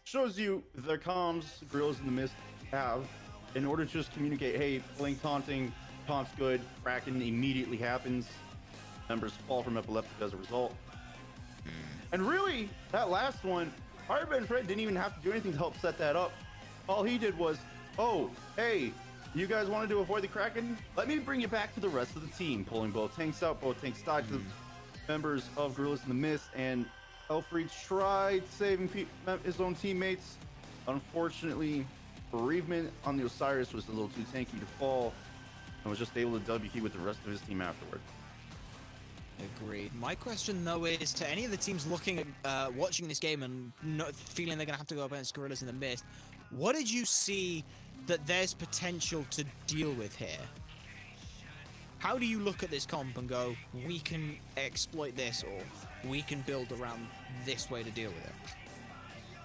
E: shows you the comms Gorillas in the Mist have in order to just communicate, hey, playing taunting, taunt's good, Kraken immediately happens. Members fall from Epileptica as a result. And really, that last one, Firebend Fred didn't even have to do anything to help set that up. All he did was, oh, hey, you guys wanted to avoid the Kraken? Let me bring you back to the rest of the team, pulling both tanks out, both tanks died to the members of Gorillas in the Mist, and Elfried tried saving his own teammates. Unfortunately, bereavement on the Osiris was a little too tanky to fall, and was just able to WP with the rest of his team afterward.
C: Agreed. My question, though, is to any of the teams looking at watching this game and not feeling they're going to have to go up against Gorillas in the Mist, what did you see that there's potential to deal with here? How do you look at this comp and go, we can exploit this, or we can build around this way to deal with it?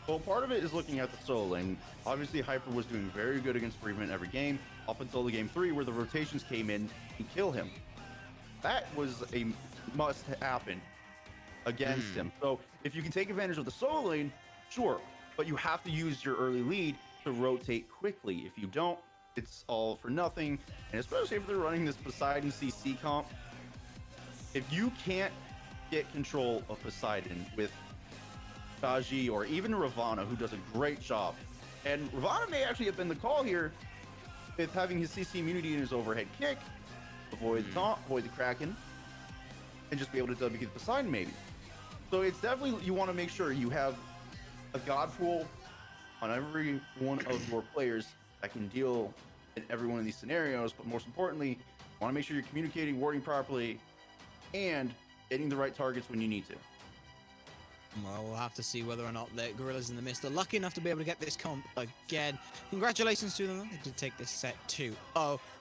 E: Well, part of it is looking at the solo lane. Obviously, Hyper was doing very good against bereavement every game, up until the game 3, where the rotations came in and kill him. That was a must happen against him. So if you can take advantage of the solo lane, sure, but you have to use your early lead to rotate quickly. If you don't, it's all for nothing. And especially if they're running this Poseidon CC comp, if you can't get control of Poseidon with Taji or even Ravana, who does a great job, and Ravana may actually have been the call here with having his CC immunity in his overhead kick, avoid the taunt, avoid the Kraken, and just be able to WP the Poseidon maybe. So it's definitely, you want to make sure you have a god pool on every one of your players that can deal in every one of these scenarios, but most importantly, you want to make sure you're communicating, warding properly, and hitting the right targets when you need to.
C: Well, we'll have to see whether or not the Gorillas in the Mist are lucky enough to be able to get this comp again. Congratulations to them. They did take this set 2-0.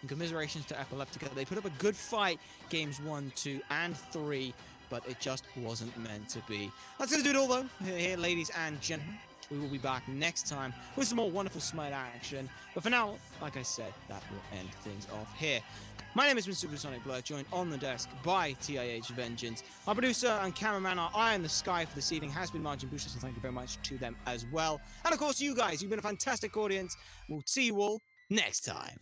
C: And commiserations to Epileptica. They put up a good fight games 1, 2, and 3, but it just wasn't meant to be. That's going to do it all, though, here, ladies and gentlemen. We will be back next time with some more wonderful SMITE action. But for now, like I said, that will end things off here. My name has been Supersonic Blur, joined on the desk by TIH Vengeance. Our producer and cameraman, our eye in the sky for this evening, has been Margin Boucher, so thank you very much to them as well. And of course, you guys, you've been a fantastic audience. We'll see you all next time.